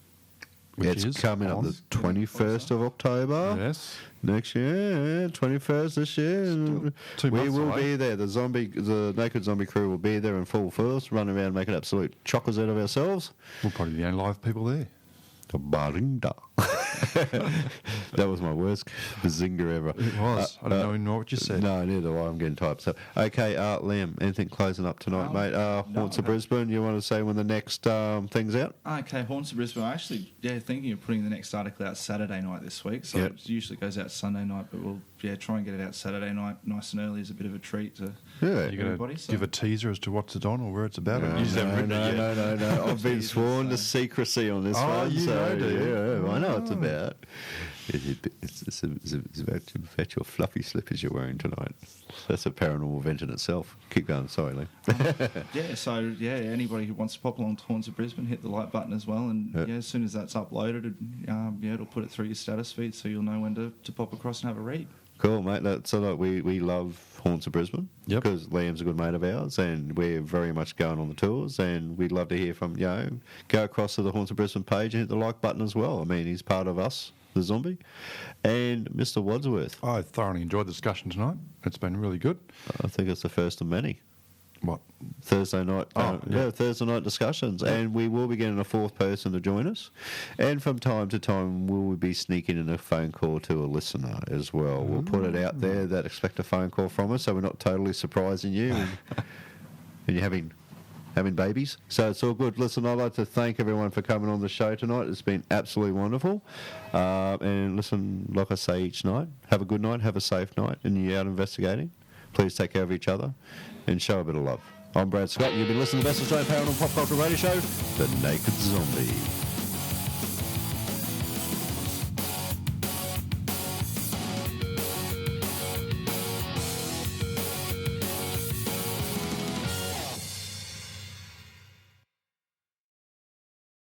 D: Which
B: It's
D: is
B: coming up
D: on-
B: the 21st of October.
D: Yes.
B: Next year, 21st this year.
D: Still 2
B: We
D: months
B: will
D: away.
B: be there. The Naked Zombie crew will be there in full force, running around making absolute chockers out of ourselves.
D: We'll probably be the only live people there.
B: The Barinda. That was my worst bazinga ever.
D: It was. I don't even know what you said.
B: No, neither do I. I'm getting typed. So, okay, Liam, anything closing up tonight, mate? Haunts of Brisbane, you want to say when the next thing's out?
C: Okay, Haunts of Brisbane. I'm actually thinking of putting the next article out Saturday night this week. So
B: Yep.
C: it usually goes out Sunday night, but we'll try and get it out Saturday night nice and early as a bit of a treat to
B: Yeah.
D: You're going
C: everybody.
D: to
C: So
D: give a teaser as to what's it on or where it's about?
B: No,
D: You just haven't written it yet.
B: no. I've been sworn to secrecy on this
D: Oh,
B: one.
D: you
B: so,
D: know, do you?
B: Yeah, I know what it's about. It's about your fluffy slippers you're wearing tonight. That's a paranormal event in itself. Keep going. Sorry, Liam.
C: Anybody who wants to pop along to Haunts of Brisbane, hit the like button as well. And
B: Yep.
C: as soon as that's uploaded, it'll put it through your status feed so you'll know when to pop across and have a read.
B: Cool, mate. So like, we love Haunts of Brisbane
D: Yep.
B: because Liam's a good mate of ours, and we're very much going on the tours, and we'd love to hear from go across to the Haunts of Brisbane page and hit the like button as well. I mean, he's part of us, the zombie, and Mr. Wadsworth.
D: I thoroughly enjoyed the discussion tonight. It's been really good.
B: I think it's the first of many.
D: What?
B: Thursday night, Thursday night discussions, and we will be getting a fourth person to join us. And from time to time, we'll be sneaking in a phone call to a listener as well. We'll put it out there that expect a phone call from us, so we're not totally surprising you, and you're having babies. So it's all good. Listen, I'd like to thank everyone for coming on the show tonight. It's been absolutely wonderful. And listen, like I say each night, have a good night, have a safe night, and you're out investigating. Please take care of each other and show a bit of love. I'm Brad Scott. You've been listening to the Best Australian Paranormal Pop Culture Radio Show, The Naked Zombie.